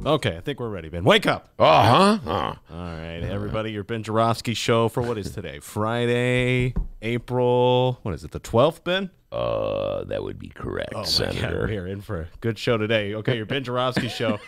Okay, I think we're ready, Ben. Wake up. All right, everybody, your Ben Joravsky show for what is today? Friday, April, what is it, the 12th, Ben? That would be correct, Senator. God, we're in for a good show today. Okay, your Ben Joravsky show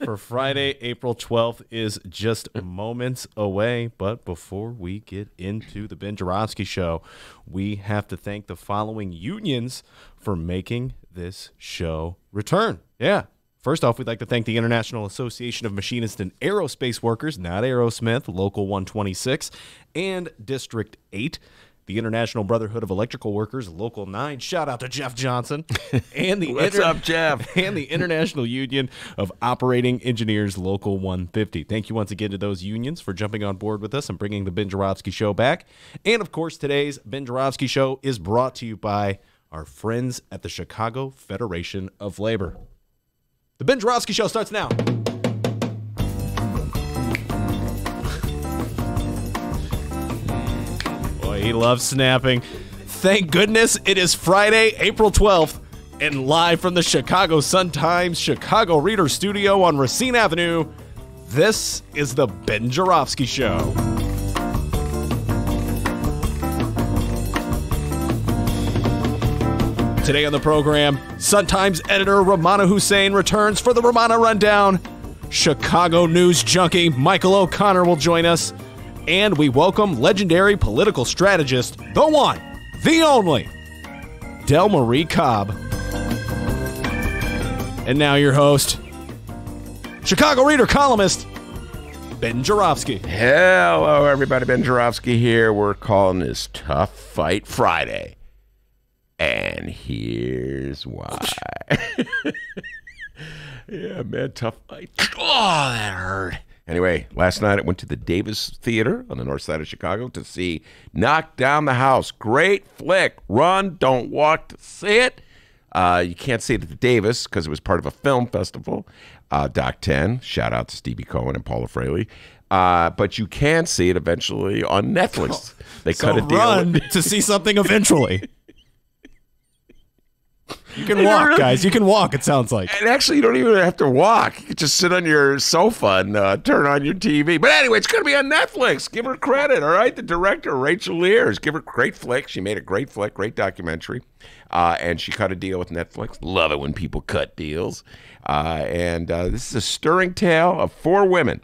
for Friday, April 12th is just moments away. But before we get into the Ben Joravsky show, we have to thank the following unions for making this show return. Yeah. First off, we'd like to thank the International Association of Machinists and Aerospace Workers, not Aerosmith, Local 126, and District 8. The International Brotherhood of Electrical Workers, Local 9. Shout out to Jeff Johnson. And the What's up, Jeff? And the International Union of Operating Engineers, Local 150. Thank you once again to those unions for jumping on board with us and bringing the Ben Joravsky Show back. And, of course, today's Ben Joravsky Show is brought to you by our friends at the Chicago Federation of Labor. The Ben Joravsky Show starts now. Boy, he loves snapping. Thank goodness it is Friday, April 12th, and live from the Chicago Sun-Times Chicago Reader Studio on Racine Avenue, this is the Ben Joravsky Show. Today on the program, Sun-Times editor Rummana Hussain returns for the Rummana Rundown. Chicago news junkie Michael O'Connor will join us. And we welcome legendary political strategist, the one, the only, Delmarie Cobb. And now your host, Chicago Reader columnist, Ben Joravsky. Hello, everybody. Ben Joravsky here. We're calling this Tough Fight Friday. And here's why. Yeah, man, tough fight. Oh, that hurt. Anyway, last night I went to the Davis Theater on the north side of Chicago to see Knock Down the House. Great flick. Run, don't walk to see it. You can't see it at the Davis because it was part of a film festival. Doc 10, shout out to Stevie Cohen and Paula Fraley. But you can see it eventually on Netflix. They cut a deal. Run to see something eventually. You can walk, guys. You can walk, it sounds like. And actually, you don't even have to walk. You can just sit on your sofa and turn on your TV. But anyway, it's going to be on Netflix. Give her credit, all right? The director, Rachel Lears. Give her a great flick. She made a great flick, great documentary. And she cut a deal with Netflix. Love it when people cut deals. And this is a stirring tale of four women,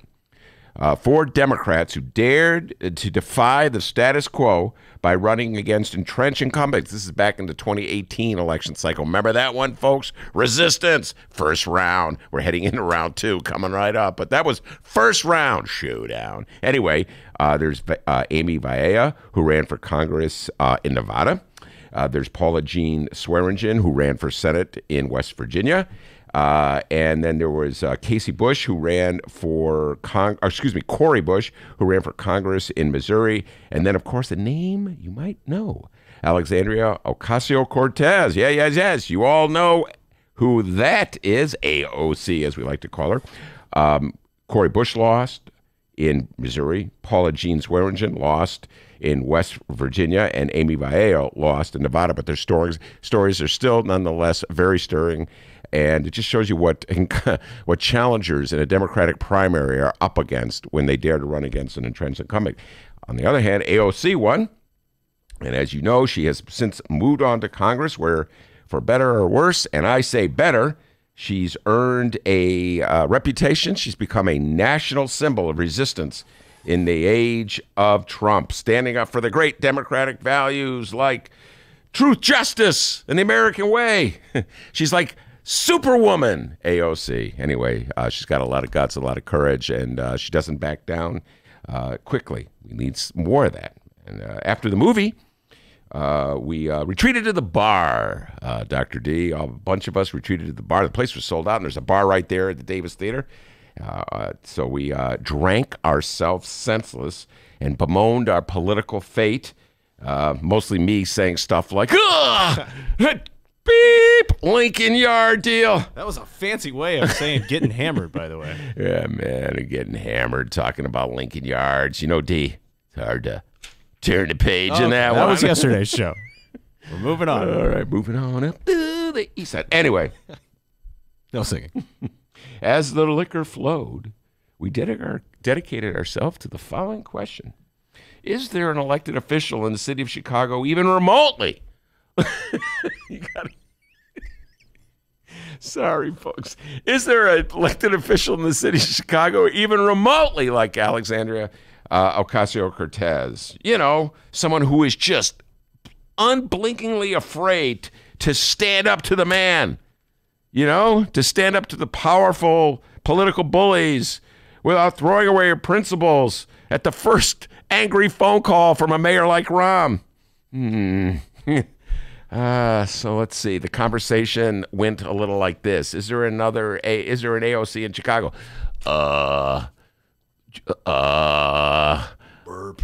four Democrats who dared to defy the status quo by running against entrenched incumbents. This is back in the 2018 election cycle. Remember that one, folks? Resistance, first round. We're heading into round two, coming right up. But that was first round showdown. Anyway, there's Amy Vallea, who ran for Congress in Nevada. There's Paula Jean Swearengin, who ran for Senate in West Virginia. And then there was Casey Bush, who ran for Cori Bush, who ran for Congress in Missouri. And then, of course, a name you might know, Alexandria Ocasio-Cortez. Yes. You all know who that is, AOC, as we like to call her. Cori Bush lost in Missouri. Paula Jean Swearengin lost in West Virginia, and Amy Vallea lost in Nevada. But their stories are still, nonetheless, very stirring. And it just shows you what challengers in a Democratic primary are up against when they dare to run against an entrenched incumbent. On the other hand, AOC won. And as you know, she has since moved on to Congress where, for better or worse, and I say better, she's earned a reputation. She's become a national symbol of resistance in the age of Trump, standing up for the great democratic values like truth, justice, and the American way. She's like Superwoman, AOC. Anyway, she's got a lot of guts, a lot of courage, and she doesn't back down quickly. We need more of that. And after the movie, we retreated to the bar, Dr. D. A bunch of us retreated to the bar. The place was sold out, and there's a bar right there at the Davis Theater. So we drank ourselves senseless and bemoaned our political fate, mostly me saying stuff like, ugh! Beep! Lincoln Yard deal. That was a fancy way of saying getting hammered, by the way. Yeah, man, getting hammered, talking about Lincoln Yards. You know, D, it's hard to turn the page in that one. That was yesterday's show. We're moving on. All right, moving on up to the east side. Anyway. No singing. As the liquor flowed, we dedicated ourselves to the following question. Is there an elected official in the city of Chicago even remotely? You gotta... Sorry, folks. Is there an elected official in the city of Chicago even remotely like Alexandria Ocasio-Cortez? You know, someone who is just unblinkingly afraid to stand up to the man, you know, to stand up to the powerful political bullies without throwing away her principles at the first angry phone call from a mayor like Rahm. So let's see. The conversation went a little like this. Is there an AOC in Chicago? Burp.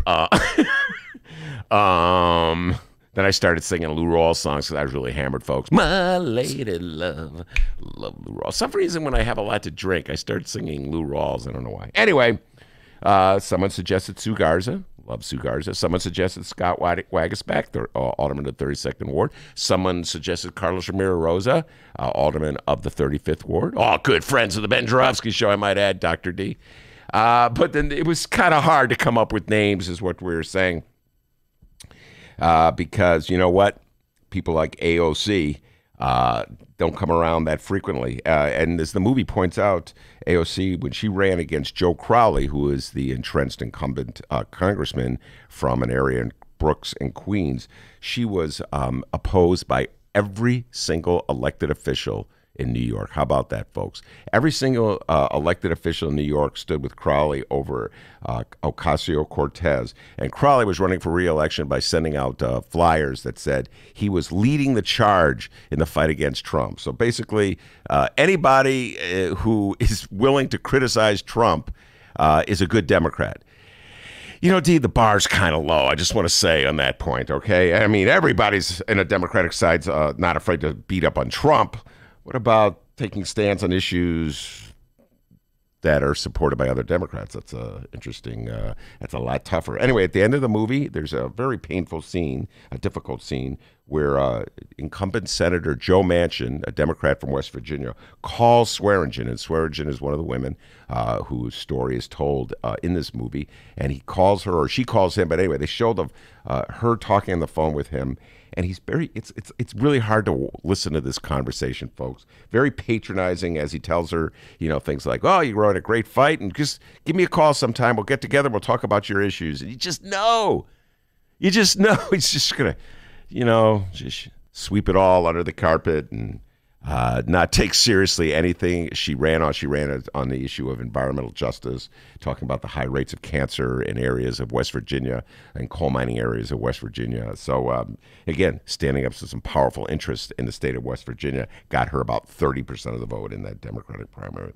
Then I started singing Lou Rawls songs because I was really hammered, folks. My lady love Lou Rawls. Some reason when I have a lot to drink, I start singing Lou Rawls. I don't know why. Anyway, someone suggested Sue Garza. Love Sue Garza. Someone suggested Scott Wagasback, alderman of the 32nd Ward. Someone suggested Carlos Ramirez Rosa, alderman of the 35th Ward. All good friends of the Ben Joravsky Show, I might add, Dr. D. But then it was kind of hard to come up with names, is what we were saying. Because, you know what? People like AOC don't come around that frequently. And as the movie points out, AOC, when she ran against Joe Crowley, who is the entrenched incumbent congressman from an area in Brooks and Queens, she was opposed by every single elected official in New York. How about that, folks? Every single elected official in New York stood with Crowley over Ocasio-Cortez. And Crowley was running for re-election by sending out flyers that said he was leading the charge in the fight against Trump. So basically, anybody who is willing to criticize Trump is a good Democrat. You know, D, the bar's kind of low. I just want to say on that point, okay? I mean, everybody's in a Democratic side's not afraid to beat up on Trump. What about taking stands on issues that are supported by other Democrats? That's interesting. That's a lot tougher. Anyway, at the end of the movie, there's a very painful scene, a difficult scene, where incumbent Senator Joe Manchin, a Democrat from West Virginia, calls Swearingen, and Swearingen is one of the women whose story is told in this movie, and he calls her, or she calls him, but anyway, they show her talking on the phone with him. And he's it's really hard to listen to this conversation, folks. Very patronizing as he tells her, you know, things like, oh, you wrote a great fight and just give me a call sometime. We'll get together. We'll talk about your issues. And you just know he's just going to, you know, just sweep it all under the carpet and not take seriously anything she ran on. She ran on the issue of environmental justice, talking about the high rates of cancer in areas of West Virginia and coal mining areas of West Virginia. So, again, standing up to some powerful interests in the state of West Virginia, got her about 30% of the vote in that Democratic primary.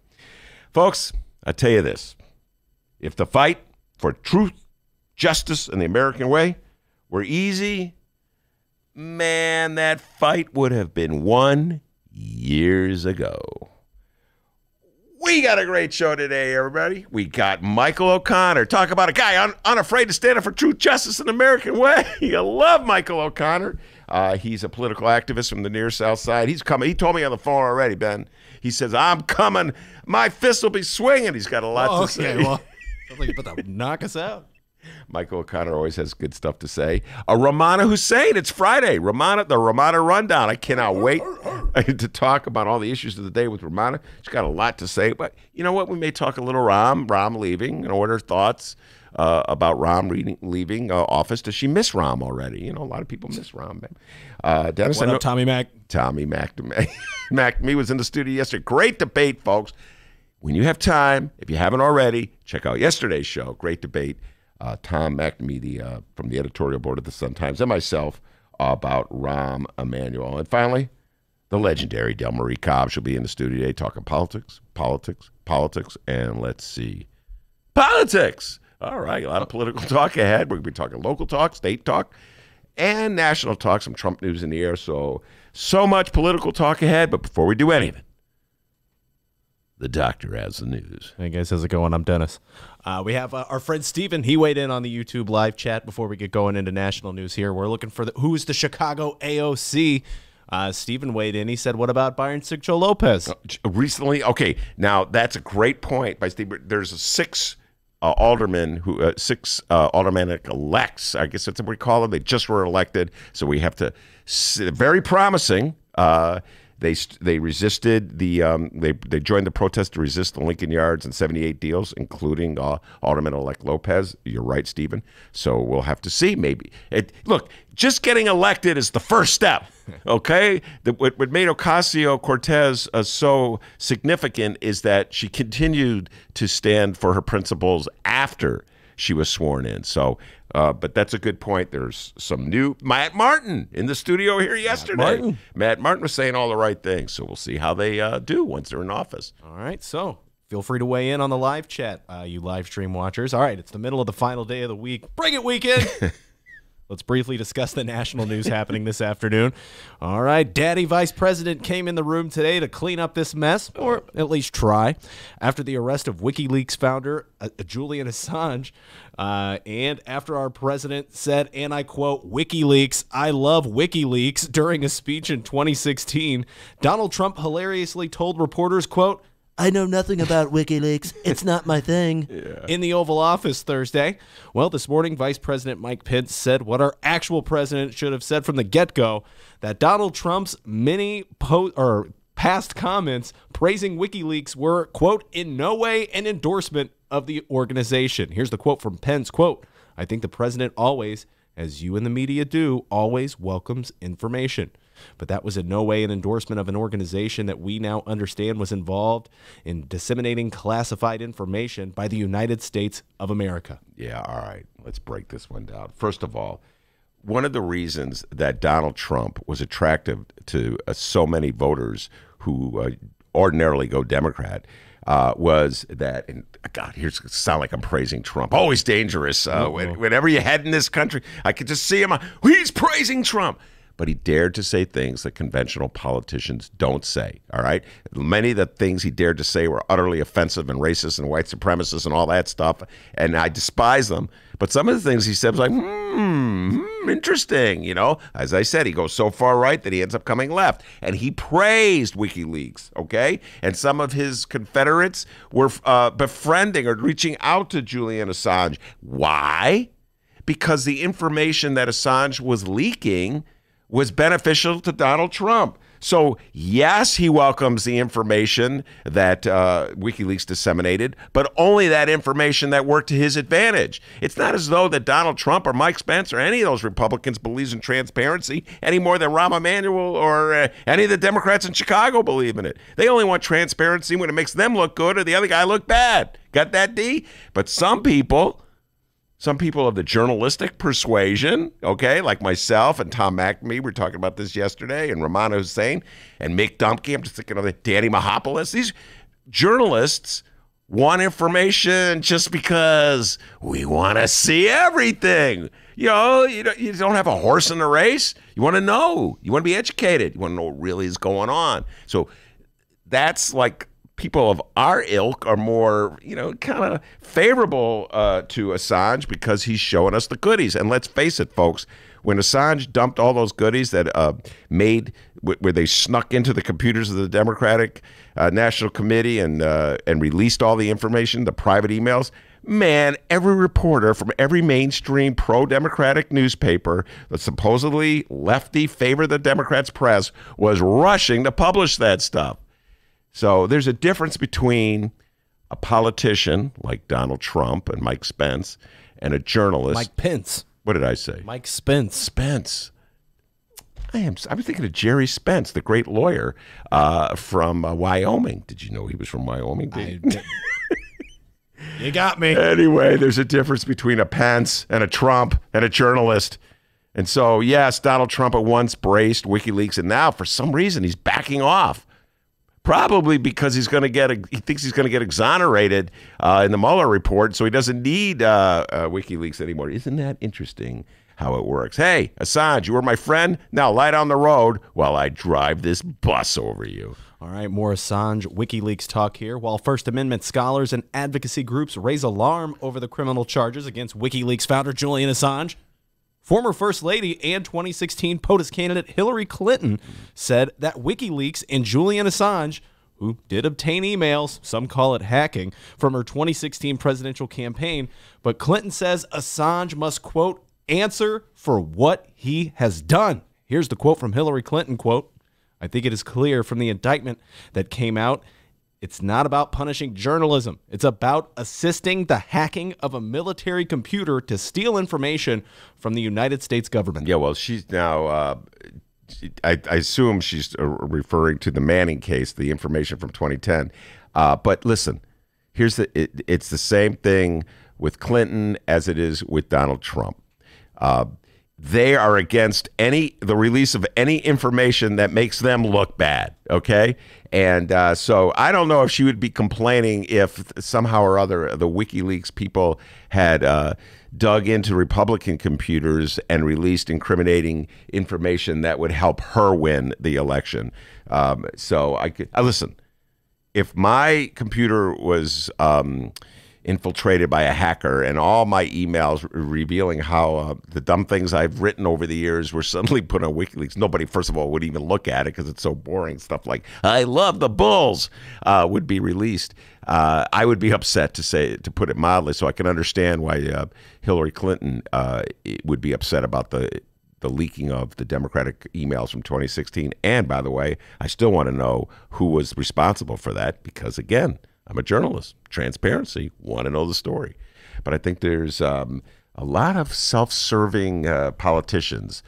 Folks, I tell you this. If the fight for truth, justice, and the American way were easy, man, that fight would have been won years ago. We got a great show today, everybody. We got Michael O'Connor. Talk about a guy unafraid to stand up for truth, justice, and the American way. You love Michael O'Connor. He's a political activist from the near South Side. He's coming. He told me on the phone already, Ben. He says, I'm coming. My fist will be swinging. He's got a lot to say. Well, sounds like you're about to knock us out. Michael O'Connor always has good stuff to say. Rummana Hussain, it's Friday. The Rummana Rundown. I cannot wait to talk about all the issues of the day with Rummana. She's got a lot to say. But you know what? We may talk a little Rahm leaving, and what her thoughts about Rahm leaving office. Does she miss Rahm already? You know, a lot of people miss Rahm. Dennis, what up, Tommy Mac? Tommy Mac me was in the studio yesterday. Great debate, folks. When you have time, if you haven't already, check out yesterday's show. Great debate. Tom McNamee from the editorial board of the Sun-Times, and myself about Rahm Emanuel. And finally, the legendary Delmarie Cobb. She'll be in the studio today talking politics, and let's see. Politics! All right, a lot of political talk ahead. We're going to be talking local talk, state talk, and national talk, some Trump news in the air. So much political talk ahead, but before we do any of it, the doctor has the news. Hey guys, how's it going? I'm Dennis. We have our friend Steven. He weighed in on the YouTube live chat before we get going into national news here. We're looking for who's the Chicago AOC. Stephen weighed in. He said, what about Byron Sigcho Lopez? Recently? Okay, now that's a great point by Steve. There's six aldermen six aldermanic elects. I guess that's what we call them. They just were elected, so we have to. Very promising. They resisted the they joined the protest to resist the Lincoln Yards and 78 deals, including Alderman-elect Lopez. You're right, Stephen. So we'll have to see. Maybe look, just getting elected is the first step. Okay, what made Ocasio-Cortez so significant is that she continued to stand for her principles after she was sworn in. So. But that's a good point. There's some new Matt Martin in the studio here yesterday. Matt Martin was saying all the right things, so we'll see how they do once they're in office. All right, so feel free to weigh in on the live chat, you live stream watchers. All right, it's the middle of the final day of the week. Bring it, weekend! Let's briefly discuss the national news happening this afternoon. All right, Daddy Vice President came in the room today to clean up this mess, or at least try, after the arrest of WikiLeaks founder Julian Assange, and after our president said, and I quote, WikiLeaks, I love WikiLeaks, during a speech in 2016, Donald Trump hilariously told reporters, quote, I know nothing about WikiLeaks. It's not my thing. In the Oval Office Thursday. Well, this morning, Vice President Mike Pence said what our actual president should have said from the get-go, that Donald Trump's past comments praising WikiLeaks were, quote, in no way an endorsement of the organization. Here's the quote from Pence, quote, I think the president always, as you and the media do, always welcomes information. But that was in no way an endorsement of an organization that we now understand was involved in disseminating classified information by the United States of America. Yeah, all right. Let's break this one down. First of all, one of the reasons that Donald Trump was attractive to so many voters who ordinarily go Democrat was that, and God, here's it sound like I'm praising Trump. Always dangerous. Whenever you head in this country, I could just see him. He's praising Trump. But he dared to say things that conventional politicians don't say, all right? Many of the things he dared to say were utterly offensive and racist and white supremacist and all that stuff, and I despise them. But some of the things he said was like, interesting, you know? As I said, he goes so far right that he ends up coming left. And he praised WikiLeaks, okay? And some of his Confederates were befriending or reaching out to Julian Assange. Why? Because the information that Assange was leaking was beneficial to Donald Trump. So, yes, he welcomes the information that WikiLeaks disseminated, but only that information that worked to his advantage. It's not as though that Donald Trump or Mike Pence or any of those Republicans believes in transparency any more than Rahm Emanuel or any of the Democrats in Chicago believe in it. They only want transparency when it makes them look good or the other guy look bad. Got that, D? But some people of the journalistic persuasion, okay, like myself and Tom McNamee, we were talking about this yesterday, and Rummana Hussain and Mick Dumke, I'm just thinking of Danny Mahopoulos. These journalists want information just because we want to see everything. You know, you don't have a horse in the race. You want to know. You want to be educated. You want to know what really is going on. So that's like people of our ilk are more, kind of favorable to Assange because he's showing us the goodies. And let's face it, folks, when Assange dumped all those goodies that where they snuck into the computers of the Democratic National Committee and released all the information, the private emails, man, every reporter from every mainstream pro-Democratic newspaper that supposedly lefty favor the Democrats press was rushing to publish that stuff. So there's a difference between a politician like Donald Trump and Mike Spence and a journalist. Mike Pence. What did I say? Mike Spence. Spence. I was thinking of Jerry Spence, the great lawyer from Wyoming. Did you know he was from Wyoming? You got me. Anyway, there's a difference between a Pence and a Trump and a journalist. And so, yes, Donald Trump at once braced WikiLeaks, and now for some reason he's backing off. Probably because he thinks he's going to get exonerated in the Mueller report, so he doesn't need WikiLeaks anymore. Isn't that interesting how it works? Hey, Assange, you were my friend. Now lie down the road while I drive this bus over you. All right, more Assange WikiLeaks talk here. While First Amendment scholars and advocacy groups raise alarm over the criminal charges against WikiLeaks founder Julian Assange, Former First Lady and 2016 POTUS candidate Hillary Clinton said that WikiLeaks and Julian Assange, who did obtain emails, some call it hacking, from her 2016 presidential campaign, but Clinton says Assange must, quote, answer for what he has done. Here's the quote from Hillary Clinton, quote, I think it is clear from the indictment that came out, it's not about punishing journalism. It's about assisting the hacking of a military computer to steal information from the United States government. Yeah, well, she's now, I assume she's referring to the Manning case, the information from 2010. But listen, it's the same thing with Clinton as it is with Donald Trump. They are against the release of any information that makes them look bad, okay? And so I don't know if she would be complaining if somehow or other the WikiLeaks people had dug into Republican computers and released incriminating information that would help her win the election. So I listen, if my computer was infiltrated by a hacker and all my emails revealing how the dumb things I've written over the years were suddenly put on WikiLeaks, nobody, first of all, would even look at it because it's so boring. Stuff like, I love the Bulls, would be released. I would be upset, to put it mildly, so I can understand why Hillary Clinton would be upset about the leaking of the Democratic emails from 2016. And, by the way, I still want to know who was responsible for that because, again, I'm a journalist. Transparency, want to know the story. But I think there's a lot of self-serving politicians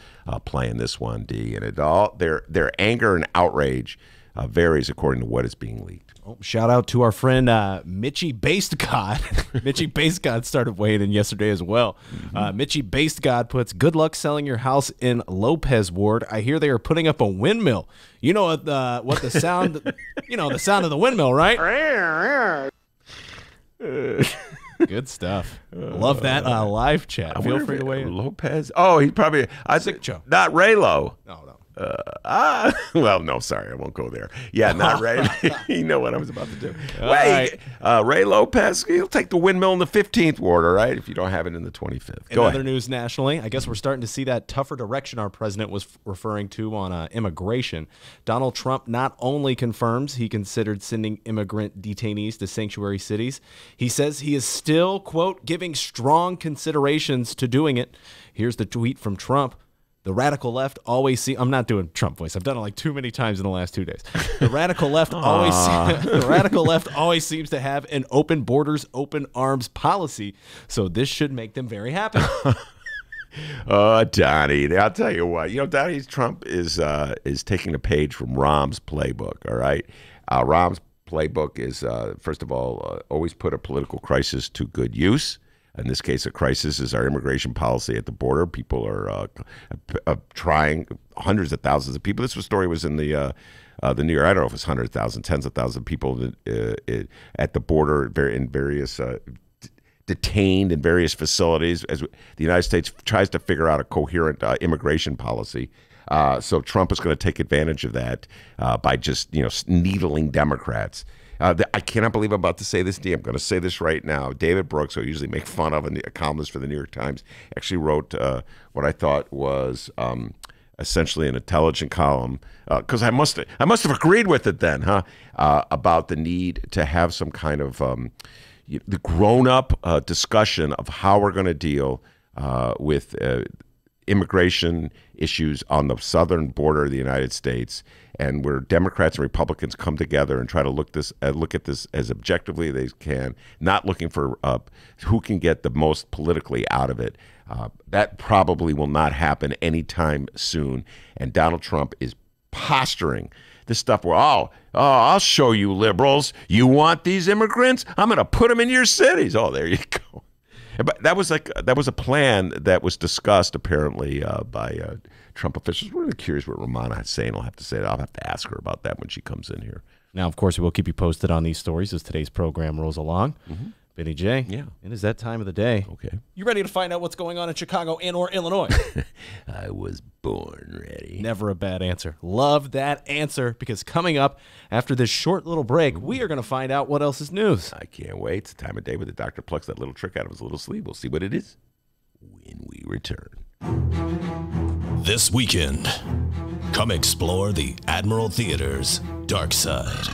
playing this one, D. And their anger and outrage varies according to what is being leaked. Oh, shout out to our friend Mitchie Based God. Mitchie Based God started weighing in yesterday as well. Mitchie Based God puts, good luck selling your house in Lopez Ward. I hear they are putting up a windmill. You know what the sound, the sound of the windmill, right? Good stuff. Love that live chat. Feel free to weigh in. Lopez. Oh, he probably. I think not Raylo. No. Well, no, sorry, I won't go there. Yeah, not Ray. You know what I was about to do. Wait, Ray Lopez, he'll take the windmill in the 15th ward, all right, if you don't have it in the 25th. In other news nationally, I guess we're starting to see that tougher direction our president was referring to on immigration. Donald Trump not only confirms he considered sending immigrant detainees to sanctuary cities, he says he is still, quote, giving strong considerations to doing it. Here's the tweet from Trump. The radical left always see. I'm not doing Trump voice. I've done it like too many times in the last 2 days. The radical left always seems to have an open borders, open arms policy. So this should make them very happy. Donnie, I'll tell you what. Donnie Trump is taking a page from Rahm's playbook. All right, Rahm's playbook is first of all always put a political crisis to good use. In this case, a crisis is our immigration policy at the border. People are trying, hundreds of thousands of people. This story was in the New York. I don't know if it's 100,000, tens of thousands of people at the border in various detained in various facilities as the United States tries to figure out a coherent immigration policy. So Trump is going to take advantage of that by just needling Democrats. I cannot believe I'm about to say this, D. I'm going to say this right now. David Brooks, who I usually make fun of, a columnist for the New York Times, actually wrote what I thought was essentially an intelligent column, because I must have agreed with it then, about the need to have some kind of the grown-up discussion of how we're going to deal with immigration issues on the southern border of the United States, and where Democrats and Republicans come together and try to look at this as objectively as they can, not looking for who can get the most politically out of it. That probably will not happen anytime soon. And Donald Trump is posturing this stuff where, I'll show you liberals. You want these immigrants? I'm going to put them in your cities. Oh, there you go. But that was a plan that was discussed apparently by Trump officials. We're really curious what Rummana Hussain will have to say. I'll have to ask her about that when she comes in here. Now, of course, we'll keep you posted on these stories as today's program rolls along. Benny J, yeah, it is that time of the day. Okay. You ready to find out what's going on in Chicago and or Illinois? I was born ready. Never a bad answer. Love that answer, because coming up after this short little break, we are going to find out what else is news. I can't wait. It's the time of day where the doctor plucks that little trick out of his little sleeve. We'll see what it is when we return. This weekend, come explore the Admiral Theater's dark side.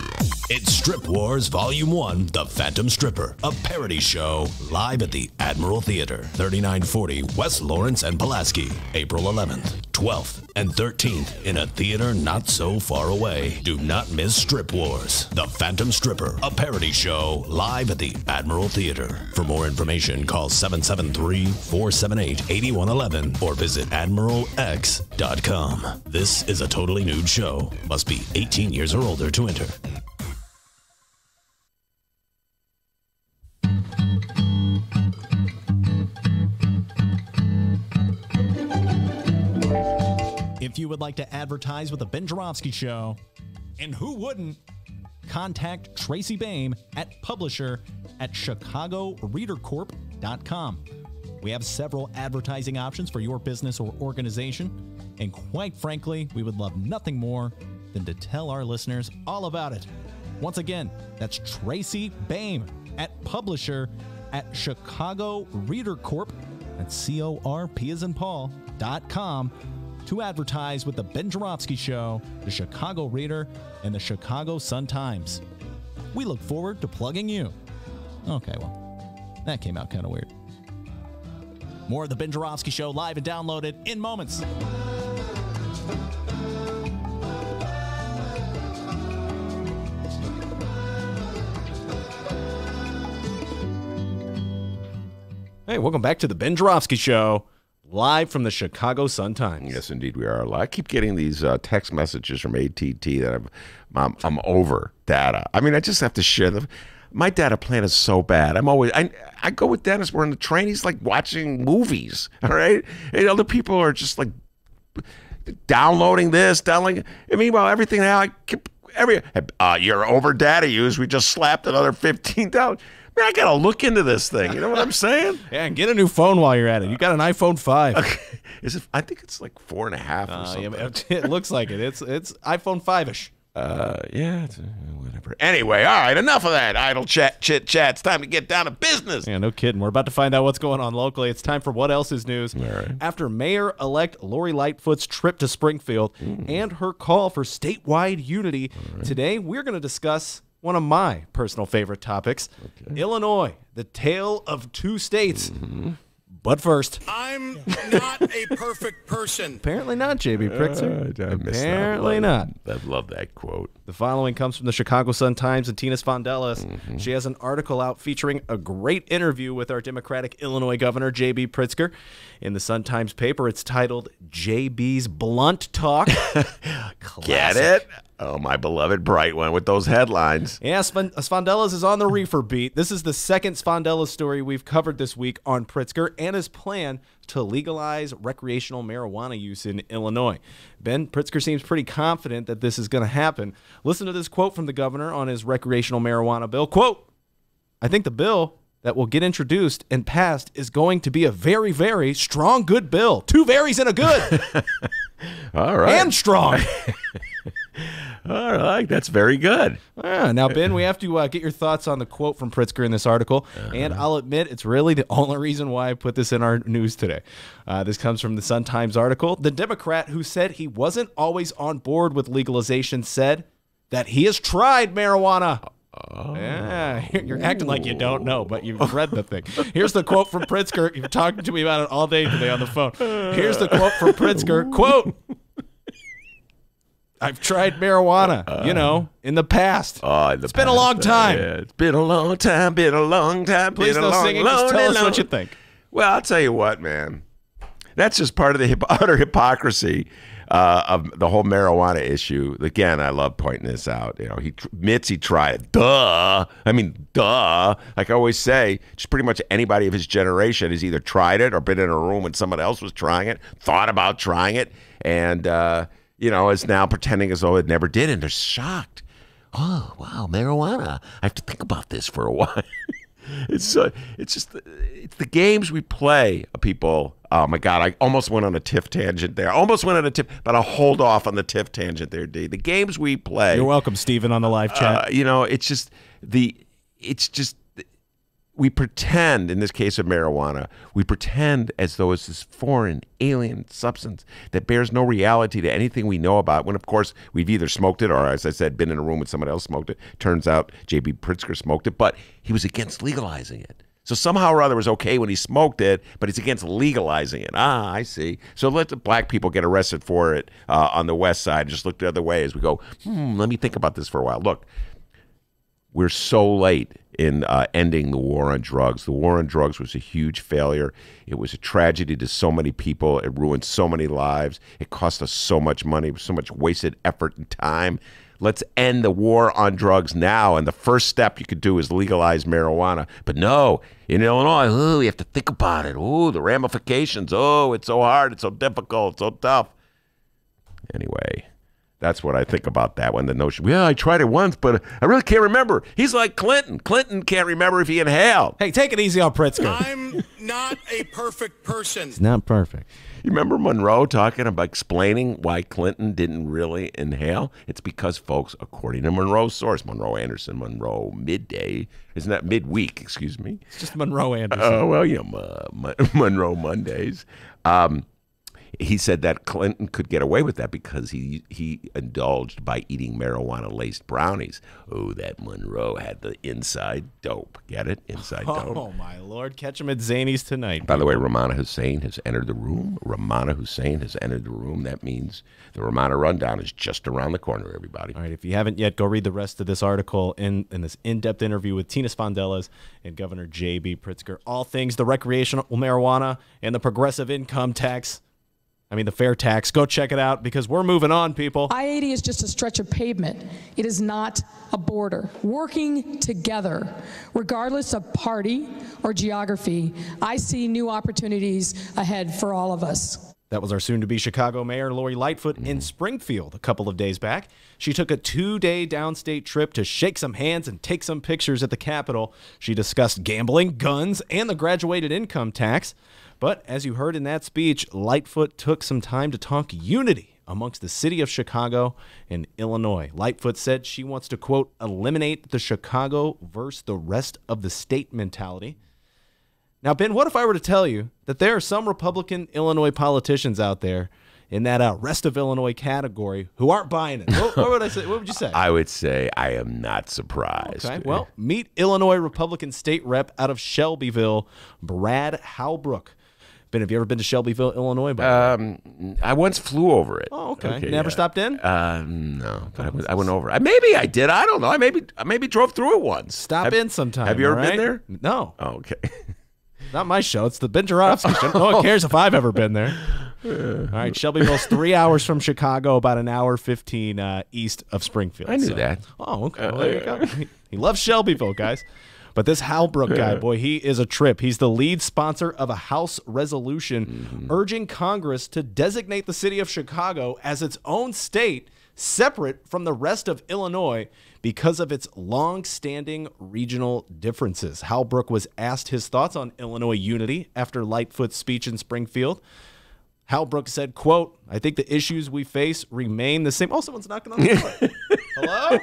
It's Strip Wars Volume 1, The Phantom Stripper, a parody show live at the Admiral Theater, 3940 West Lawrence and Pulaski, April 11th, 12th, and 13th in a theater not so far away. Do not miss Strip Wars, The Phantom Stripper, a parody show live at the Admiral Theater. For more information, call 773-478-8111 or visit admiralx.com. This is a totally nude show. Must be 18 years or older to enter. If you would like to advertise with the Ben Joravsky Show, and who wouldn't, contact Tracy Baim at publisher@chicagoreadercorp.com. We have several advertising options for your business or organization, and quite frankly, we would love nothing more than to tell our listeners all about it. Once again, that's Tracy Baim at publisher@chicagoreadercorp, that's CORP as in Paul.com, to advertise with the Ben Joravsky Show, the Chicago Reader, and the Chicago Sun-Times. We look forward to plugging you. Okay, well, that came out kind of weird. More of the Ben Joravsky Show live and downloaded in moments. Hey, welcome back to the Ben Joravsky Show, live from the Chicago Sun-Times. Yes, indeed, we are. I keep getting these text messages from AT&T that I'm over data. I mean, I just have to share them. My data plan is so bad. I go with Dennis. We're on the train. He's like watching movies. All right, and other people are just like downloading this, downloading. And meanwhile, everything now, you're over data use. We just slapped another $15. Man, I gotta look into this thing. You know what I'm saying? Yeah, and get a new phone while you're at it. You got an iPhone 5. Okay. Is it? I think it's like 4.5 or something. Yeah, it looks like it. It's iPhone 5-ish. Yeah, it's, whatever. Anyway, all right, enough of that idle chit chat. It's time to get down to business. Yeah, no kidding. We're about to find out what's going on locally. It's time for What Else is News. All right. After Mayor-elect Lori Lightfoot's trip to Springfield and her call for statewide unity, today we're going to discuss one of my personal favorite topics, Illinois, the tale of two states. But first, I'm not a perfect person. Apparently not, J.B. Pritzker. Apparently not. I love that quote. The following comes from the Chicago Sun-Times and Tina Sfondelis. She has an article out featuring a great interview with our Democratic Illinois Governor, J.B. Pritzker. In the Sun-Times paper, it's titled J.B.'s Blunt Talk. Get it? Oh, my beloved bright one with those headlines. Yeah, Sfondelis is on the reefer beat. This is the second Sfondelis story we've covered this week on Pritzker and his plan to legalize recreational marijuana use in Illinois. Ben, Pritzker seems pretty confident that this is going to happen. Listen to this quote from the governor on his recreational marijuana bill. Quote, "I think the bill that will get introduced and passed is going to be a very, very strong, good bill. Two verys and a good." All right. And strong. All right, that's very good. Now, Ben, we have to get your thoughts on the quote from Pritzker in this article, and I'll admit it's really the only reason why I put this in our news today. This comes from the Sun-Times article. The Democrat who said he wasn't always on board with legalization said that he has tried marijuana. Yeah, you're acting like you don't know, but you've read the thing. Here's the quote from Pritzker. You're talking to me about it all day today on the phone. Here's the quote from Pritzker. Quote, "I've tried marijuana, in the past. It's been a long time. Yeah, it's been a long time, been a long time. Please no singing, just tell us what you think." Well, I'll tell you what, man. That's just part of the utter hypocrisy of the whole marijuana issue. Again, I love pointing this out. He admits he tried it. Duh. I mean, duh. Like I always say, just pretty much anybody of his generation has either tried it or been in a room when someone else was trying it, thought about trying it, and is now pretending as though it never did, and they're shocked. Oh, wow, marijuana. I have to think about this for a while. It's the games we play, people. Oh, my God, I almost went on a TIFF tangent there. But I'll hold off on the TIFF tangent there, D. The games we play. You're welcome, Steven, on the live chat. we pretend, in this case of marijuana, we pretend as though it's this foreign, alien substance that bears no reality to anything we know about, when, of course, we've either smoked it or, as I said, been in a room with someone else smoked it. Turns out J.B. Pritzker smoked it, but he was against legalizing it. So somehow or other it was okay when he smoked it, but he's against legalizing it. Ah, I see. So let the black people get arrested for it on the West Side. Just look the other way as we go, let me think about this for a while. Look, we're so late in ending the war on drugs. The war on drugs was a huge failure. It was a tragedy to so many people. It ruined so many lives. It cost us so much money, so much wasted effort and time. Let's end the war on drugs now. And the first step you could do is legalize marijuana. But no, in Illinois, we have to think about it. The ramifications. It's so hard. It's so difficult. It's so tough. Anyway, that's what I think about that one. The notion, I tried it once, but I really can't remember. He's like Clinton. Clinton can't remember if he inhaled. Hey, take it easy on Pritzker. I'm not a perfect person. It's not perfect. You remember Monroe talking about explaining why Clinton didn't really inhale? It's because, folks, according to Monroe's source, Monroe Anderson, Monroe Midday, isn't that midweek, excuse me? It's just Monroe Anderson. Oh, well, Monroe Mondays. He said that Clinton could get away with that because he indulged by eating marijuana-laced brownies. Oh, that Monroe had the inside dope. Get it? Inside dope. Oh, my Lord. Catch him at Zany's tonight. By the way, Rummana Hussain has entered the room. Rummana Hussain has entered the room. That means the Rummana Rundown is just around the corner, everybody. All right, if you haven't yet, go read the rest of this article in this in-depth interview with Tina Spondellas and Governor J.B. Pritzker. All things the recreational marijuana and the progressive income tax. The fair tax. Go check it out because we're moving on, people. I-80 is just a stretch of pavement. It is not a border. Working together, regardless of party or geography, I see new opportunities ahead for all of us. That was our soon-to-be Chicago Mayor, Lori Lightfoot, in Springfield a couple of days back. She took a 2-day downstate trip to shake some hands and take some pictures at the Capitol. She discussed gambling, guns, and the graduated income tax. But as you heard in that speech, Lightfoot took some time to talk unity amongst the city of Chicago and Illinois. Lightfoot said she wants to, quote, eliminate the Chicago versus the rest of the state mentality. Now, Ben, what if I were to tell you that there are some Republican Illinois politicians out there in that rest of Illinois category who aren't buying it? What would I say? What would you say? I would say I am not surprised. Okay, well, meet Illinois Republican State Rep out of Shelbyville, Brad Halbrook. Ben, have you ever been to Shelbyville, Illinois? I once flew over it. Oh, okay. Never stopped in? No, but I went over it. Maybe I did. I don't know. I maybe drove through it once. Stop in sometime. Have you ever right? been there? No. Oh, okay. Not my show. It's the Ben Joravsky show. No one cares if I've ever been there. All right, Shelbyville's 3 hours from Chicago, about an hour 15 east of Springfield. I knew that. Oh, okay. Well, there you go. He loves Shelbyville, guys. But this Halbrook guy, boy, he is a trip. He's the lead sponsor of a House resolution urging Congress to designate the city of Chicago as its own state, separate from the rest of Illinois because of its long-standing regional differences. Halbrook was asked his thoughts on Illinois unity after Lightfoot's speech in Springfield. Halbrook said, quote, I think the issues we face remain the same. Oh, someone's knocking on the door. Hello?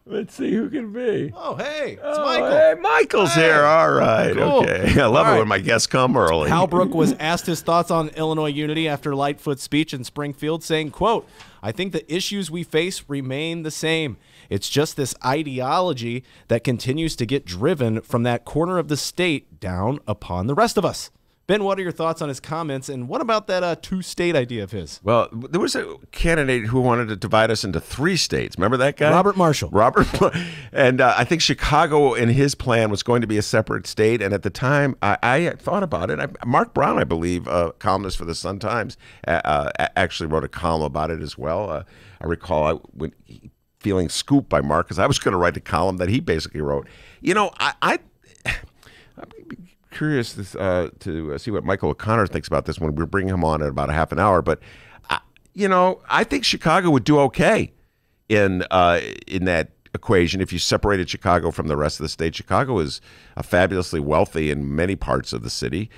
Let's see who can be. Oh, hey, it's Michael. Hey, Michael's here. All right. Cool. Okay. I love it when my guests come early. Halbrook was asked his thoughts on Illinois unity after Lightfoot's speech in Springfield, saying, quote, I think the issues we face remain the same. It's just this ideology that continues to get driven from that corner of the state down upon the rest of us. Ben, what are your thoughts on his comments, and what about that two-state idea of his? Well, there was a candidate who wanted to divide us into 3 states. Remember that guy? Robert Marshall. And I think Chicago, in his plan, was going to be a separate state. And at the time, I thought about it. Mark Brown, I believe, columnist for the Sun-Times, actually wrote a column about it as well. I recall feeling scooped by Mark because I was going to write the column that he basically wrote. You know, I'm curious to see what Michael O'Connor thinks about this when we bring him on in about a half an hour. But, I think Chicago would do okay in that equation if you separated Chicago from the rest of the state. Chicago is fabulously wealthy in many parts of the city.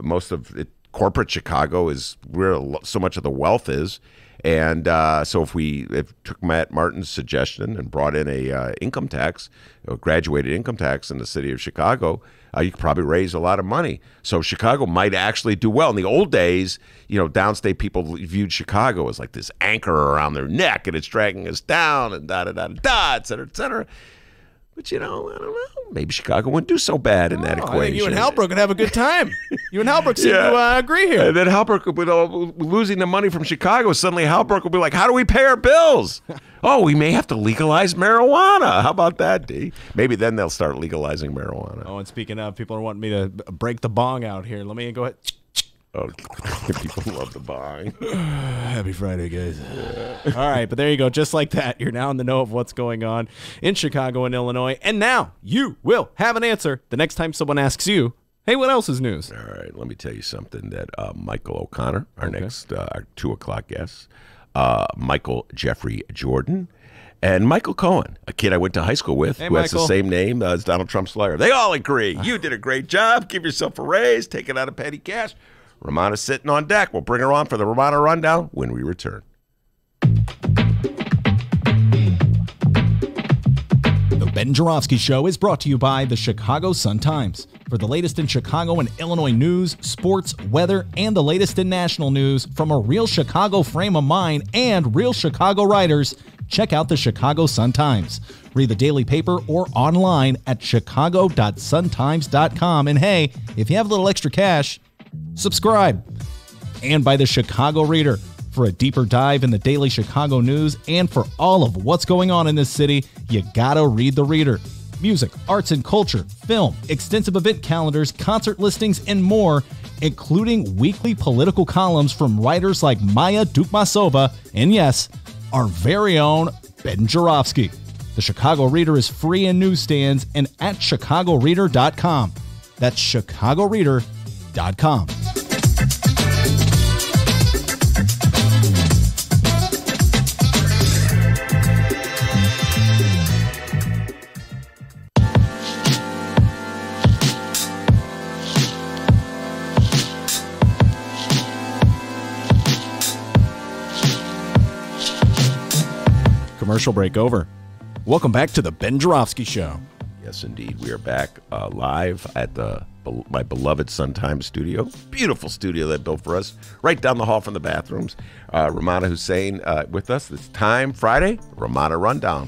Most of it, corporate Chicago is where so much of the wealth is. And so if we took Matt Martin's suggestion and brought in a income tax, a graduated income tax in the city of Chicago, you could probably raise a lot of money. So Chicago might actually do well. In the old days, downstate people viewed Chicago as like this anchor around their neck, and it's dragging us down, and da-da-da-da, et cetera, et cetera. But, I don't know. Maybe Chicago wouldn't do so bad in that equation. I think you and Halbrook would have a good time. You and Halbrook seem to agree here. And then Halbrook, with losing the money from Chicago, suddenly Halbrook will be like, how do we pay our bills? Oh, we may have to legalize marijuana. How about that, D? Maybe then they'll start legalizing marijuana. Oh, and speaking of, people are wanting me to break the bong out here. Let me go ahead. Oh, people love the bong. Happy Friday, guys. Yeah. All right, but there you go. Just like that, you're now in the know of what's going on in Chicago and Illinois. And now you will have an answer the next time someone asks you, hey, what else is news? All right, let me tell you something that Michael O'Connor, our next our 2 o'clock guest, Michael Jeffrey Jordan, and Michael Cohen, a kid I went to high school with, who has the same name as Donald Trump's lawyer. They all agree. You did a great job. Give yourself a raise. Take it out of petty cash. Rummana's sitting on deck. We'll bring her on for the Rummana Rundown when we return. The Ben Joravsky Show is brought to you by the Chicago Sun-Times. For the latest in Chicago and Illinois news, sports, weather, and the latest in national news from a real Chicago frame of mind and real Chicago writers, check out the Chicago Sun-Times. Read the daily paper or online at chicago.suntimes.com. And hey, if you have a little extra cash, subscribe. And by the Chicago Reader. For a deeper dive in the daily Chicago news and for all of what's going on in this city, you gotta read the Reader. Music, arts and culture, film, extensive event calendars, concert listings, and more, including weekly political columns from writers like Maya Dukmasova and, yes, our very own Ben Joravsky. The Chicago Reader is free in newsstands and at chicagoreader.com. That's chicagoreader.com. Commercial break over. Welcome back to the Ben Joravsky Show. Yes, indeed. We are back live at my beloved Sun-Times studio. Beautiful studio they built for us, right down the hall from the bathrooms. Rummana Hussain with us this time, Friday, Rummana Rundown.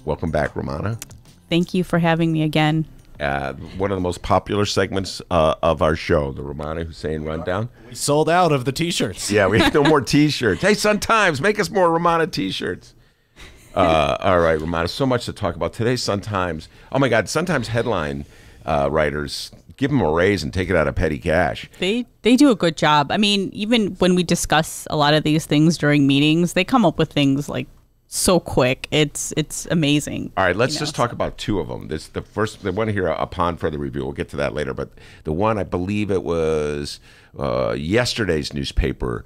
Welcome back, Rummana. Thank you for having me again. One of the most popular segments of our show, the Rummana Hussain Rundown. We sold out of the T-shirts. Yeah, we have no more T-shirts. Hey, Sun-Times, make us more Rummana T-shirts. All right, Rummana, so much to talk about. Today's Sun-Times. Oh, my God, Sun-Times headline writers, give them a raise and take it out of petty cash. They do a good job. I mean, even when we discuss a lot of these things during meetings, they come up with things like so quick. It's amazing. All right, let's just talk about 2 of them. The one here upon further review. We'll get to that later. But the one, I believe it was yesterday's newspaper,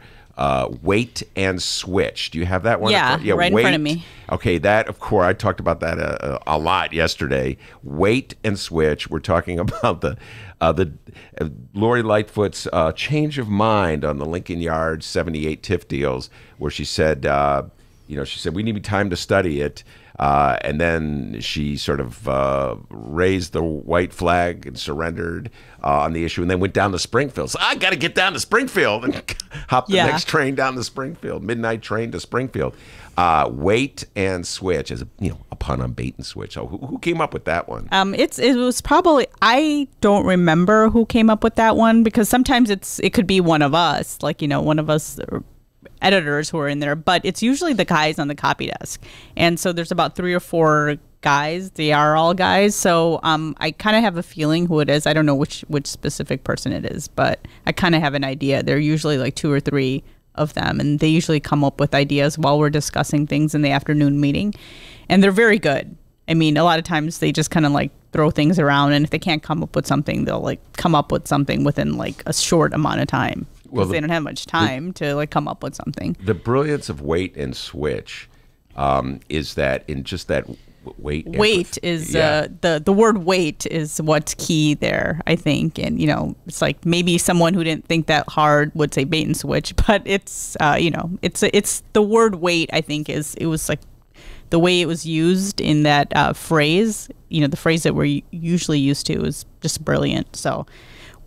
Wait and Switch. Do you have that one? Yeah, right in front of me. Okay, that, of course, I talked about that a lot yesterday. Wait and Switch. We're talking about the Lori Lightfoot's change of mind on the Lincoln Yards 78 TIF deals, where she said, she said, we need time to study it. And then she sort of raised the white flag and surrendered on the issue, and then went down to Springfield. So I got to get down to Springfield and hop the next train down to Springfield, midnight train to Springfield. Wait and Switch, as a pun on bait and switch. So who came up with that one? It was probably, I don't remember who came up with that one, because sometimes it could be one of us, like one of us editors who are in there, but it's usually the guys on the copy desk. And so there's about 3 or 4 guys. They are all guys. So I kind of have a feeling who it is. I don't know which specific person it is, but I kind of have an idea. They're usually like 2 or 3 of them, and they usually come up with ideas while we're discussing things in the afternoon meeting. And they're very good. I mean, a lot of times they just kind of like throw things around, and if they can't come up with something, they'll like come up with something within like a short amount of time. Well, they don't have much time to like come up with something. The brilliance of Wait and Switch is that in just that Weight is the word weight is what's key there, I think. And it's like maybe someone who didn't think that hard would say bait and switch, but it's it's the word weight, I think, it was like the way it was used in that phrase, the phrase that we're usually used to is just brilliant. So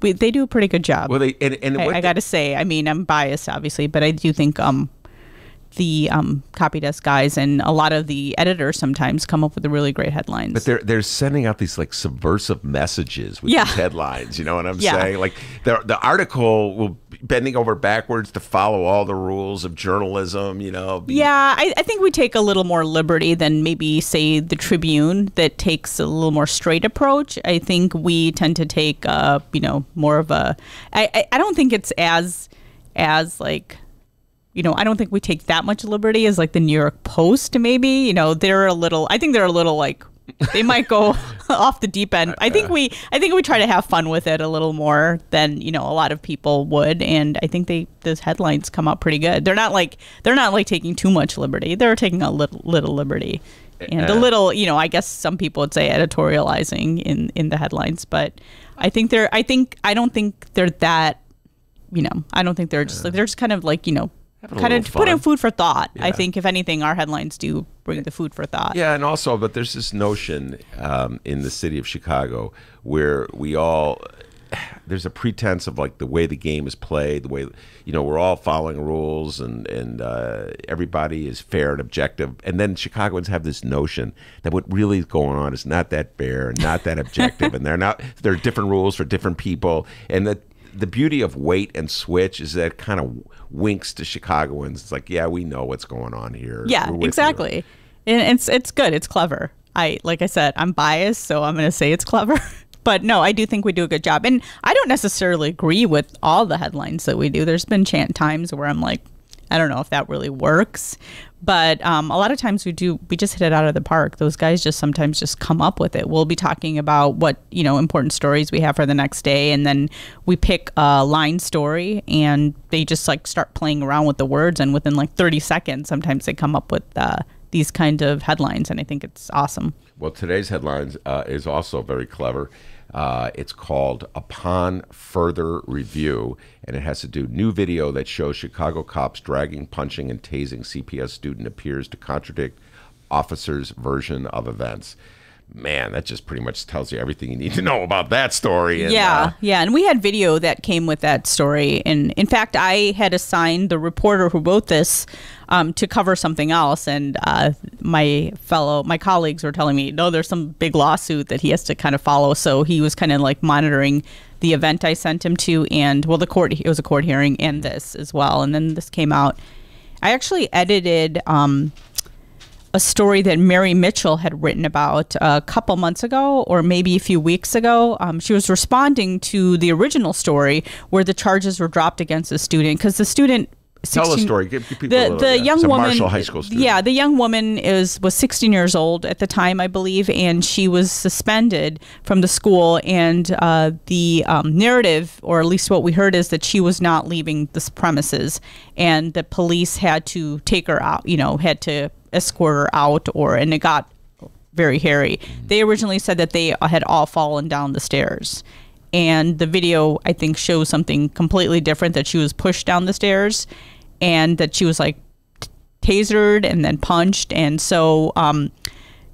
they do a pretty good job. Well, I got to say, I mean, I'm biased obviously, but I do think the copy desk guys and a lot of the editors sometimes come up with the really great headlines. But they're sending out these like subversive messages with these headlines. You know what I'm saying? Like the article will be bending over backwards to follow all the rules of journalism. I think we take a little more liberty than maybe say the Tribune that takes a little more straight approach. I think we tend to take more of a. I don't think it's as like. I don't think we take that much liberty as like the New York Post, maybe. They're a little, I think they're a little like, they might go off the deep end. I think we try to have fun with it a little more than, a lot of people would. And I think those headlines come out pretty good. They're not like taking too much liberty. They're taking a little liberty. And a little, I guess some people would say editorializing in the headlines. But I don't think they're that, I don't think they're just like, they're just kind of like, kind of put in food for thought. I think, if anything, our headlines do bring the food for thought. Yeah, and also, but there's this notion in the city of Chicago where there's a pretense of like the way the game is played, the way, we're all following rules and everybody is fair and objective. And then Chicagoans have this notion that what really is going on is not that fair and not that objective. And there are different rules for different people. And that the beauty of wait and switch is that it kind of winks to Chicagoans. It's like, yeah, we know what's going on here. Yeah, exactly. And it's good. It's clever. Like I said, I'm biased, so I'm going to say it's clever. But no, I do think we do a good job. And I don't necessarily agree with all the headlines that we do. There's been times where I'm like, I don't know if that really works. But a lot of times we just hit it out of the park. Those guys just sometimes just come up with it. We'll be talking about what, important stories we have for the next day. And then we pick a line story and they just like start playing around with the words. And within like 30 seconds, sometimes they come up with these kind of headlines. And I think it's awesome. Well, today's headlines is also very clever. It's called Upon Further Review, and it has to do new video that shows Chicago cops dragging, punching, and tasing CPS student appears to contradict officers' version of events. Man, that just pretty much tells you everything you need to know about that story. And, and we had video that came with that story. And in fact, I had assigned the reporter who wrote this to cover something else. And my colleagues were telling me, no, there's some big lawsuit that he has to kind of follow. So he was kind of like monitoring the event I sent him to. And well, it was a court hearing and this as well. And then this came out. I actually edited a story that Mary Mitchell had written about a couple months ago, or maybe a few weeks ago. She was responding to the original story where the charges were dropped against the student because the student. Tell a story. Give people the young woman. Marshall High School student. Yeah, the young woman was 16 years old at the time, I believe, and she was suspended from the school. And the narrative, or at least what we heard, is that she was not leaving the premises, and the police had to take her out. Had to escort her out, and it got very hairy. They originally said that they had all fallen down the stairs. And the video, I think, shows something completely different, that she was pushed down the stairs and that she was like tasered and then punched. And so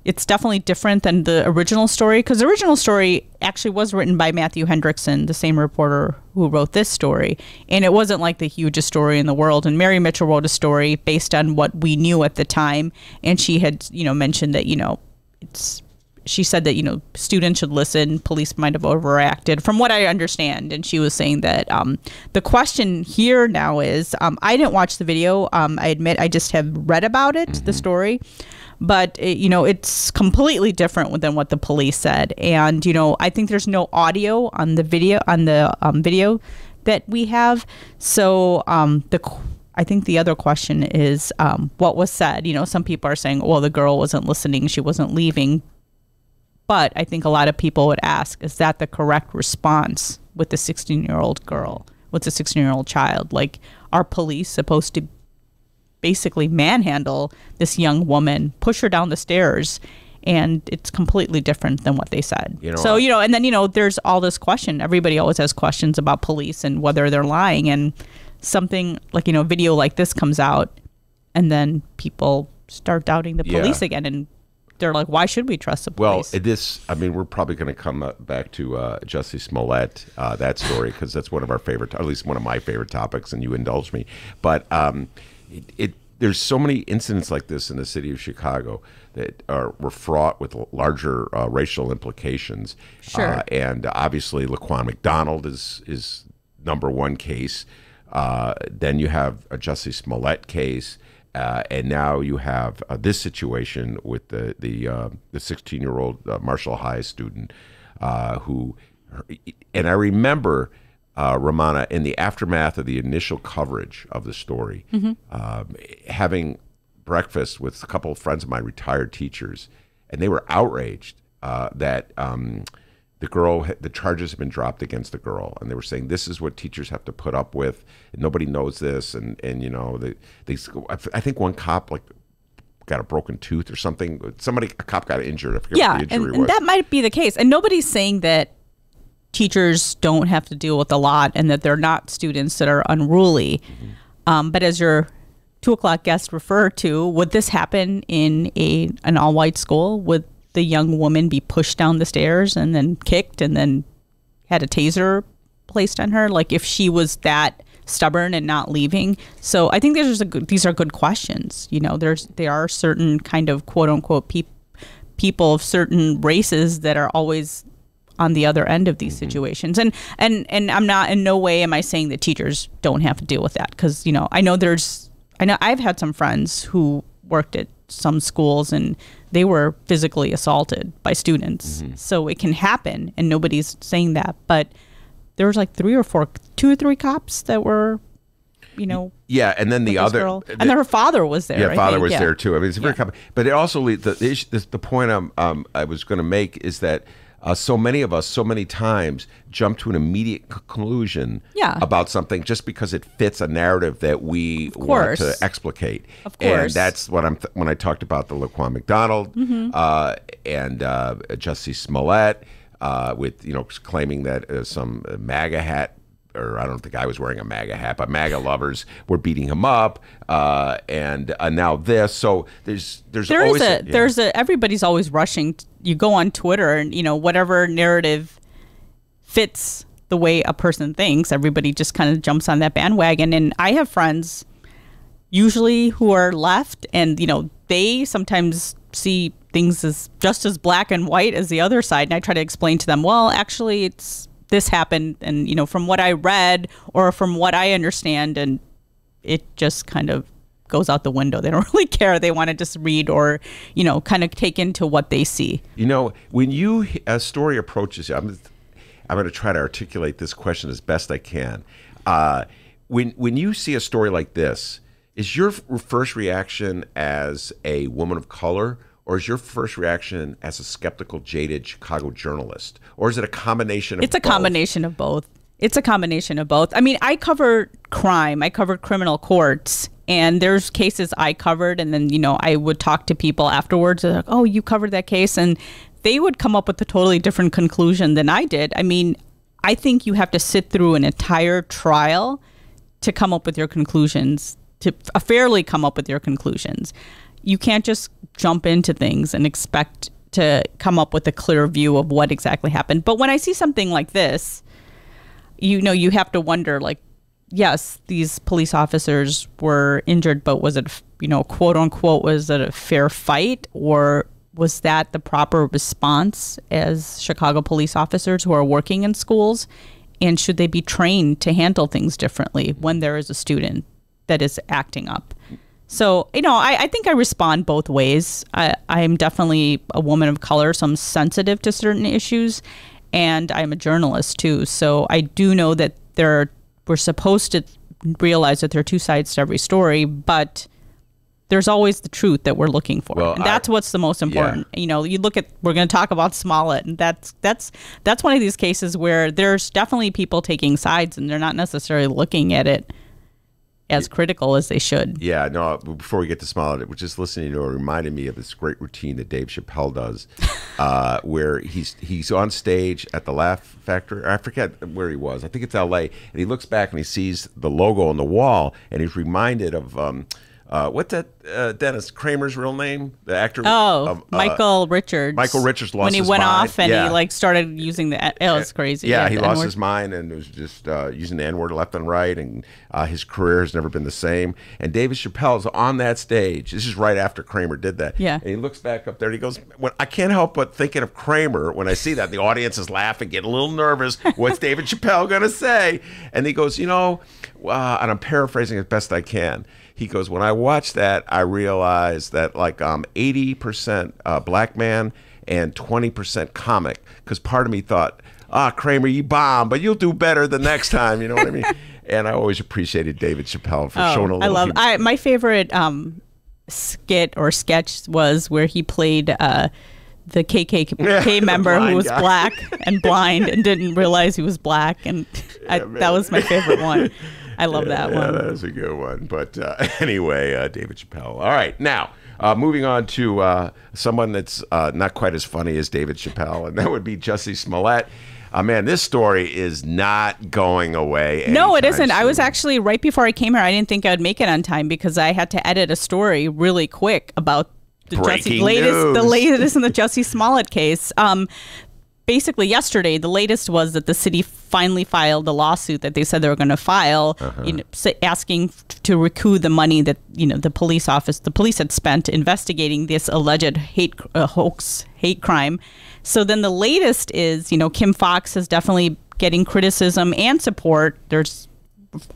it's definitely different than the original story, because the original story actually was written by Matthew Hendrickson, the same reporter who wrote this story. And it wasn't like the hugest story in the world. And Mary Mitchell wrote a story based on what we knew at the time. And she had, mentioned that, she said that, students should listen. Police might have overreacted, from what I understand. And she was saying that the question here now is, I didn't watch the video. I admit I just have read about it, the story. But, it's completely different than what the police said. And, I think there's no audio on the video, video that we have. So I think the other question is what was said. Some people are saying, well, the girl wasn't listening. She wasn't leaving. But I think a lot of people would ask, is that the correct response with the 16-year-old girl, with the 16-year-old child? Like, are police supposed to basically manhandle this young woman, push her down the stairs, and it's completely different than what they said. You know, so, and then, there's all this question. Everybody always has questions about police and whether they're lying, and something like, video like this comes out, and then people start doubting the police again, and they're like, why should we trust the police? Well, we're probably going to come back to Jussie Smollett, that story, because that's one of our favorite, at least one of my favorite topics, and you indulge me. But there's so many incidents like this in the city of Chicago that were fraught with larger racial implications. Sure. And obviously, Laquan McDonald is number one case. Then you have a Jussie Smollett case. And now you have this situation with the 16-year-old Marshall High student who, and I remember, Rummana, in the aftermath of the initial coverage of the story, having breakfast with a couple of friends of mine, retired teachers, and they were outraged that the charges have been dropped against the girl, and they were saying this is what teachers have to put up with, and nobody knows this, and I think one cop got a broken tooth or something. A cop got injured. I forget what the injury was. And that might be the case, and nobody's saying that teachers don't have to deal with a lot and that they're not students that are unruly. But as your 2 o'clock guest referred to, would this happen in an all-white school? Would the young woman be pushed down the stairs and then kicked and then had a taser placed on her? Like, if she was that stubborn and not leaving? So I think these are good questions. There are certain kind of quote-unquote people of certain races that are always on the other end of these situations, and I'm not, in no way am I saying that teachers don't have to deal with that, because I know I've had some friends who worked at some schools and they were physically assaulted by students. So it can happen, and nobody's saying that, but there was like 2 or 3 cops that were and then the other girl. And then her father was there. Yeah, father was there too. It's very common. But it also the point I was going to make is that so many of us, so many times, jump to an immediate conclusion about something just because it fits a narrative that we want to explicate. Of course. And that's what when I talked about the Laquan McDonald and Jussie Smollett with claiming that some MAGA hat, or I don't think I was wearing a MAGA hat, but MAGA lovers were beating him up, and now this. So there's always everybody's always rushing. You go on Twitter, and whatever narrative fits the way a person thinks, everybody just kind of jumps on that bandwagon. And I have friends, usually who are left, and they sometimes see things as just as black and white as the other side. And I try to explain to them, well, actually, this happened, and from what I read or from what I understand, and it just kind of goes out the window. They don't really care. They want to just read or kind of take into what they see. When a story approaches you, I'm going to try to articulate this question as best I can. When you see a story like this, is your first reaction as a woman of color, or is your first reaction as a skeptical, jaded Chicago journalist? Or is it a combination of both? It's a combination of both. It's a combination of both. I mean, I covered crime. I covered criminal courts. And there's cases I covered. And then, I would talk to people afterwards. They're like, oh, you covered that case. And they would come up with a totally different conclusion than I did. I mean, I think you have to sit through an entire trial to come up with your conclusions, to fairly come up with your conclusions. You can't just jump into things and expect to come up with a clear view of what exactly happened. But when I see something like this, you have to wonder, like, yes, these police officers were injured, but was it, quote unquote, was it a fair fight, or was that the proper response as Chicago police officers who are working in schools? And should they be trained to handle things differently when there is a student that is acting up? So, I think I respond both ways. I'm definitely a woman of color, so I'm sensitive to certain issues, and I'm a journalist too. So I do know that we're supposed to realize that there are two sides to every story, but there's always the truth that we're looking for. Well, and that's what's the most important. Yeah. You look at, we're going to talk about Smollett, and that's one of these cases where there's definitely people taking sides, and they're not necessarily looking at it as critical as they should. Yeah, no, before we get to Smollett, we're just listening to it reminded me of this great routine that Dave Chappelle does, where he's on stage at the Laugh Factory. I forget where he was. I think it's L.A. And he looks back and he sees the logo on the wall, and he's reminded of what's that Dennis Kramer's real name? The actor. Michael Richards. Michael Richards lost when he his went mind. off and he like started using it was crazy. Yeah, he lost N-word. his mind and was just using the N-word left and right, and his career has never been the same. And David Chappelle's on that stage. This is right after Kramer did that. Yeah. And he looks back up there and he goes, I can't help but thinking of Kramer when I see that. The audience is laughing, getting a little nervous. What's David Chappelle going to say? And he goes, and I'm paraphrasing as best I can. He goes, when I watched that, I realized that like 80% black man and 20% comic. Because part of me thought, Kramer, you bomb, but you'll do better the next time. You know what I mean? And I always appreciated David Chappelle for showing a little. My favorite skit or sketch was where he played the KKK member who was black and blind and didn't realize he was black, and that was my favorite one. I love that one. That was a good one. But anyway, David Chappelle. All right, now moving on to someone that's not quite as funny as David Chappelle, and that would be Jussie Smollett. Man, this story is not going away. No, it isn't. Soon. I was actually, right before I came here, I didn't think I'd make it on time because I had to edit a story really quick about the latest in the Jussie Smollett case. Basically, yesterday, the latest was that the city finally filed the lawsuit that they said they were going to file, asking to recoup the money that the police had spent investigating this alleged hate crime. So then the latest is, Kim Foxx is definitely getting criticism and support. There's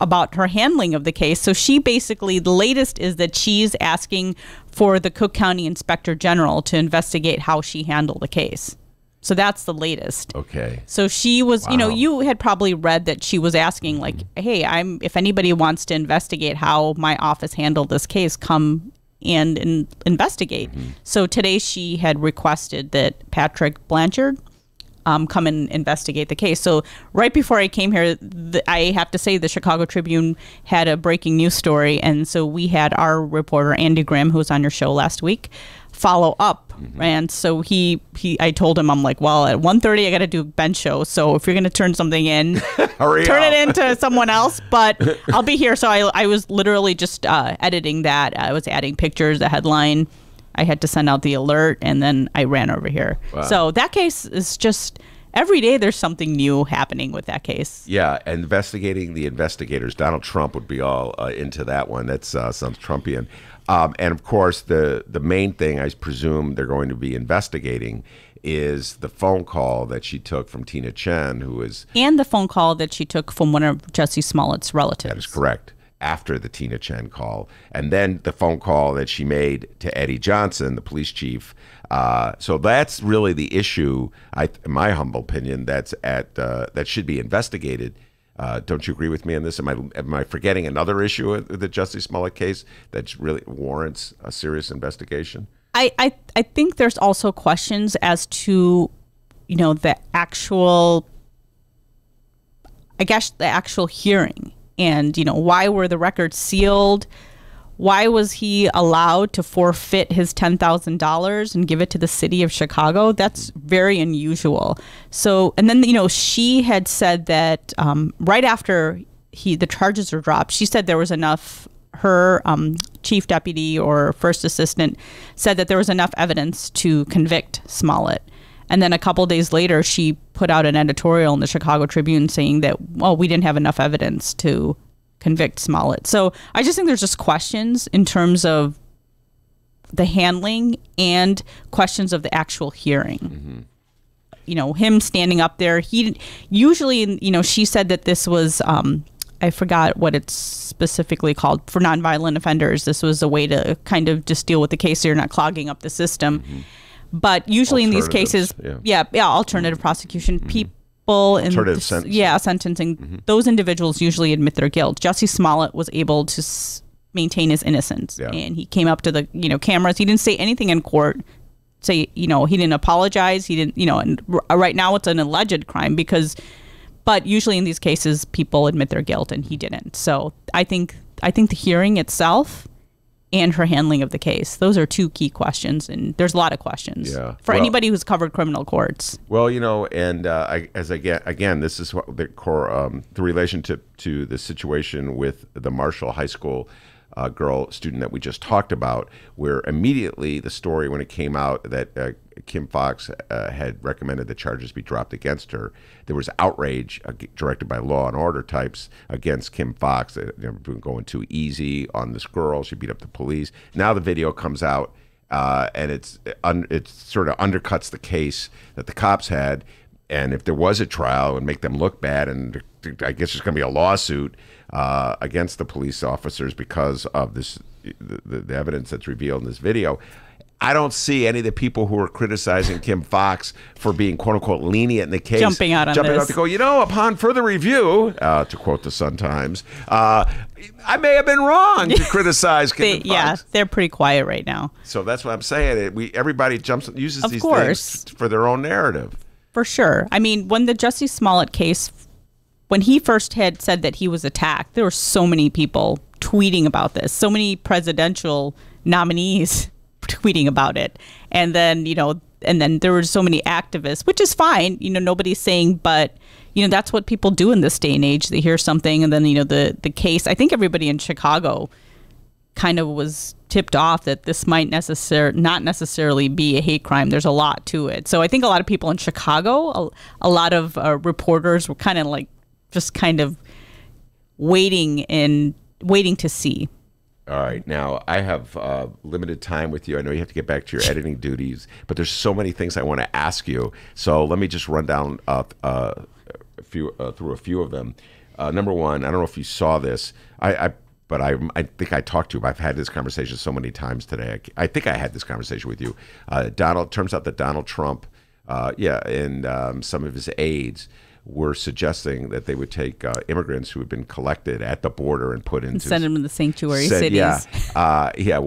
about her handling of the case. So she basically, the latest is that she's asking for the Cook County Inspector General to investigate how she handled the case. So that's the latest. Okay. So she was, you had probably read that she was asking like, hey, if anybody wants to investigate how my office handled this case, come and investigate. So today she had requested that Patrick Blanchard come and investigate the case. So right before I came here, I have to say the Chicago Tribune had a breaking news story. And so we had our reporter, Andy Grimm, who was on your show last week, follow up. And so I told him, I'm like, well, at 1:30 I got to do a bench show. So if you're going to turn something in, turn it into someone else. But I'll be here. So I was literally just editing that. I was adding pictures, the headline. I had to send out the alert, and then I ran over here. Wow. So that case is just every day there's something new happening with that case. Yeah, investigating the investigators. Donald Trump would be all into that one. That sounds Trumpian. And of course, the main thing I presume they're going to be investigating is the phone call that she took from Tina Chen, and the phone call that she took from one of Jussie Smollett's relatives. That is correct. After the Tina Chen call, and then the phone call that she made to Eddie Johnson, the police chief. So that's really the issue, in my humble opinion, that should be investigated. Don't you agree with me on this? Am I forgetting another issue of the Jussie Smollett case that really warrants a serious investigation? I think there's also questions as to, the actual hearing. And, why were the records sealed? Why was he allowed to forfeit his $10,000 and give it to the city of Chicago? That's very unusual. So, and then, she had said that right after the charges were dropped, she said there was enough, her chief deputy or first assistant said that there was enough evidence to convict Smollett. And then a couple of days later, she put out an editorial in the Chicago Tribune saying that, well, we didn't have enough evidence to convict Smollett. So I just think there's just questions in terms of the handling and questions of the actual hearing. Him standing up there, he usually, she said that this was, I forgot what it's specifically called, for nonviolent offenders. This was a way to kind of just deal with the case so you're not clogging up the system. But usually in these cases, alternative prosecution, people in sentencing, those individuals usually admit their guilt. Jussie Smollett was able to maintain his innocence, and he came up to the cameras. He didn't say anything in court. He didn't apologize. He didn't, and right now it's an alleged crime but usually in these cases people admit their guilt, and he didn't. So I think I think the hearing itself and her handling of the case. Those are two key questions, and there's a lot of questions for anybody who's covered criminal courts. Well, and again, this is what the core, the relationship to the situation with the Marshall High School girl student that we just talked about, where immediately the story when it came out that Kim Foxx had recommended the charges be dropped against her, there was outrage directed by Law and Order types against Kim Foxx. Going too easy on this girl. She beat up the police. Now the video comes out, and it sort of undercuts the case that the cops had. And if there was a trial, it would make them look bad. And I guess there's going to be a lawsuit against the police officers because of this, the evidence that's revealed in this video. I don't see any of the people who are criticizing Kim Foxx for being "quote unquote" lenient in the case jumping out to go. Upon further review, to quote the Sun Times, I may have been wrong to criticize Kim Foxx. Yeah, they're pretty quiet right now. So that's what I'm saying. Everybody uses these things for their own narrative. For sure. I mean, when the Jussie Smollett case, when he first had said that he was attacked, there were so many people tweeting about this, so many presidential nominees tweeting about it. And then, and then there were so many activists, which is fine. Nobody's saying, but, that's what people do in this day and age. They hear something and then, the case, I think everybody in Chicago kind of was tipped off that this might not necessarily be a hate crime. There's a lot to it. So I think a lot of people in Chicago, a lot of reporters were kind of waiting to see. All right. Now, I have limited time with you. I know you have to get back to your editing duties, but there's so many things I want to ask you. So let me just run down through a few of them. Number one, I don't know if you saw this. But I think I talked to you. I've had this conversation so many times today. I think I had this conversation with you. Turns out that Donald Trump, and some of his aides were suggesting that they would take immigrants who had been collected at the border and put into... And send them to the sanctuary cities. Yeah.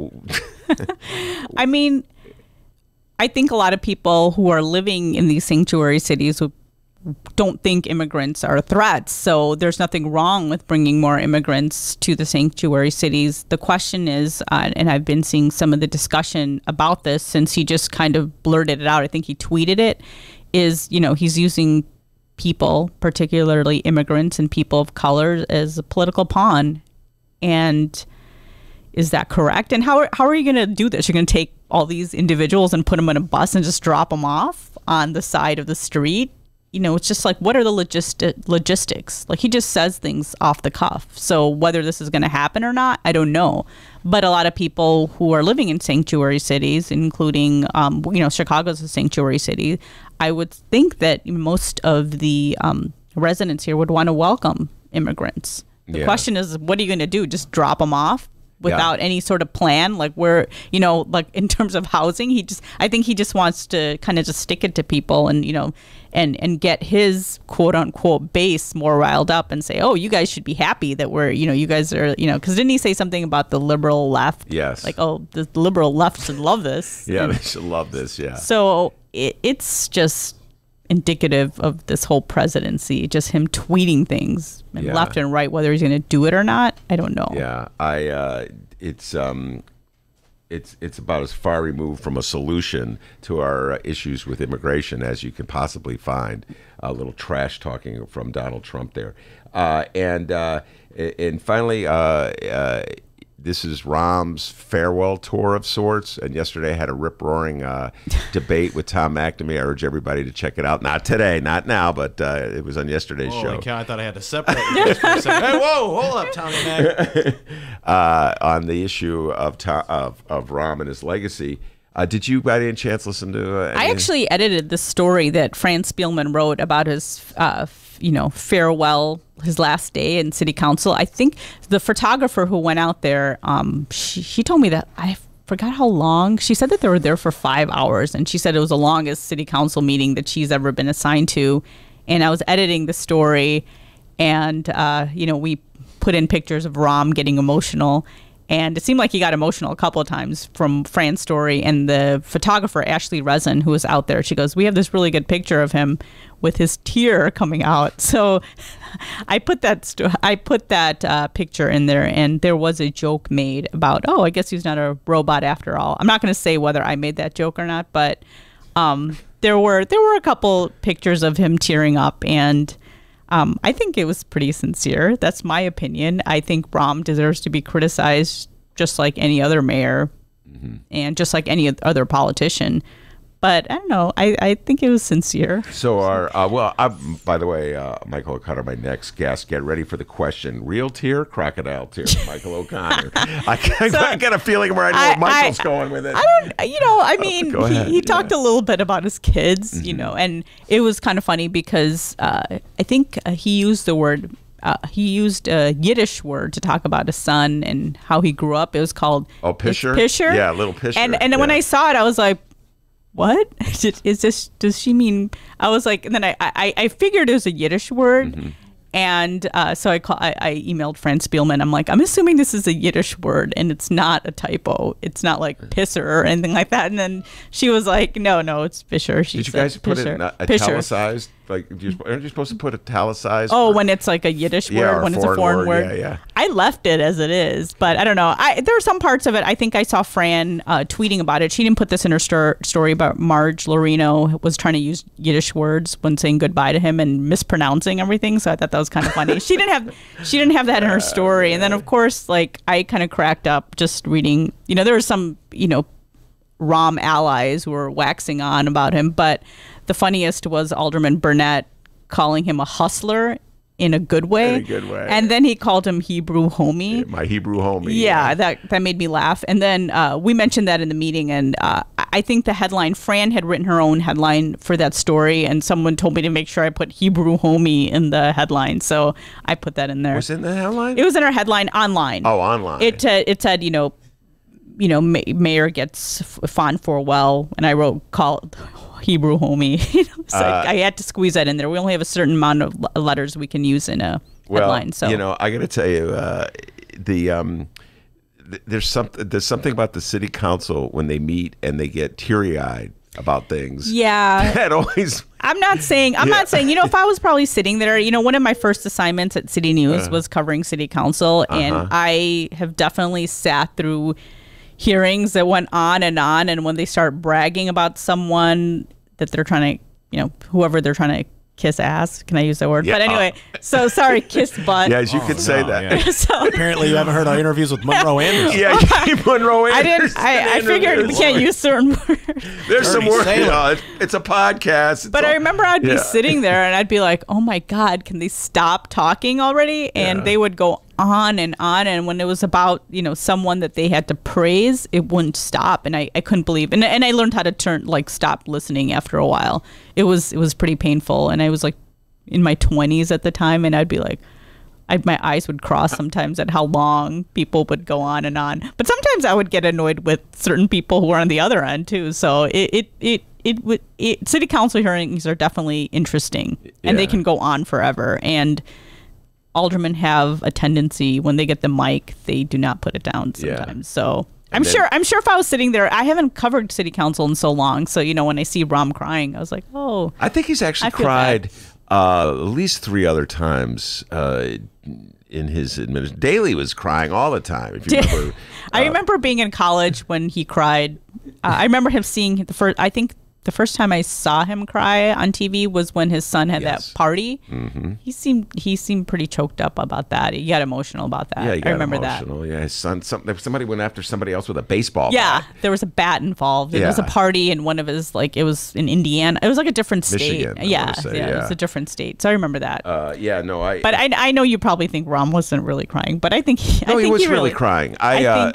I mean, I think a lot of people who are living in these sanctuary cities don't think immigrants are threats. So there's nothing wrong with bringing more immigrants to the sanctuary cities. The question is, and I've been seeing some of the discussion about this since he just kind of blurted it out. I think he tweeted it, is, he's using people, particularly immigrants and people of color, as a political pawn. And is that correct? And how are you going to do this? You're going to take all these individuals and put them in a bus and just drop them off on the side of the street? It's just like, what are the logistics? Like, he just says things off the cuff. So whether this is going to happen or not, I don't know. But a lot of people who are living in sanctuary cities, including, Chicago's a sanctuary city, I would think that most of the residents here would want to welcome immigrants. The question is, what are you going to do? Just drop them off without any sort of plan? Like, where, like in terms of housing, I think he just wants to kind of just stick it to people and, and get his quote unquote base more riled up and say, oh, you guys should be happy that we're, you guys are, because didn't he say something about the liberal left? Yes. Like, oh, the liberal left should love this. Yeah, they should love this. Yeah. So it's just indicative of this whole presidency, just him tweeting things and left and right, whether he's going to do it or not. I don't know. Yeah. It's about as far removed from a solution to our issues with immigration as you can possibly find. A little trash talking from Donald Trump there. And finally, this is Rahm's farewell tour of sorts. And yesterday I had a rip-roaring debate with Tom McNamee. I urge everybody to check it out. Not today, not now, but it was on yesterday's show. Holy cow, I thought I had to separate this for a second. Hey, whoa, hold up, Tom McNamee. On the issue of Rahm and his legacy. Did you, by any chance, listen to I actually edited the story that Fran Spielman wrote about his, farewell, his last day in city council. I think the photographer who went out there, she told me that, I forgot how long. She said that they were there for 5 hours, and she said it was the longest city council meeting that she's ever been assigned to. And I was editing the story, and, we put in pictures of Rahm getting emotional. And it seemed like he got emotional a couple of times from Fran's story. And the photographer, Ashley Resin, who was out there, she goes, we have this really good picture of him with his tear coming out. So I put that picture in there, and there was a joke made about, oh, I guess he's not a robot after all. I'm not going to say whether I made that joke or not, but there were a couple pictures of him tearing up, and I think it was pretty sincere. That's my opinion. I think Rahm deserves to be criticized just like any other mayor and just like any other politician. But I don't know. I think it was sincere. So by the way, Michael O'Connor, my next guest, get ready for the question. Real tear, crocodile tear, Michael O'Connor. I got a feeling where I know where Michael's going with it. He talked a little bit about his kids, and it was kind of funny because I think he used the word, he used a Yiddish word to talk about his son and how he grew up. It was called Pisher? Pisher. Yeah, little Pisher. And when I saw it, I was like, what is this? Does she mean? I was like, and then I figured it was a Yiddish word, and so I emailed Fran Spielman. I'm like, I'm assuming this is a Yiddish word, and it's not a typo. It's not like pisser or anything like that. And then she was like, no, it's Fisher. Did you guys put it in italicized? Like, aren't you supposed to put italicized? Oh, when it's like a Yiddish word, when it's a foreign word. Yeah. I left it as it is, but I don't know. There are some parts of it. I think I saw Fran tweeting about it. She didn't put this in her story, but Marge Lorino was trying to use Yiddish words when saying goodbye to him and mispronouncing everything. So I thought that was kind of funny. She didn't have that in her story. And then of course, like, I kind of cracked up just reading. There were some Rahm allies who were waxing on about him, but the funniest was Alderman Burnett calling him a hustler in a good way. In a good way. And then he called him Hebrew homie. My Hebrew homie. Yeah, that made me laugh. And then we mentioned that in the meeting, and I think the headline, Fran had written her own headline for that story, and someone told me to make sure I put Hebrew homie in the headline. So I put that in there. Was it in the headline? It was in her headline online. Oh, online. It said, mayor gets fond for well, and I wrote call Hebrew homie. So I had to squeeze that in there. We only have a certain amount of letters we can use in a headline. So I got to tell you, there's something about the city council when they meet and they get teary-eyed about things. Yeah. That always. I'm not saying, if I was probably sitting there, one of my first assignments at City News was covering city council, and I have definitely sat through hearings that went on, and when they start bragging about someone that they're trying to, whoever they're trying to kiss ass. Can I use that word? Yeah, but anyway, so sorry, kiss butt. Yes, you could say that. Yeah. So, apparently, you haven't heard our interviews with Monroe Anderson. Yeah, Monroe Anderson. I figured we can't use certain words. There's some words. It's a podcast. But I remember I'd be sitting there and I'd be like, oh my God, can they stop talking already? And they would go on, and when it was about someone that they had to praise, it wouldn't stop, and I couldn't believe, and I learned how to stop listening after a while. It was pretty painful, and I was like in my 20s at the time, and I'd be like, my eyes would cross sometimes at how long people would go on and on. But sometimes I would get annoyed with certain people who were on the other end too. So city council hearings are definitely interesting, and they can go on forever. And aldermen have a tendency, when they get the mic, they do not put it down sometimes. So I'm sure if I was sitting there, I haven't covered city council in so long. So, when I see Rahm crying, I was like, oh. I think he's actually cried at least 3 other times in his administration. Daley was crying all the time, if you remember. I remember being in college when he cried. I remember him seeing the first time I saw him cry on TV was when his son had that party. Mm-hmm. He seemed pretty choked up about that. He got emotional about that. Yeah, I remember emotional. That. Yeah, his son. Somebody went after somebody else with a baseball. Yeah, bat. There was a bat involved. There was a party in one of his it was in Indiana. It was like a different state. Michigan, yeah, it was a different state. So I remember that. But I know you probably think Rahm wasn't really crying, but I think he was really crying. I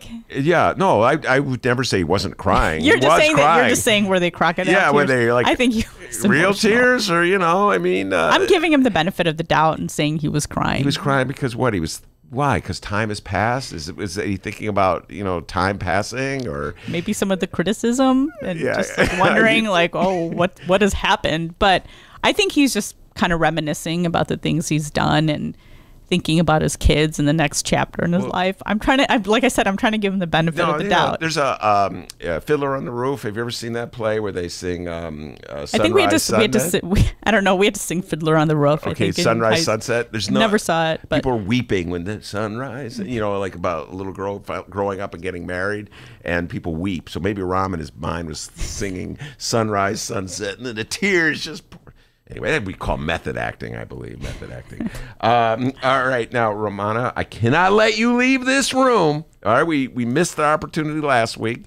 would never say he wasn't crying. You're just saying were they crocodile tears? Yeah, were they I think he was real tears, or I'm giving him the benefit of the doubt and saying he was crying. He was crying because what? Why? Because time has passed? Is he thinking about time passing, or maybe some of the criticism and just wondering what has happened? But I think he's just kind of reminiscing about the things he's done, and thinking about his kids in the next chapter in his life. Like I said, I'm trying to give him the benefit of the doubt. There's a Fiddler on the Roof. Have you ever seen that play where they sing Sunrise, I think we had to Sunset? I don't know. We had to sing Fiddler on the Roof. Okay, Sunrise, Sunset. There's never saw it, but people are weeping when the sunrise. Like about a little girl growing up and getting married, and people weep. So maybe Rahm in his mind was singing Sunrise, Sunset, and then the tears just pour. Anyway, that we call method acting, I believe. Method acting. All right, now, Rummana, I cannot let you leave this room. All right, we missed the opportunity last week.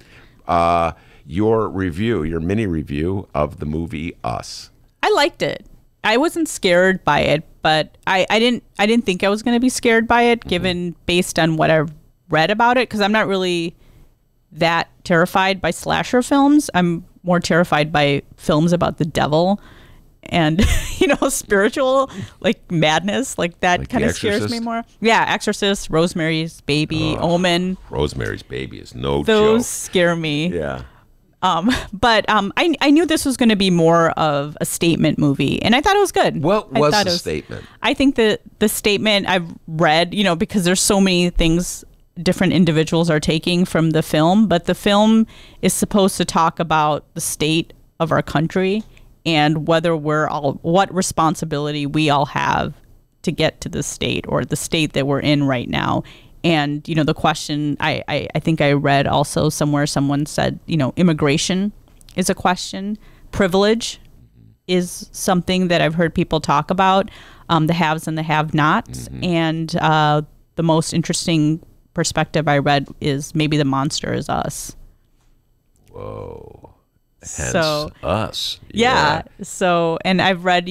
Your mini review of the movie Us. I liked it. I wasn't scared by it, but I didn't think I was going to be scared by it, given based on what I read about it, because I'm not really that terrified by slasher films. I'm more terrified by films about the devil and spiritual madness, like that kind of scares me more. Yeah, Exorcist, Rosemary's Baby, Omen. Rosemary's Baby is no joke. Those scare me. Yeah. But I knew this was going to be more of a statement movie, and I thought it was good. What was the statement? I think the statement I've read, because there's so many things different individuals are taking from the film, but the film is supposed to talk about the state of our country and whether what responsibility we all have to get to the state, or the state that we're in right now. And, the question, I think I read also somewhere, someone said, immigration is a question. Privilege is something that I've heard people talk about, the haves and the have-nots. Mm-hmm. And the most interesting perspective I read is maybe the monster is us. Whoa. Hence us. Yeah. So, and I've read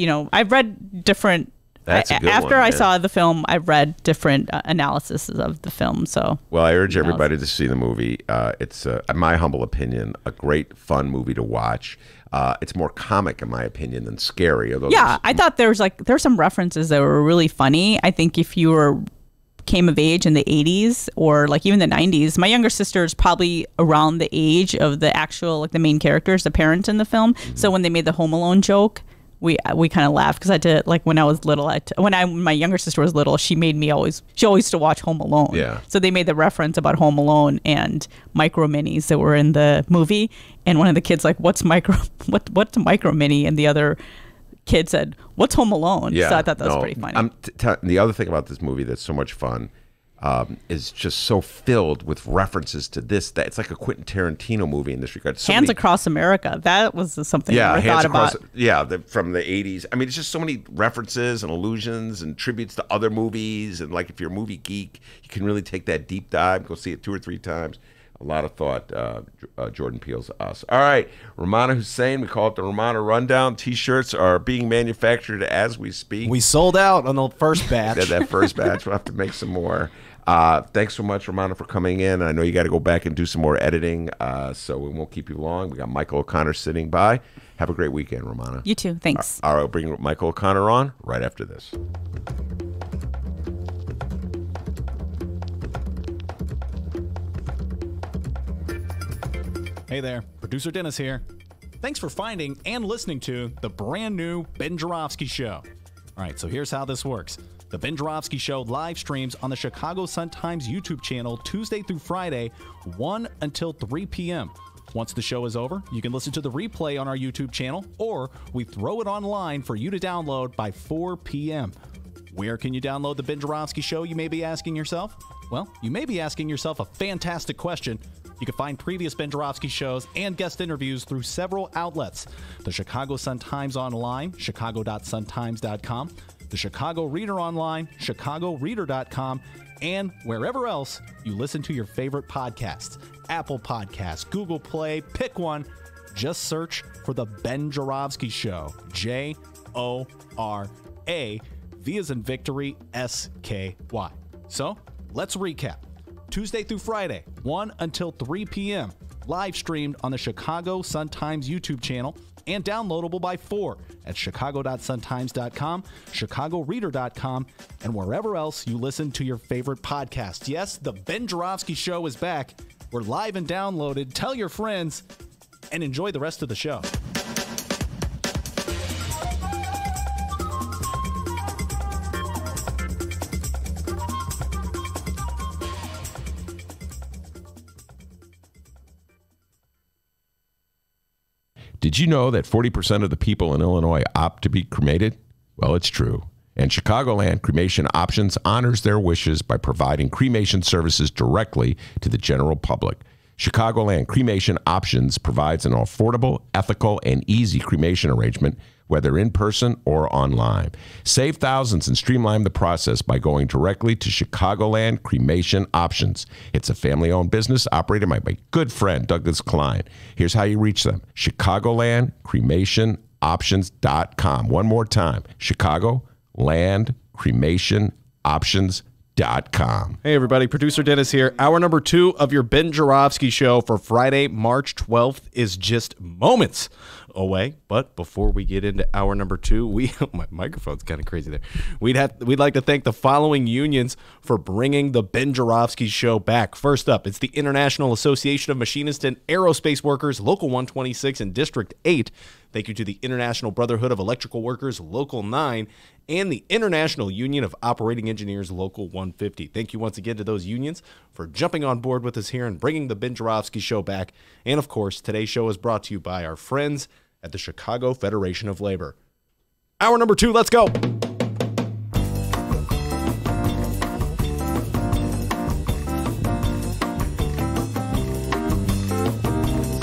different. That's a good after one, I saw the film, I've read different analyses of the film. So, well, I urge everybody to see the movie. It's, in my humble opinion, a great, fun movie to watch. It's more comic, in my opinion, than scary. Yeah, I thought there's some references that were really funny. I think if you came of age in the 80s or even the 90s, my younger sister is probably around the age of the actual the main characters, the parents in the film. Mm-hmm. So when they made the Home Alone joke, we kind of laughed, because I did when I was little. When my younger sister was little, she always used to watch Home Alone. Yeah. So they made the reference about Home Alone and micro minis that were in the movie, and one of the kids what's a micro mini, and the other kid said, "What's Home Alone?" Yeah, so I thought that was pretty funny. The other thing about this movie that's so much fun is just so filled with references to this, that it's like a Quentin Tarantino movie in this regard. Hands Across America. That was something I never thought about. From the 80s. I mean, it's just so many references and allusions and tributes to other movies. And if you're a movie geek, you can really take that deep dive, go see it 2 or 3 times. A lot of thought, Jordan Peele's Us. All right, Rummana Hussain, we call it the Rummana Rundown. T-shirts are being manufactured as we speak. We sold out on the first batch. that first batch. We'll have to make some more. Thanks so much, Rummana, for coming in. I know you got to go back and do some more editing, so we won't keep you long. We got Michael O'Connor sitting by. Have a great weekend, Rummana. You too. Thanks. All right, we'll bring Michael O'Connor on right after this. Hey there, producer Dennis here. Thanks for finding and listening to the brand new Ben Joravsky Show. All right, so here's how this works. The Ben Joravsky Show live streams on the Chicago Sun-Times YouTube channel Tuesday through Friday, 1 until 3 p.m. Once the show is over, you can listen to the replay on our YouTube channel, or we throw it online for you to download by 4 p.m. Where can you download the Ben Joravsky Show, you may be asking yourself? Well, you may be asking yourself a fantastic question. You can find previous Ben Joravsky shows and guest interviews through several outlets. The Chicago Sun-Times online, chicago.suntimes.com, the Chicago Reader online, chicagoreader.com, and wherever else you listen to your favorite podcasts. Apple Podcasts, Google Play, pick one. Just search for The Ben Joravsky Show. Jora, V as in victory, SKY. So, let's recap. Tuesday through Friday, 1 until 3 p.m. Live streamed on the Chicago Sun-Times YouTube channel and downloadable by 4 at chicago.suntimes.com, chicagoreader.com, and wherever else you listen to your favorite podcast. Yes, the Ben Joravsky Show is back. We're live and downloaded. Tell your friends and enjoy the rest of the show. Did you know that 40% of the people in Illinois opt to be cremated? Well, it's true. And Chicagoland Cremation Options honors their wishes by providing cremation services directly to the general public. Chicagoland Cremation Options provides an affordable, ethical, and easy cremation arrangement, whether in person or online. Save thousands and streamline the process by going directly to Chicagoland Cremation Options. It's a family-owned business operated by my good friend, Douglas Klein. Here's how you reach them. ChicagolandCremationOptions.com. One more time, ChicagolandCremationOptions.com. Hey everybody, producer Dennis here. Hour number 2 of your Ben Joravsky show for Friday, March 12th is just moments away. But before we get into hour number 2, my microphone's kind of crazy there. We'd like to thank the following unions for bringing the Ben Joravsky show back. First up, it's the International Association of Machinists and Aerospace Workers, Local 126 and District 8. Thank you to the International Brotherhood of Electrical Workers, Local 9, and the International Union of Operating Engineers, Local 150. Thank you once again to those unions for jumping on board with us here and bringing the Ben Joravsky show back. And of course, today's show is brought to you by our friends at the Chicago Federation of Labor. Hour number 2, let's go.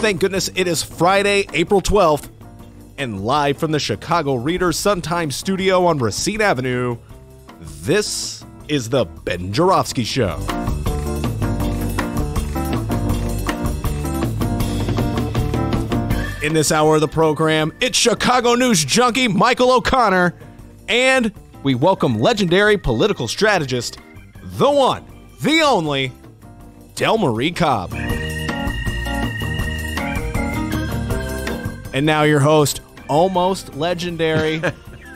Thank goodness it is Friday, April 12th. And live from the Chicago Reader-Sun-Times studio on Racine Avenue, this is the Ben Joravsky Show. In this hour of the program, it's Chicago news junkie Michael O'Connor, and we welcome legendary political strategist, the one, the only, Delmarie Cobb. And now your host, almost legendary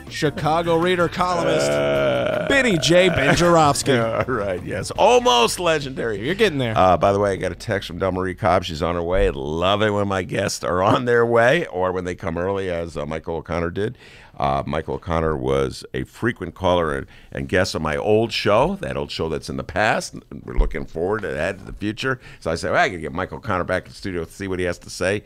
Chicago Reader columnist, Benny J. Ben Joravsky. All right, yes. Almost legendary. You're getting there. By the way, I got a text from Delmarie Cobb. She's on her way. I love it when my guests are on their way or when they come early, as Michael O'Connor did. Michael O'Connor was a frequent caller and guest on my old show, that old show that's in the past. We're looking forward to that in the future. So I said, well, I got to get Michael O'Connor back in the studio to see what he has to say.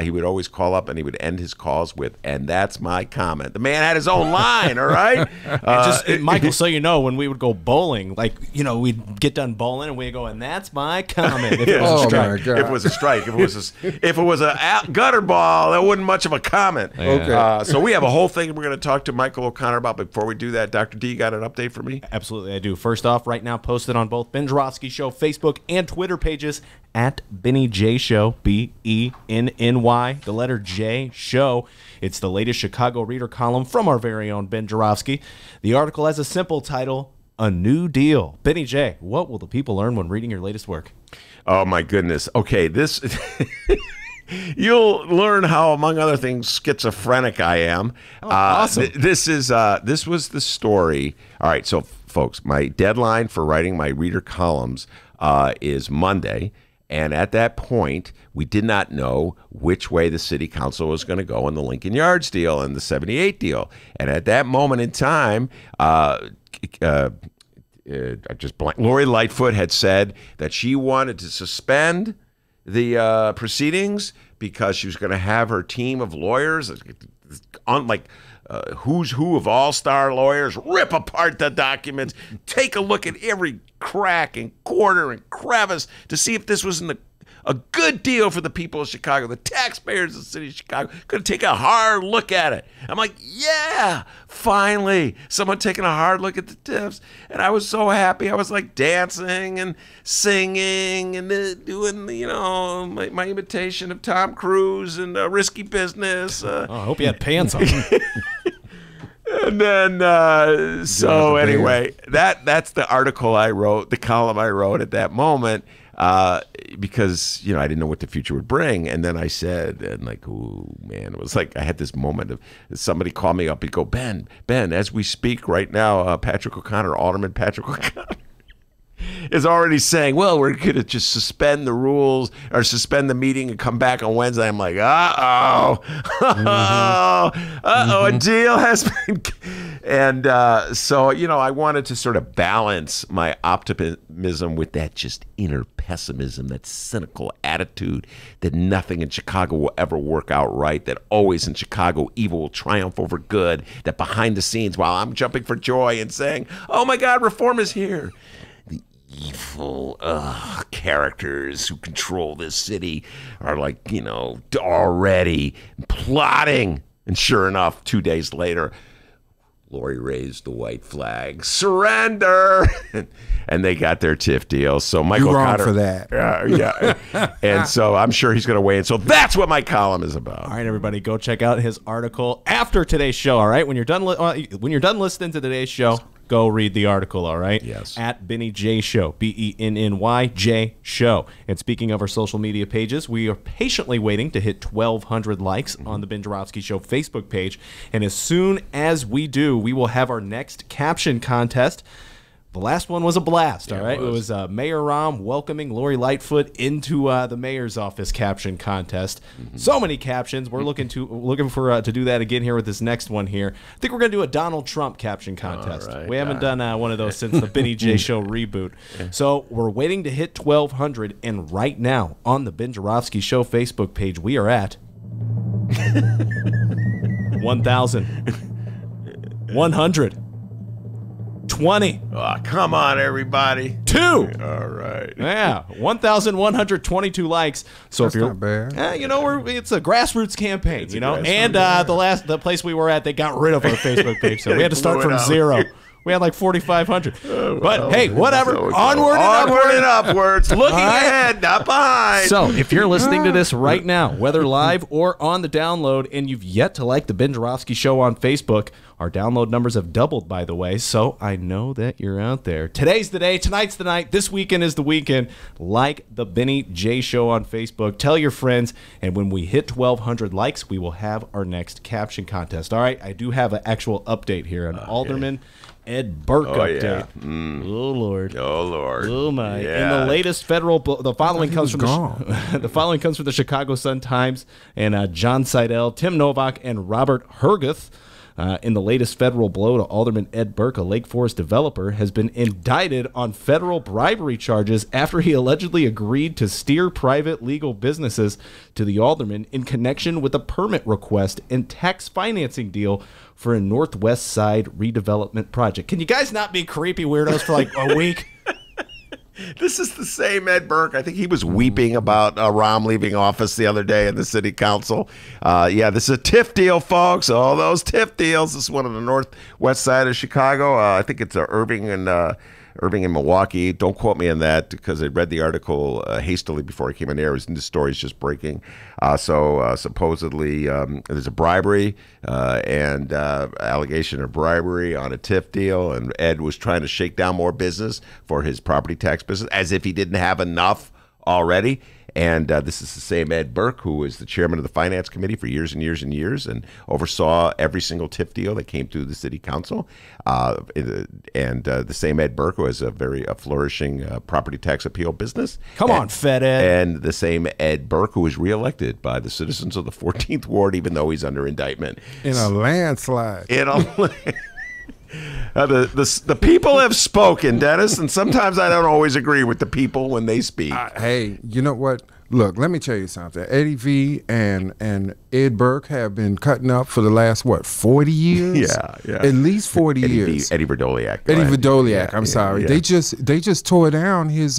He would always call up and he would end his calls with, and that's my comment. The man had his own line, all right? Michael, so you know, when we would go bowling, like, you know, we'd get done bowling and we'd go, and that's my comment. If it was a strike. If it was a strike. If it was a gutter ball, that wasn't much of a comment. Okay. So we have a whole thing we're going to talk to Michael O'Connor about. Before we do that, Dr. D, got an update for me? Absolutely, I do. First off, right now, posted on both Ben Joravsky Show Facebook and Twitter pages at Benny J Show, BENNY, the letter J Show. It's the latest Chicago Reader column from our very own Ben Joravsky. The article has a simple title, A New Deal. Benny J, what will the people learn when reading your latest work? Oh, my goodness. Okay, this... You'll learn how, among other things, schizophrenic I am. Awesome. This was the story. All right, so, folks, my deadline for writing my reader columns is Monday. And at that point, we did not know which way the city council was going to go on the Lincoln Yards deal and the 78 deal. And at that moment in time, Lori Lightfoot had said that she wanted to suspend the proceedings because she was going to have her team of lawyers, who's who of all-star lawyers, rip apart the documents, take a look at every crack and corner and crevice to see if this was a good deal for the people of Chicago. The taxpayers of the city of Chicago going to take a hard look at it. I'm like, yeah, finally, someone taking a hard look at the tips. And I was so happy. I was like dancing and singing and doing, my imitation of Tom Cruise and Risky Business. I hope you had pants on. And then, anyway, that's the article I wrote, the column I wrote at that moment. Because, I didn't know what the future would bring. And then I said, oh, man, it was like I had this moment of somebody called me up. He'd go, Ben, as we speak right now, Alderman Patrick O'Connor. is already saying, well, we're going to just suspend the rules or suspend the meeting and come back on Wednesday. I'm like, uh-oh. A deal has been... And so, you know, I wanted to sort of balance my optimism with that just inner pessimism, that cynical attitude that nothing in Chicago will ever work out right, that always in Chicago evil will triumph over good, that behind the scenes, while I'm jumping for joy and saying, oh my God, reform is here, the evil characters who control this city are like, you know, already plotting. And sure enough, 2 days later, Lori raised the white flag, surrender, and they got their TIF deal. So Michael You're wrong Cotter, for that. Yeah. And so I'm sure he's going to weigh in. So that's what my column is about. All right, everybody, go check out his article after today's show. All right, when you're done listening to today's show, go read the article. All right, yes. At Benny J Show, BENNYJ Show. And speaking of our social media pages, we are patiently waiting to hit 1,200 likes on the Ben Joravsky Show Facebook page. And as soon as we do, we will have our next caption contest. The last one was a blast, all right? It was Mayor Rahm welcoming Lori Lightfoot into the mayor's office caption contest. So many captions. We're looking for to do that again here with this next one here. I think we're going to do a Donald Trump caption contest. Right, we haven't done one of those since the Benny J Show reboot. So we're waiting to hit 1,200, and right now on the Ben Joravsky Show Facebook page, we are at 1,100. 20. Oh, come on, everybody. 2. All right. Yeah, 1,122 likes. So That's if you're, not bad. you know, it's a grassroots campaign. It's you know, grassroots. and the place we were at, they got rid of our Facebook page, so we had to start from zero. We had like 4,500. But hey, whatever. So Onward and upwards. Looking ahead, not behind. So if you're listening to this right now, whether live or on the download, and you've yet to like the Ben Joravsky Show on Facebook, our download numbers have doubled, by the way, so I know that you're out there. Today's the day. Tonight's the night. This weekend is the weekend. Like the Benny J Show on Facebook. Tell your friends, and when we hit 1,200 likes, we will have our next caption contest. All right, I do have an actual update here. An Alderman Ed Burke update. Yeah. Oh Lord. Oh Lord. Oh my. Yeah. In the latest federal, the following comes from the following comes from the Chicago Sun-Times and John Seidel, Tim Novak, and Robert Herguth. In the latest federal blow to Alderman Ed Burke, a Lake Forest developer, has been indicted on federal bribery charges after he allegedly agreed to steer private legal businesses to the alderman in connection with a permit request and tax financing deal for a Northwest Side redevelopment project. Can you guys not be creepy weirdos for like a week? This is the same Ed Burke. I think he was weeping about Rahm leaving office the other day in the city council. Yeah, this is a TIF deal, folks. All those TIF deals. This is one on the northwest side of Chicago. I think it's Irving and Milwaukee. Don't quote me on that because I read the article hastily before I came on air. The story's just breaking. So supposedly there's a bribery and allegation of bribery on a TIF deal, and Ed was trying to shake down more business for his property tax business as if he didn't have enough already. And this is the same Ed Burke who was the chairman of the finance committee for years and years and years and oversaw every single TIF deal that came through the city council. And the same Ed Burke who has a flourishing property tax appeal business. Come on, Fed Ed. And the same Ed Burke who was reelected by the citizens of the 14th Ward, even though he's under indictment. In a landslide. The people have spoken, Dennis, and sometimes I don't always agree with the people when they speak. Hey, you know what? Look, let me tell you something. Eddie V and Ed Burke have been cutting up for the last, 40 years? Yeah. At least 40 years. Eddie Verdoliak. Eddie Verdoliak, I'm sorry. Yeah. They just tore down his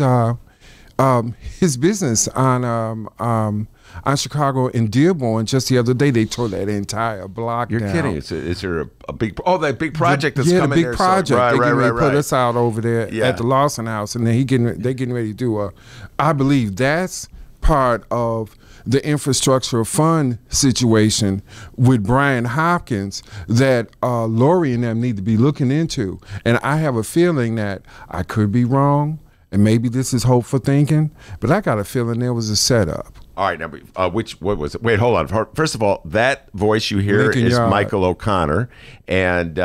business on Chicago and Dearborn just the other day. They tore that entire block down. You're kidding. Is there a big that big project that's coming there? Yeah, the big project. So, They're getting ready to put us out over there Yeah. at the Lawson House, and then they're getting ready to do I believe that's part of the infrastructure fund situation with Brian Hopkins that Lori and them need to be looking into. And I have a feeling that I could be wrong, and maybe this is hopeful thinking, but I got a feeling there was a setup. All right, now, what was it? Wait, hold on. First of all, that voice you hear Lincoln is Yard. Michael O'Connor, and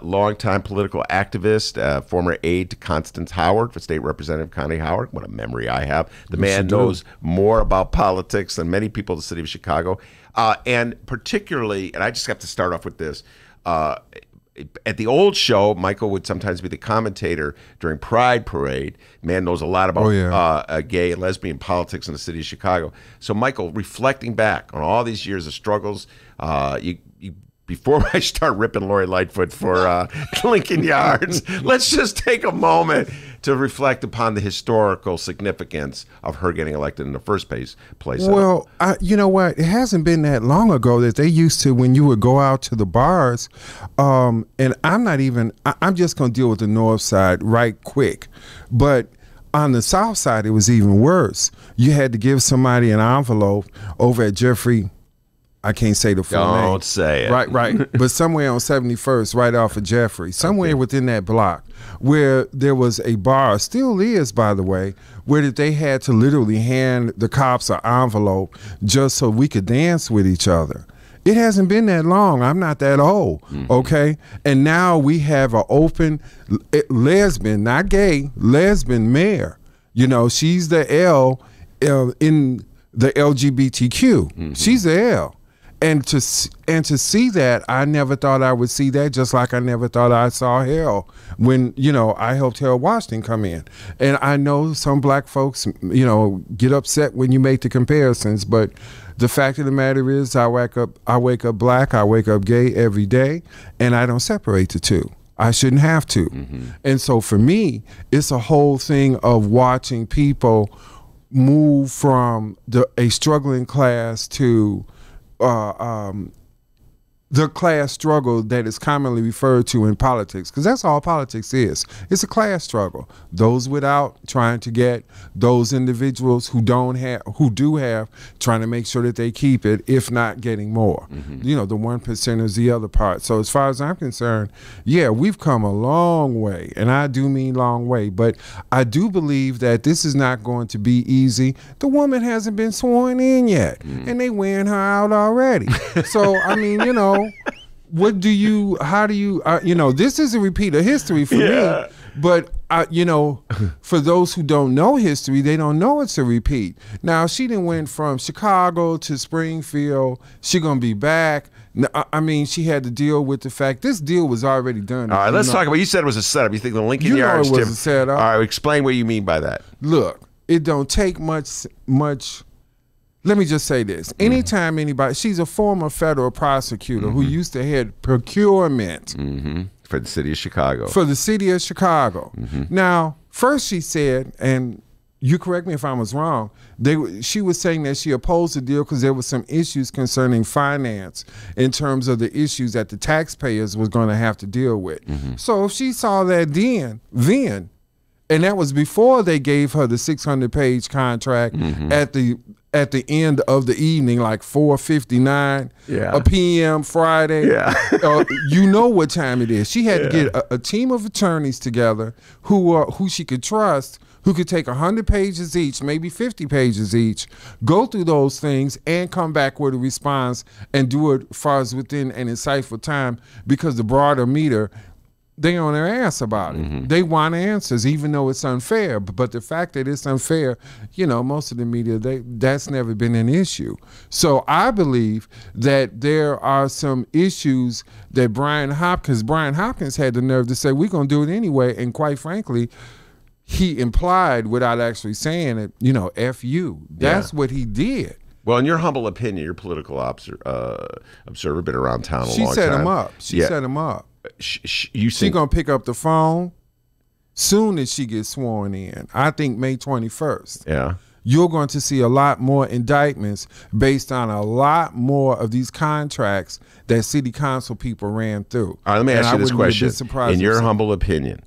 longtime political activist, former aide to Constance Howard for State Representative Connie Howard. What a memory I have. The man knows more about politics than many people in the city of Chicago. And particularly, and I just have to start off with this, at the old show, Michael would sometimes be the commentator during Pride Parade. Man knows a lot about gay and lesbian politics in the city of Chicago. So, Michael, reflecting back on all these years of struggles, before I start ripping Lori Lightfoot for Lincoln Yards, let's just take a moment to reflect upon the historical significance of her getting elected in the first place. Well, you know what? It hasn't been that long ago that they used to, when you would go out to the bars, and I'm just going to deal with the north side right quick. But on the south side, it was even worse. You had to give somebody an envelope over at Jeffrey. I can't say the full name. Don't say it. Right. But somewhere on 71st, right off of Jeffrey, somewhere within that block, where there was a bar, still is, by the way, where they had to literally hand the cops an envelope just so we could dance with each other. It hasn't been that long. I'm not that old, okay? And now we have an open lesbian, not gay, lesbian mayor. You know, she's the L in the LGBTQ. She's the L. And to see that, I never thought I would see that, just like I never thought I saw hell when, you know, I helped Harold Washington come in. And I know some black folks, you know, get upset when you make the comparisons, but the fact of the matter is I wake up black, I wake up gay every day, and I don't separate the two. I shouldn't have to. And so for me, it's a whole thing of watching people move from a struggling class to the class struggle that is commonly referred to in politics, because that's all politics is. It's a class struggle. Those without trying to get, those individuals who do have, trying to make sure that they keep it, if not getting more. You know, the 1% is the other part. So as far as I'm concerned, yeah, we've come a long way, and I do mean long way, but I do believe that this is not going to be easy. The woman hasn't been sworn in yet, and they wearing her out already. So, I mean, you know, how do you, you know, this is a repeat of history for me, but, you know, for those who don't know history, they don't know it's a repeat. Now, she done went from Chicago to Springfield. She gonna be back. I mean, she had to deal with the fact this deal was already done. All right, let's talk about, you said it was a setup. You think the Lincoln Yards, it was a setup. All right, explain what you mean by that. Look, it don't take much. Let me just say this. Anytime anybody, she's a former federal prosecutor who used to head procurement. For the city of Chicago. For the city of Chicago. Now, first she said, and you correct me if I was wrong, she was saying that she opposed the deal because there were some issues concerning finance in terms of the issues that the taxpayers was going to have to deal with. So if she saw that then, and that was before they gave her the 600-page contract at the end of the evening, like 4:59 p.m. Friday. You know what time it is. She had to get a team of attorneys together who she could trust, who could take 100 pages each, maybe 50 pages each, go through those things and come back with a response and do it far as within an insightful time, because the broader meter, they on their ass about it. They want answers, even though it's unfair. But the fact that it's unfair, you know, most of the media, that's never been an issue. So I believe that there are some issues that Brian Hopkins had the nerve to say, we're going to do it anyway. And quite frankly, he implied, without actually saying it, you know, F you. That's what he did. Well, in your humble opinion, your political observer, been around town a long time. She set him up. She set him up. She gonna pick up the phone soon as she gets sworn in. I think May 21st. You're going to see a lot more indictments based on a lot more of these contracts that city council people ran through. All right, let me ask you this question. In your humble opinion,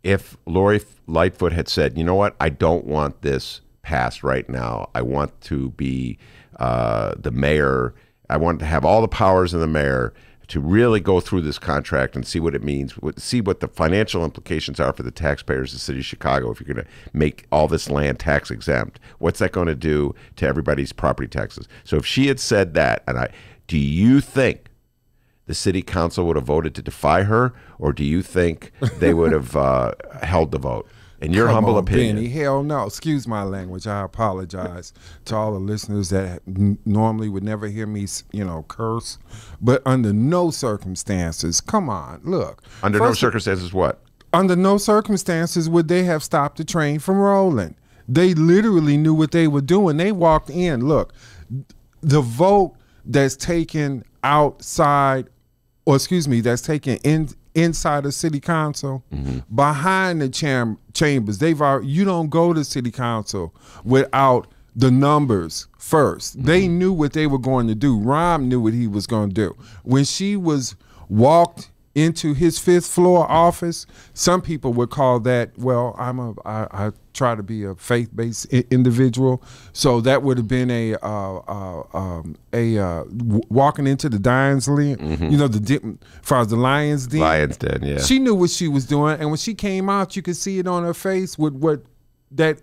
if Lori Lightfoot had said, you know what, I don't want this passed right now. I want to be the mayor. I want to have all the powers of the mayor to really go through this contract and see what it means, see what the financial implications are for the taxpayers of the city of Chicago if you're going to make all this land tax exempt. What's that going to do to everybody's property taxes? So if she had said that, do you think the city council would have voted to defy her, or do you think they would have held the vote? In your humble opinion. Benny, hell no. Excuse my language. I apologize to all the listeners that normally would never hear me, curse. But under no circumstances, come on, look. Under no circumstances what? Under no circumstances would they have stopped the train from rolling. They literally knew what they were doing. They walked in. Look, the vote that's taken outside, or excuse me, that's taken inside the city council, behind the chambers, you don't go to city council without the numbers first. They knew what they were going to do. Rahm knew what he was going to do. When she was walked into his 5th floor office, some people would call that, well, I try to be a faith-based individual, so that would have been a walking into the Lions Den, as far as the Lions Den. Lions Den, yeah. She knew what she was doing, and when she came out, you could see it on her face with what that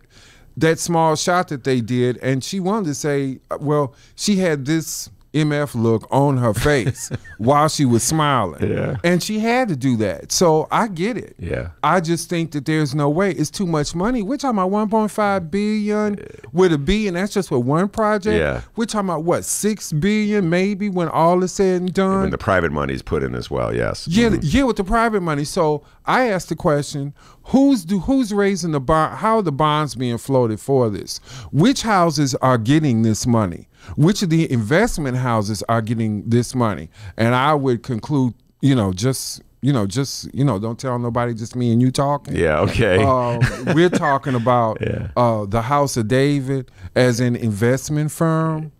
small shot that they did, and she wanted to say, well, she had this MF look on her face while she was smiling. Yeah. And she had to do that. So I get it. Yeah. I just think that there's no way. It's too much money. We're talking about $1.5 billion with a B, and that's just for one project. Yeah. We're talking about what, $6 billion maybe when all is said and done. When the private money's put in as well, yes. Yeah, yeah, with the private money. So I asked the question, who's raising the bond? How are the bonds being floated for this? Which houses are getting this money? Which of the investment houses are getting this money? And I would conclude, don't tell nobody, just me and you talking. Yeah, okay. We're talking about the House of David as an investment firm.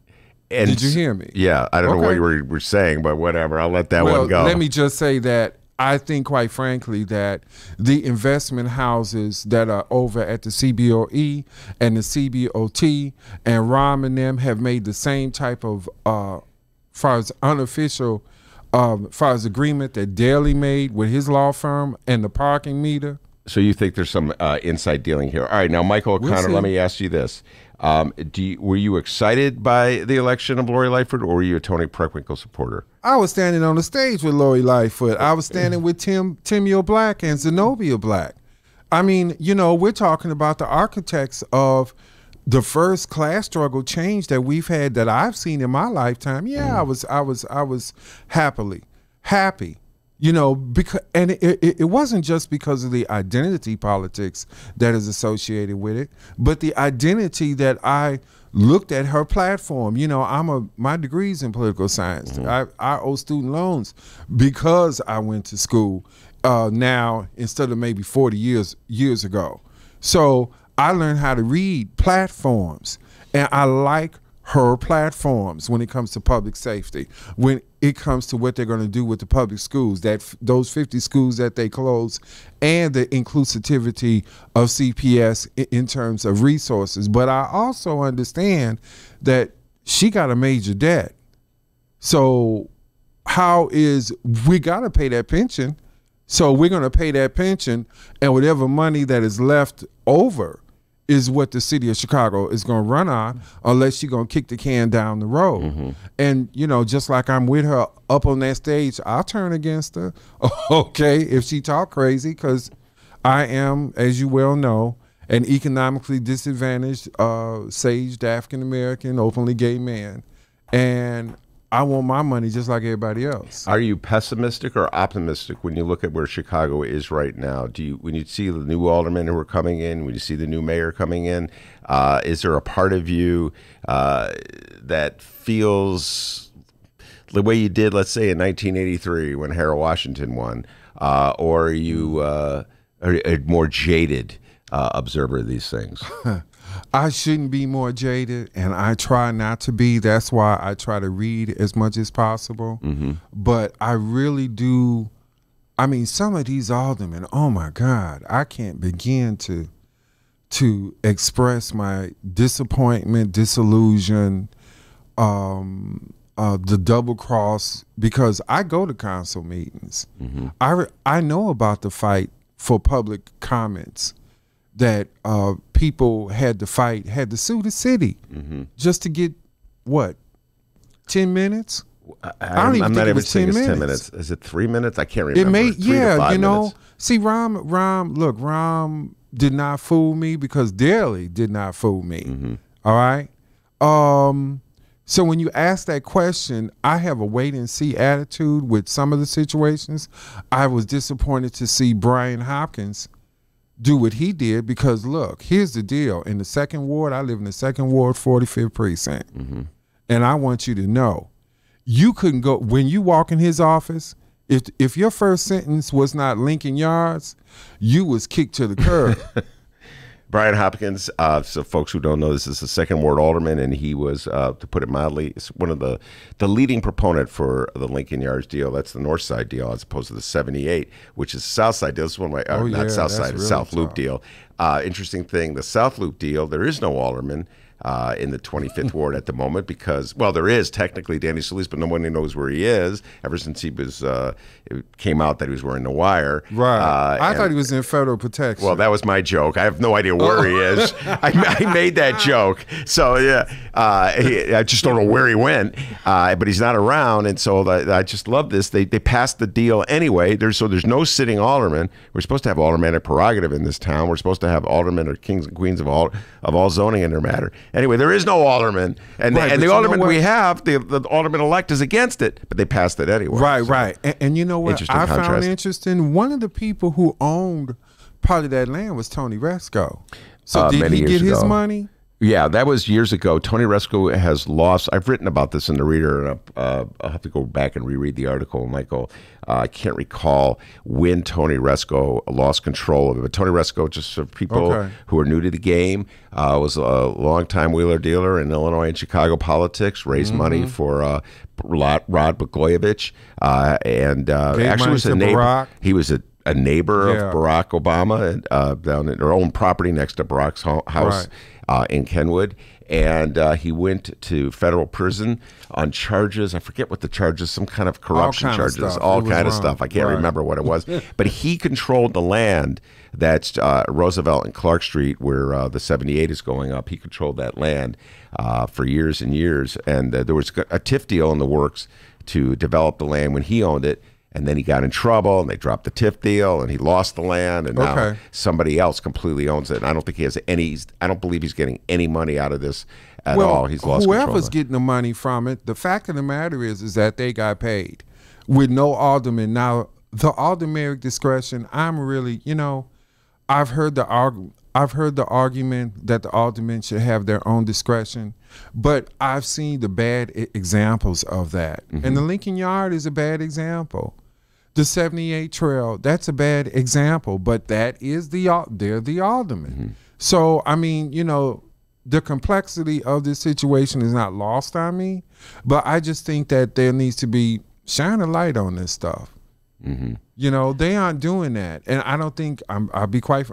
And did you hear me? Yeah, I don't know what you were saying, but whatever. I'll let that one go. Let me just say that I think, quite frankly, that the investment houses that are over at the CBOE and the CBOT and Rahm and them have made the same type of, far as unofficial, far as agreement that Daley made with his law firm and the parking meter. So you think there's some inside dealing here? All right, now Michael O'Connor, let me ask you this: were you excited by the election of Lori Lightfoot, or were you a Tony Preckwinkle supporter? I was standing on the stage with Lori Lightfoot. I was standing with Timeo Black and Zenobia Black. I mean, we're talking about the architects of the first class struggle change that we've had, that I've seen in my lifetime. Yeah, I was happy. Because, and it wasn't just because of the identity politics that is associated with it, but the identity that I looked at her platform. My degree's in political science. I owe student loans because I went to school now instead of maybe 40 years ago. So I learned how to read platforms, and I like her platforms when it comes to public safety, when it comes to what they're going to do with the public schools, those 50 schools that they close, and the inclusivity of CPS in terms of resources. But I also understand that she got a major debt. So we got to pay that pension. So we're going to pay that pension, and whatever money that is left over is what the city of Chicago is going to run on, unless she's going to kick the can down the road. And, just like I'm with her up on that stage, I'll turn against her, okay, if she talk crazy, because I am, as you well know, an economically disadvantaged, saged African-American, openly gay man. And I want my money just like everybody else. Are you pessimistic or optimistic when you look at where Chicago is right now? When you see the new aldermen who are coming in, when you see the new mayor coming in, is there a part of you that feels the way you did, let's say, in 1983 when Harold Washington won, or are you a more jaded observer of these things? I shouldn't be more jaded, and I try not to be. That's why I try to read as much as possible. But I really do. I mean, some of these aldermen, oh my God, I can't begin to express my disappointment, disillusion, the double cross, because I go to council meetings. I know about the fight for public comments that people had to fight, had to sue the city just to get, what, 10 minutes? I'm not even saying it's 10 minutes. Is it 3 minutes? I can't remember. It may, 3 to 5 minutes. See, Rahm did not fool me because Daley did not fool me. All right? So when you ask that question, I have a wait and see attitude with some of the situations. I was disappointed to see Brian Hopkins do what he did because, look, here's the deal. In the 2nd Ward, I live in the 2nd Ward, 45th Precinct. And I want you to know, you couldn't go, when you walk in his office, if your first sentence was not Lincoln Yards, you was kicked to the curb. Brian Hopkins, so folks who don't know, this is the 2nd Ward alderman, and he was, to put it mildly, one of the leading proponent for the Lincoln Yards deal. That's the North Side deal, as opposed to the 78, which is the South Side deal. This is one of my, not South Side, it's South Loop deal. Interesting thing, the South Loop deal, there is no alderman in the 25th Ward at the moment because, well, there is technically Danny Solis, but nobody knows where he is ever since he was, it came out that he was wearing the wire. Right. I thought he was in federal protection. Well, that was my joke. I have no idea where he is. I made that joke. So, yeah, I just don't know where he went, but he's not around. And so I just love this. They passed the deal anyway. There's no sitting alderman. We're supposed to have aldermanic prerogative in this town. We're supposed to have aldermen or kings and queens of all zoning in their matter. Anyway, there is no alderman, and the alderman we have, the alderman-elect is against it, but they passed it anyway. Right. And you know what I found interesting? One of the people who owned part of that land was Tony Resco. So did he get his money? Yeah, that was years ago. Tony Resco has lost. I've written about this in the Reader, and I'll have to go back and reread the article, Michael. I can't recall when Tony Resco lost control of it. But Tony Resco, just for people who are new to the game, was a longtime wheeler dealer in Illinois and Chicago politics, raised money for Rod Blagojevich, and actually was a neighbor. Barack. He was a neighbor of Barack Obama, and down at their own property next to Barack's house. In Kenwood, and he went to federal prison on charges. I forget what the charges, some kind of corruption charges, all kind of stuff. I can't remember what it was. But he controlled the land that's Roosevelt and Clark Street, where the 78 is going up. He controlled that land for years and years, and there was a TIF deal in the works to develop the land when he owned it. And then he got in trouble, and they dropped the TIF deal, and he lost the land, and now somebody else completely owns it. And I don't think he has any. I don't believe he's getting any money out of this at all. He's lost control. Whoever's getting the money from it, the fact of the matter is that they got paid with no alderman. Now the aldermanic discretion. I'm really, I've heard the argument that the aldermen should have their own discretion, but I've seen the bad examples of that, and the Lincoln Yard is a bad example. The 78 Trail, that's a bad example, but that is they're the aldermen. So, I mean, the complexity of this situation is not lost on me, but I just think that there needs to be shine a light on this stuff. They aren't doing that, and I don't think I'll be quite.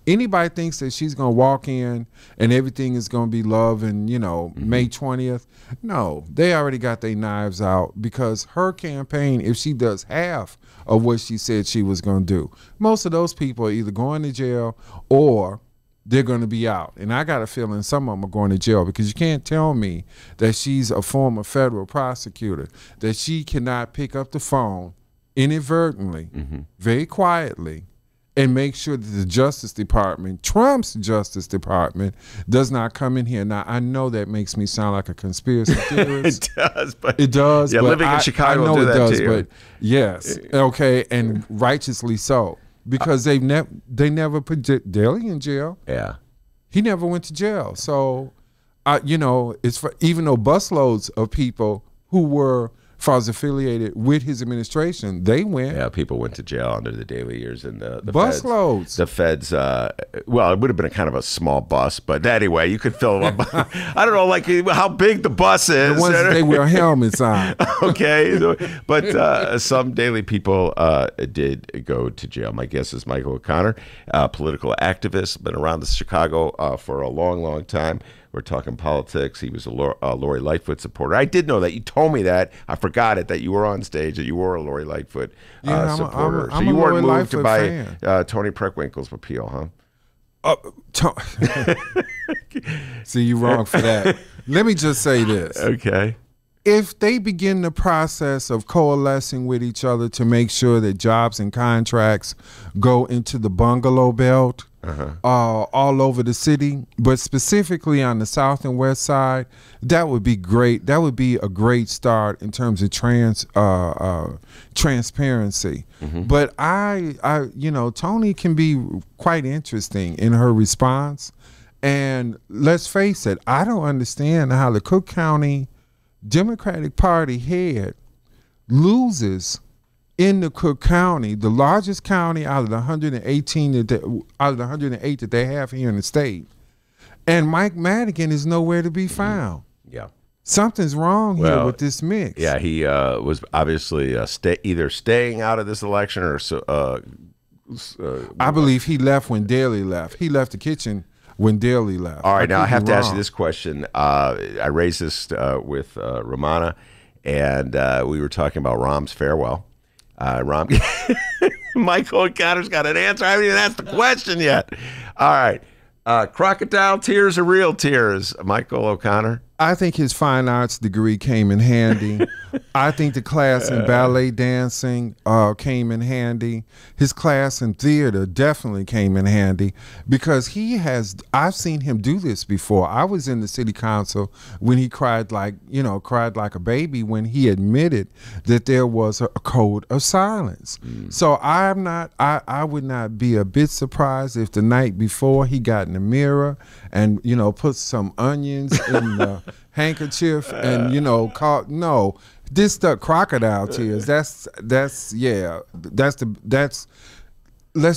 Anybody thinks that she's gonna walk in and everything is gonna be love and May 20th. No, they already got their knives out because her campaign, if she does half of what she said she was gonna do, most of those people are either going to jail or they're going to be out. And I got a feeling some of them are going to jail because you can't tell me that she's a former federal prosecutor, that she cannot pick up the phone inadvertently, very quietly, and make sure that the Justice Department, Trump's Justice Department, does not come in here. Now, I know that makes me sound like a conspiracy theorist. It does. Yeah, but living in Chicago I know do it that does, to you. but yes, okay, and righteously so, because they never put Daley in jail. Yeah, he never went to jail. So, it's for, even though busloads of people who were affiliated with his administration, they went. Yeah, people went to jail under the Daley years, and the busloads. The feds. Well, it would have been a kind of a small bus, but anyway, you could fill them up. I don't know, like how big the bus is. The ones that they wear helmets on. Okay, but some Daley people did go to jail. My guess is Michael O'Connor, political activist, been around Chicago for a long, long time. We're talking politics. He was a Lori Lightfoot supporter. I did know that. You told me that. I forgot it, that you were on stage, that you were a Lori Lightfoot supporter. I'm so you a weren't Lori moved Lightfoot by fan. Tony Preckwinkle's appeal, huh? See, you wrong for that. Let me just say this. Okay. If they begin the process of coalescing with each other to make sure that jobs and contracts go into the bungalow belt all over the city, but specifically on the south and west side, that would be great. That would be a great start in terms of transparency. But I, you know, Tony can be quite interesting in her response. And let's face it, I don't understand how the Cook County Democratic Party head loses in the Cook County, the largest county out of the 118 out of the 108 that they have here in the state, and Mike Madigan is nowhere to be found. Yeah, something's wrong here with this mix. Yeah, he was obviously either staying out of this election or I believe he left when Daley left. He left the kitchen when Daley left. All right, now I have to ask you this question. I raised this with Rummana, and we were talking about Rahm's farewell. Michael O'Connor's got an answer. I haven't even asked the question yet. All right. Crocodile tears are real tears, Michael O'Connor. I think his fine arts degree came in handy. I think the class in ballet dancing came in handy. His class in theater definitely came in handy because I've seen him do this before. I was in the city council when he cried like a baby when he admitted that there was a code of silence. So I would not be a bit surprised if the night before he got in the mirror and, put some onions in the handkerchief and, this stuff, crocodile tears. Let's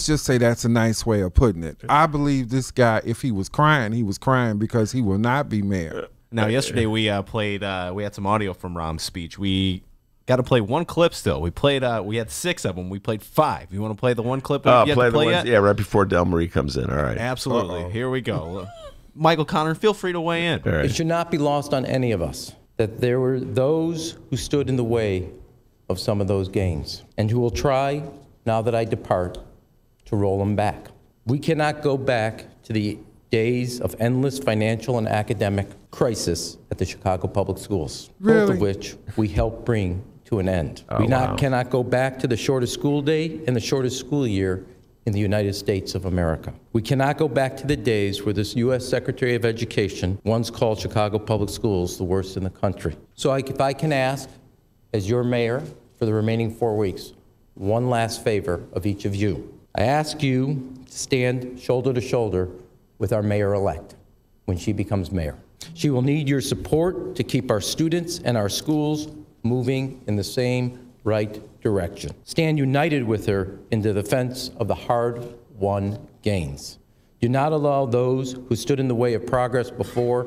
just say that's a nice way of putting it. I believe this guy, if he was crying because he will not be mayor. Now, yesterday we played. We had some audio from Rahm's speech. We got to play one clip still. We played. We had 6 of them. We played 5. You want to play the one clip? Play the one. Yeah, right before Delmarie comes in. All right. Absolutely. Here we go. Michael Connor, feel free to weigh in. Right. It should not be lost on any of us that there were those who stood in the way of some of those gains and who will try, now that I depart, to roll them back. We cannot go back to the days of endless financial and academic crisis at the Chicago Public Schools, both of which we helped bring to an end. We cannot go back to the shortest school day and the shortest school year in the United States of America. We cannot go back to the days where this U.S. Secretary of Education once called Chicago Public Schools the worst in the country. So if I can ask, as your mayor for the remaining 4 weeks, one last favor of each of you. I ask you to stand shoulder to shoulder with our mayor-elect when she becomes mayor. She will need your support to keep our students and our schools moving in the same right direction. Stand united with her in the defense of the hard-won gains. Do not allow those who stood in the way of progress before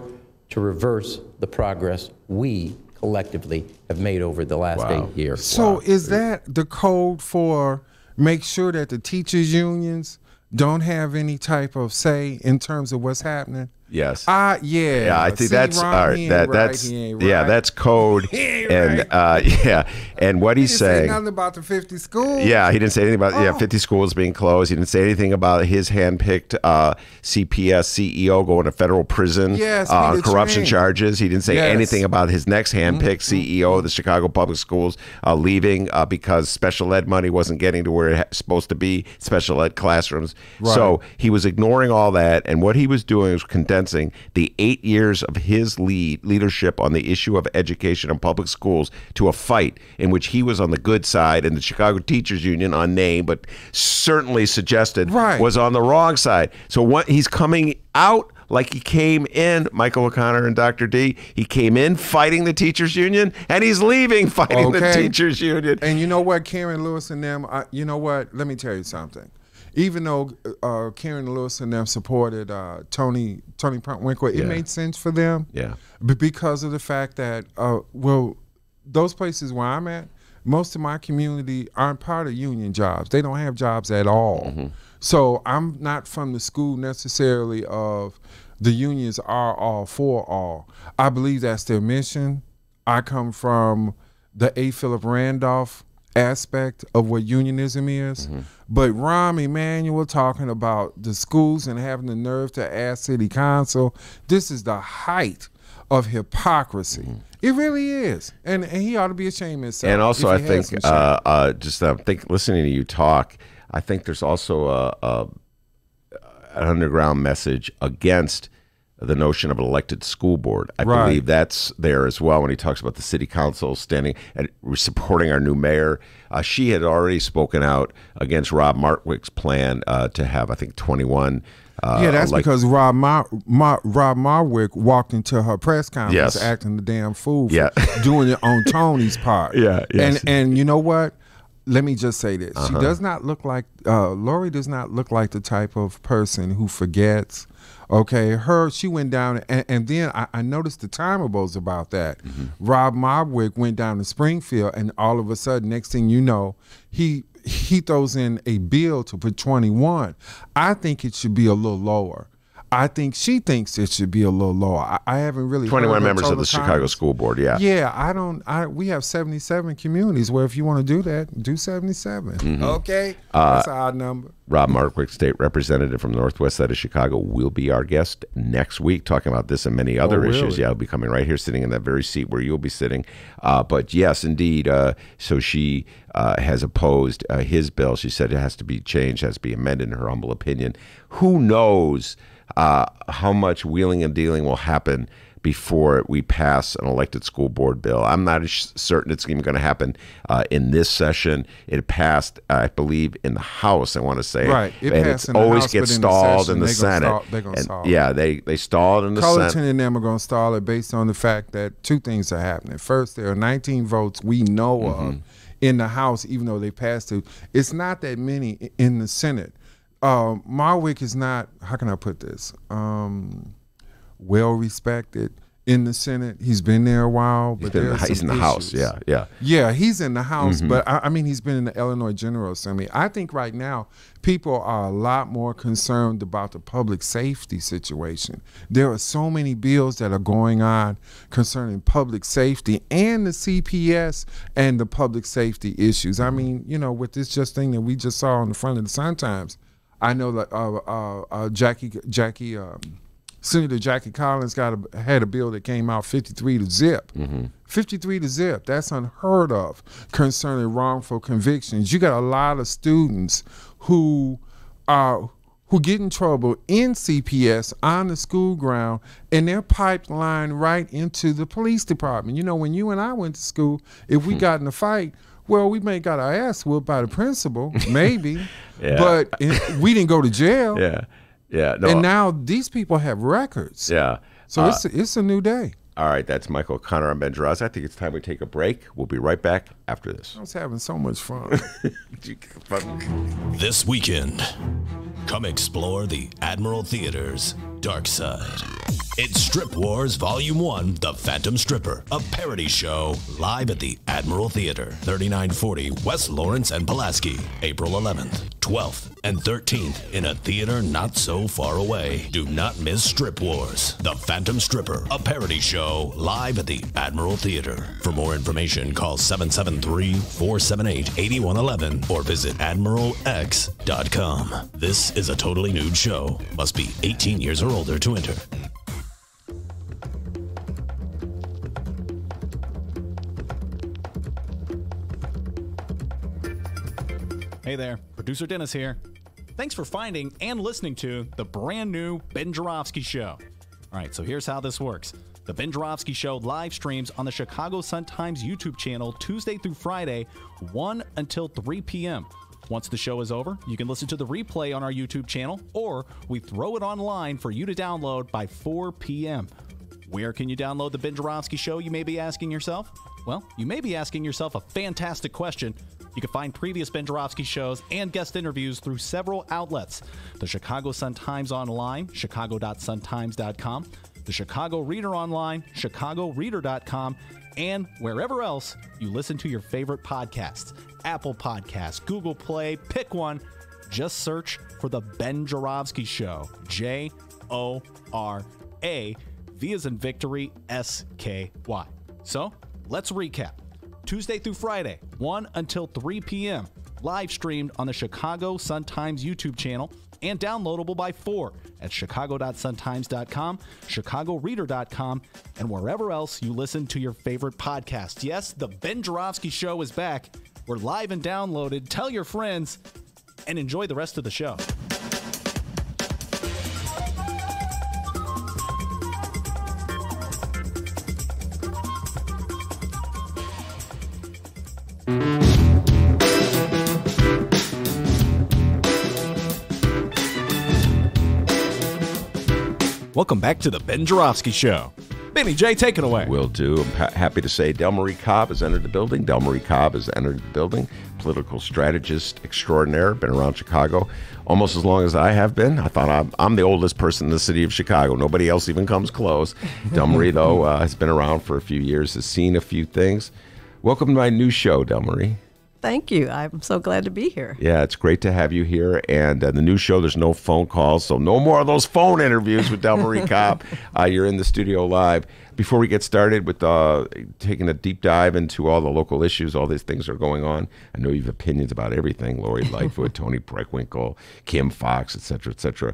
to reverse the progress we collectively have made over the last 8 years. So is that the code for make sure that the teachers' unions don't have any type of say in terms of what's happening? Yes. Yeah. I think that's all right. That's code. And and what he's saying. He didn't say nothing about the 50 schools. Yeah, he didn't say anything about 50 schools being closed. He didn't say anything about his handpicked CPS CEO going to federal prison. Yes, corruption charges. He didn't say anything about his next handpicked CEO of the Chicago Public Schools leaving because special ed money wasn't getting to where it's supposed to be, special ed classrooms. Right. So he was ignoring all that, and what he was doing was condensing the 8 years of his leadership on the issue of education and public schools to a fight in which he was on the good side and the Chicago Teachers Union, unnamed, but certainly suggested was on the wrong side. So what he's coming out like he came in, Michael O'Connor and Dr. D, he came in fighting the teachers union and he's leaving fighting the teachers union. And you know what, Karen Lewis and them, you know what, let me tell you something. Even though Karen Lewis and them supported Tony Preckwinkle, it made sense for them. Yeah. Because of the fact that, those places where I'm at, most of my community aren't part of union jobs. They don't have jobs at all. So I'm not from the school necessarily of the unions are all for all. I believe that's their mission. I come from the A. Philip Randolph aspect of what unionism is. But Rahm Emanuel talking about the schools and having the nerve to ask city council, this is the height of hypocrisy. It really is. And he ought to be ashamed of himself. And also, I think, listening to you talk, I think there's also an underground message against the notion of an elected school board. I believe that's there as well when he talks about the city council standing and supporting our new mayor. She had already spoken out against Rob Martwick's plan to have, I think, 21. That's because Rob Martwick walked into her press conference acting the damn fool, doing it on Tony's part. And you know what? Let me just say this. She does not look like, Lori does not look like the type of person who forgets. Okay, she went down, and then I noticed the timables about that. Rob Martwick went down to Springfield, and all of a sudden, next thing you know, he throws in a bill to put 21. I think it should be a little lower. I think she thinks it should be a little lower. I haven't really 21 members of the Chicago School Board, we have 77 communities where if you want to do that, do 77. Okay? That's an odd number. Rob Martwick, state representative from the northwest side of Chicago, will be our guest next week talking about this and many other issues. Yeah, he'll be coming right here, sitting in that very seat where you'll be sitting. But yes, indeed. So she has opposed his bill. She said it has to be changed, has to be amended in her humble opinion. Who knows how much wheeling and dealing will happen before we pass an elected school board bill. I'm not certain it's even going to happen in this session. It passed, I believe, in the House, I want to say. Right. It and passed it in the always House, gets but stalled in the Senate. They're going to stall. Yeah, they stalled in the Cullerton Senate. and them are going to stall it based on the fact that two things are happening. First, there are 19 votes we know of in the House, even though they passed it. It's not that many in the Senate. Marwick is not, how can I put this, well respected in the Senate. He's been there a while, but he's in the House. Yeah, he's in the House, but I mean, he's been in the Illinois General Assembly. I think right now people are a lot more concerned about the public safety situation. There are so many bills that are going on concerning public safety and the CPS and the public safety issues. I mean, you know, with this thing that we just saw on the front of the Sun-Times, I know that Senator Jackie Collins had a bill that came out 53 to zip. 53 to zip. That's unheard of concerning wrongful convictions. You got a lot of students who get in trouble in CPS on the school ground, and they're pipelined right into the police department. You know, when you and I went to school, if we got in a fight, well, we may got our ass whooped by the principal, maybe, but we didn't go to jail. No, and now these people have records. So it's a new day. All right, that's Michael O'Connor. I'm Ben Joravsky. I think it's time we take a break. We'll be right back after this. I was having so much fun. This weekend, come explore the Admiral Theater's dark side. It's Strip Wars Volume 1, The Phantom Stripper, a parody show live at the Admiral Theater, 3940 West Lawrence and Pulaski, April 11th, 12th, and 13th in a theater not so far away. Do not miss Strip Wars, The Phantom Stripper, a parody show live at the Admiral Theater. For more information, call 773-478-8111 or visit admiralx.com. This is a totally nude show. Must be 18 years or older to enter. Hey there, producer Dennis here. Thanks for finding and listening to the brand new Ben Joravsky Show. All right, so here's how this works. The Ben Joravsky Show live streams on the Chicago Sun-Times YouTube channel Tuesday through Friday, 1 until 3 p.m. Once the show is over, you can listen to the replay on our YouTube channel, or we throw it online for you to download by 4 p.m. Where can you download the Ben Joravsky Show, you may be asking yourself? Well, you may be asking yourself a fantastic question. You can find previous Ben Joravsky shows and guest interviews through several outlets. The Chicago Sun-Times Online, chicago.suntimes.com, the Chicago Reader Online, chicagoreader.com, and wherever else you listen to your favorite podcasts. Apple Podcasts, Google Play, pick one. Just search for The Ben Joravsky Show. J-O-R-A, V as in victory, S-K-Y. So, let's recap. Tuesday through Friday, 1 until 3 p.m. Live streamed on the Chicago Sun-Times YouTube channel and downloadable by 4 at chicago.suntimes.com, chicagoreader.com, and wherever else you listen to your favorite podcast. Yes, The Ben Joravsky Show is back. We're live and downloaded. Tell your friends and enjoy the rest of the show. Welcome back to the Ben Joravsky Show. Benny J, take it away. Will do. I'm happy to say Delmarie Cobb has entered the building. Delmarie Cobb has entered the building. Political strategist extraordinaire. Been around Chicago almost as long as I have been. I thought I'm the oldest person in the city of Chicago. Nobody else even comes close. Delmarie, though, has been around for a few years, has seen a few things. Welcome to my new show, Delmarie. Thank you. I'm so glad to be here. Yeah, it's great to have you here. And the new show, there's no phone calls, so no more of those phone interviews with Delmarie Cobb. You're in the studio live. Before we get started with taking a deep dive into all the local issues, all these things that are going on, I know you have opinions about everything, Lori Lightfoot, Tony Preckwinkle, Kim Fox, et cetera, et cetera.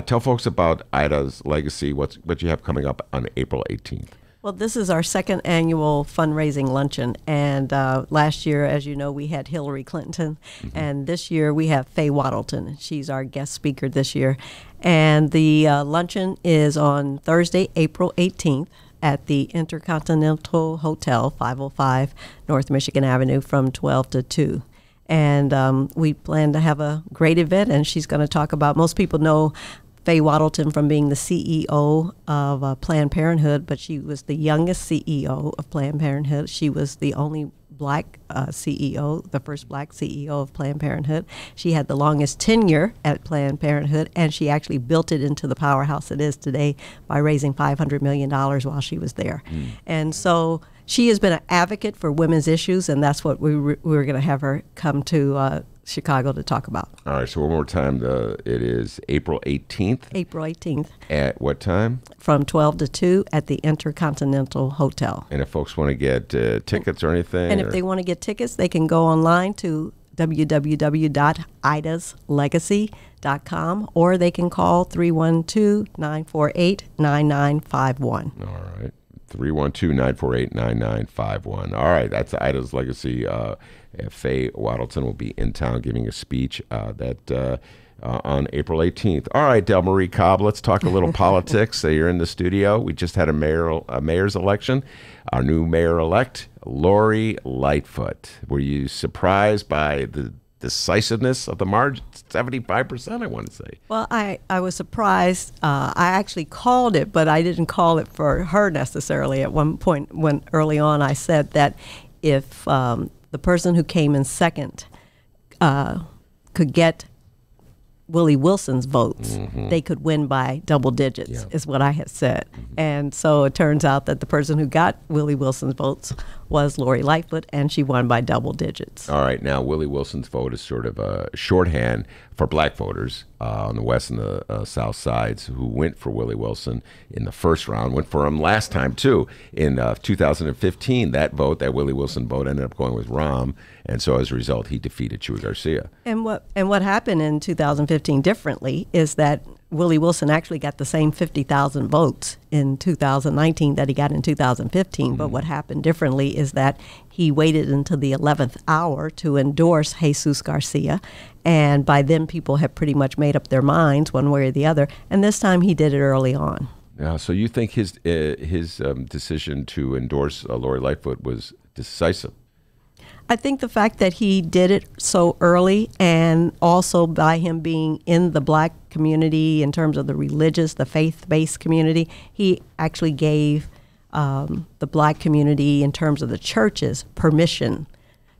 Tell folks about Ida's legacy, what you have coming up on April 18th. Well, this is our second annual fundraising luncheon, and last year, as you know, we had Hillary Clinton, and this year we have Faye Waddleton. She's our guest speaker this year, and the luncheon is on Thursday, April 18th at the Intercontinental Hotel, 505 North Michigan Avenue, from 12 to 2. And we plan to have a great event, and she's going to talk about, most people know Faye Waddleton from being the CEO of Planned Parenthood, but she was the youngest CEO of Planned Parenthood. She was the only black CEO, the first black CEO of Planned Parenthood. She had the longest tenure at Planned Parenthood, and she actually built it into the powerhouse it is today by raising $500 million while she was there. And so she has been an advocate for women's issues, and that's what we were going to have her come to Chicago to talk about. All right, so one more time, it is April 18th. April 18th. At what time? From 12 to 2 at the Intercontinental Hotel. And if folks want to get tickets or anything? And if they want to get tickets, they can go online to www.idaslegacy.com, or they can call 312-948-9951. All right. 312-948-9951. All right, that's Ida's Legacy. Faye Waddleton will be in town giving a speech on April 18th. All right, Delmarie Cobb, let's talk a little politics. You're in the studio. We just had a mayor's election. Our new mayor-elect, Lori Lightfoot. Were you surprised by the decisiveness of the margin? 75%, I want to say. Well, I was surprised. I actually called it, but I didn't call it for her necessarily. At one point, when early on, I said that if the person who came in second could get Willie Wilson's votes, they could win by double digits, is what I had said. And so it turns out that the person who got Willie Wilson's votes was Lori Lightfoot, and she won by double digits. All right, now Willie Wilson's vote is sort of a shorthand for black voters on the west and the south sides who went for Willie Wilson in the first round, went for him last time too. In 2015, that Willie Wilson vote ended up going with Rahm, and so as a result, he defeated Chuy Garcia. And what happened in 2015 differently is that Willie Wilson actually got the same 50,000 votes in 2019 that he got in 2015. But what happened differently is that he waited until the 11th hour to endorse Jesus Garcia. And by then, people had pretty much made up their minds one way or the other. And this time, he did it early on. So you think his decision to endorse Lori Lightfoot was decisive? I think the fact that he did it so early, and also by him being in the black community in terms of the religious, the faith-based community, he actually gave the black community in terms of the churches permission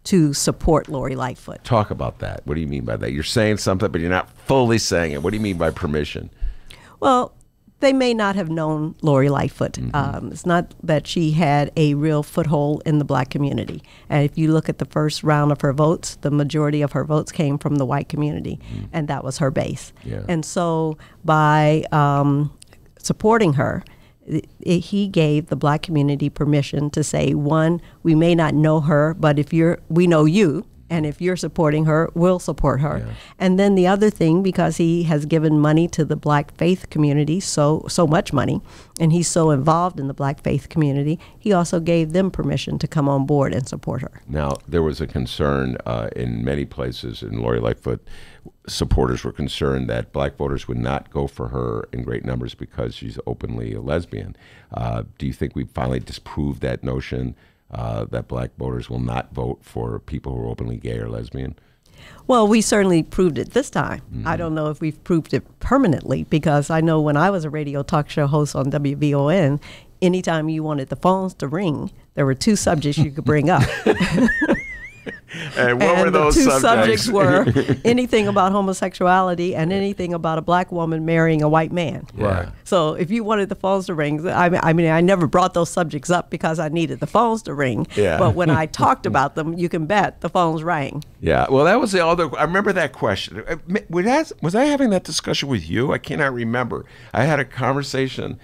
to support Lori Lightfoot. Talk about that. What do you mean by that? You're saying something, but you're not fully saying it. What do you mean by permission? Well, they may not have known Lori Lightfoot. It's not that she had a real foothold in the black community. And if you look at the first round of her votes, the majority of her votes came from the white community, and that was her base. Yeah. And so by supporting her, he gave the black community permission to say, one, we may not know her, but we know you. And if you're supporting her, we'll support her. Yeah. And then the other thing, because he has given money to the black faith community, so much money, and he's so involved in the black faith community, he also gave them permission to come on board and support her. Now, there was a concern in many places, and Lori Lightfoot supporters were concerned that black voters would not go for her in great numbers because she's openly a lesbian. Do you think we finally disproved that notion that black voters will not vote for people who are openly gay or lesbian? Well, we certainly proved it this time. I don't know if we've proved it permanently, because I know when I was a radio talk show host on WVON, anytime you wanted the phones to ring, there were two subjects you could bring up. And what were those two subjects? were anything about homosexuality and anything about a black woman marrying a white man. Right. So if you wanted the phones to ring, I mean, I never brought those subjects up because I needed the phones to ring. Yeah. But when I talked about them, you can bet the phones rang. Yeah. Well, that was the other. I remember that question. Was I having that discussion with you? I cannot remember. I had a conversation.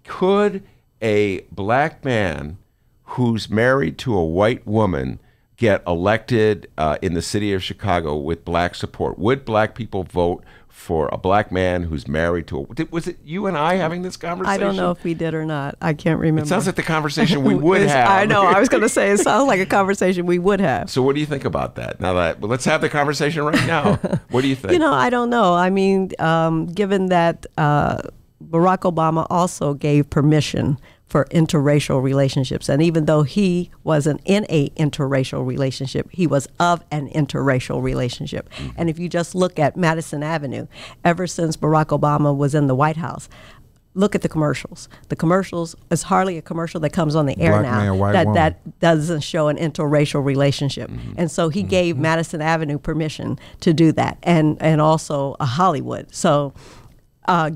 Could a black man who's married to a white woman get elected in the city of Chicago with black support? Would black people vote for a black man who's married to a... Was it you and I having this conversation? I don't know if we did or not. I can't remember. It sounds like the conversation we would have. I know. I was going to say, it sounds like a conversation we would have. So what do you think about that? Now that, well, let's have the conversation right now. What do you think? I don't know. I mean, given that Barack Obama also gave permission for interracial relationships. And even though he wasn't in a interracial relationship, he was of an interracial relationship. And if you just look at Madison Avenue, ever since Barack Obama was in the White House, look at the commercials. The commercials, it's hardly a commercial that comes on the air Black now man, white woman. that doesn't show an interracial relationship. And so he gave Madison Avenue permission to do that, and also a Hollywood. So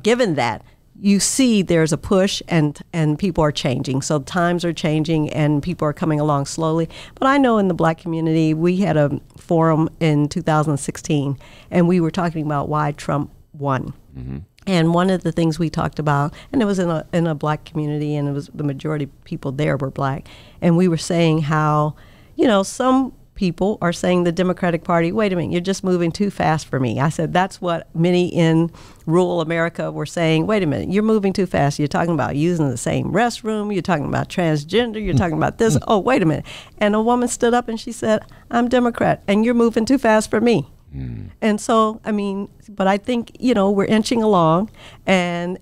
given that, you see there's a push and people are changing. So times are changing and people are coming along slowly. But I know in the black community, we had a forum in 2016 and we were talking about why Trump won. And one of the things we talked about, and it was in a black community, and it was the majority of people there were black, and we were saying how, some people are saying the Democratic Party, wait a minute, you're just moving too fast for me. I said, that's what many in rural America were saying. Wait a minute, you're moving too fast. You're talking about using the same restroom. You're talking about transgender. You're talking about this. Oh, wait a minute. And a woman stood up and she said, I'm Democrat and you're moving too fast for me. And so, I mean, but I think, we're inching along and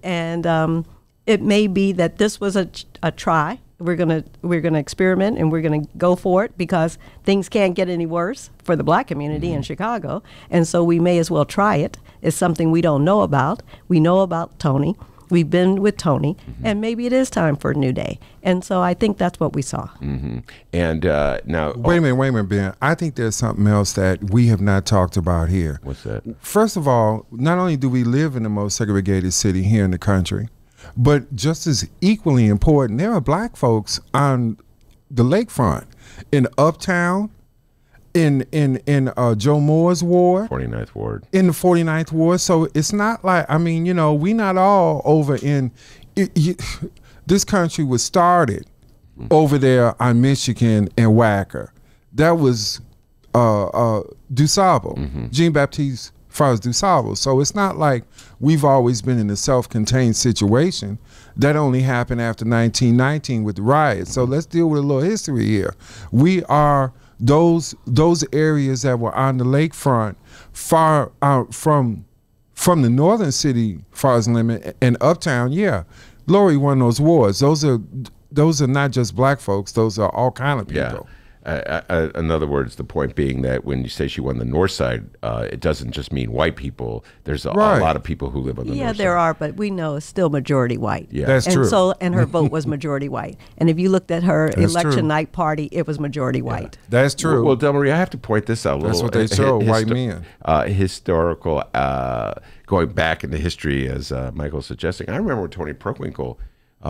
it may be that this was a try. We're gonna experiment and we're gonna go for it because things can't get any worse for the black community in Chicago, and so we may as well try it. It's something we don't know about. We know about Tony. We've been with Tony, and maybe it is time for a new day. And so I think that's what we saw. And now, wait a minute, Ben. I think there's something else that we have not talked about here. What's that? First of all, not only do we live in the most segregated city here in the country, but just as equally important, there are black folks on the lakefront, in Uptown, in Joe Moore's ward, 49th Ward, in the 49th Ward. So it's not like, we not all over in this country was started over there on Michigan and Wacker. That was DuSable, Jean-Baptiste Franz DuSable. So it's not like we've always been in a self-contained situation. That only happened after 1919 with the riots. So let's deal with a little history here. We are those areas that were on the lakefront, far out from the northern city, far as limit, and Uptown. Yeah, Lori won those wards. Those are not just black folks. Those are all kind of people. In other words, the point being that when you say she won the North Side, it doesn't just mean white people. There's a lot of people who live on the North Side. Yeah, there are, but we know it's still majority white. Yeah, that's true. And her vote was majority white. And if you looked at her election night party, it was majority white. That's true. Well, Delmarie, I have to point this out a little. That's what they show, white men. Historical, going back into history, as Michael's suggesting. I remember when Toni Preckwinkle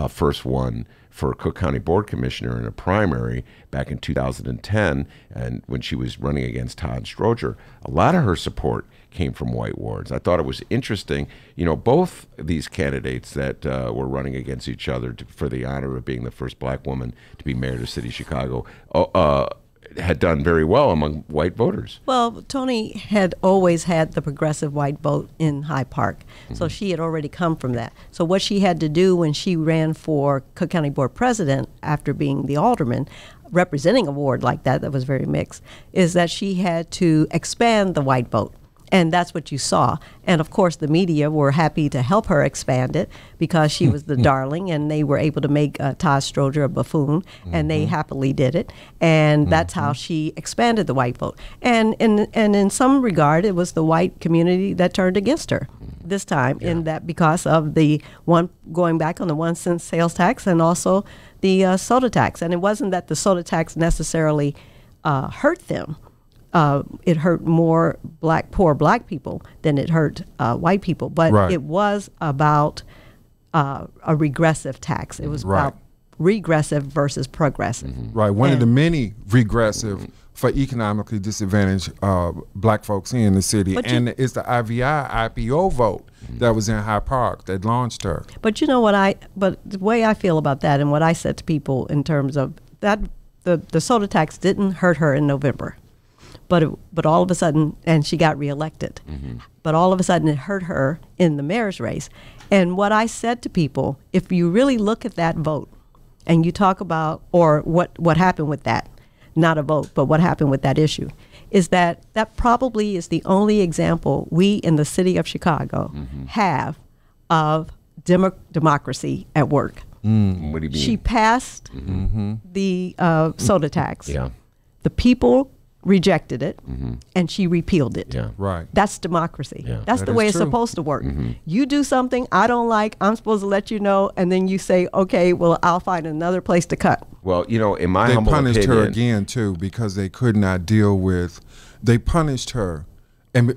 first won for Cook County Board Commissioner in a primary back in 2010, and when she was running against Todd Stroger, a lot of her support came from white wards. I thought it was interesting. You know, both these candidates that were running against each other for the honor of being the first black woman to be mayor of the city of Chicago had done very well among white voters. Well, Toni had always had the progressive white vote in Hyde Park, so she had already come from that. So what she had to do when she ran for Cook County Board President after being the alderman, representing a ward like that was very mixed, is that she had to expand the white vote. And that's what you saw. And of course, the media were happy to help her expand it because she was the darling, and they were able to make Todd Stroger a buffoon, and they happily did it. And that's how she expanded the white vote. And in some regard, it was the white community that turned against her this time, in that because of the one going back on the 1 cent sales tax and also the soda tax. And it wasn't that the soda tax necessarily hurt them. It hurt more poor black people than it hurt white people. But it was about a regressive tax. It was about regressive versus progressive. Right. One of the many regressive for economically disadvantaged black folks in the city. And it's the IVI IPO vote that was in Hyde Park that launched her. But you know what but the way I feel about that and what I said to people in terms of that, the soda tax didn't hurt her in November. But all of a sudden, and she got reelected, but all of a sudden it hurt her in the mayor's race. And what I said to people, if you really look at that vote and you talk about, or what happened with that, not a vote, but what happened with that issue, is that probably is the only example we in the city of Chicago have of democracy at work. What do you mean? She passed the soda tax. Yeah. The people rejected it, and she repealed it. Yeah. Right. That's democracy. Yeah. That's the way it's supposed to work. You do something I don't like, I'm supposed to let you know, and then you say, okay, well, I'll find another place to cut. Well, you know, in my humble opinion, they punished her again too because they could not deal with. They punished her, and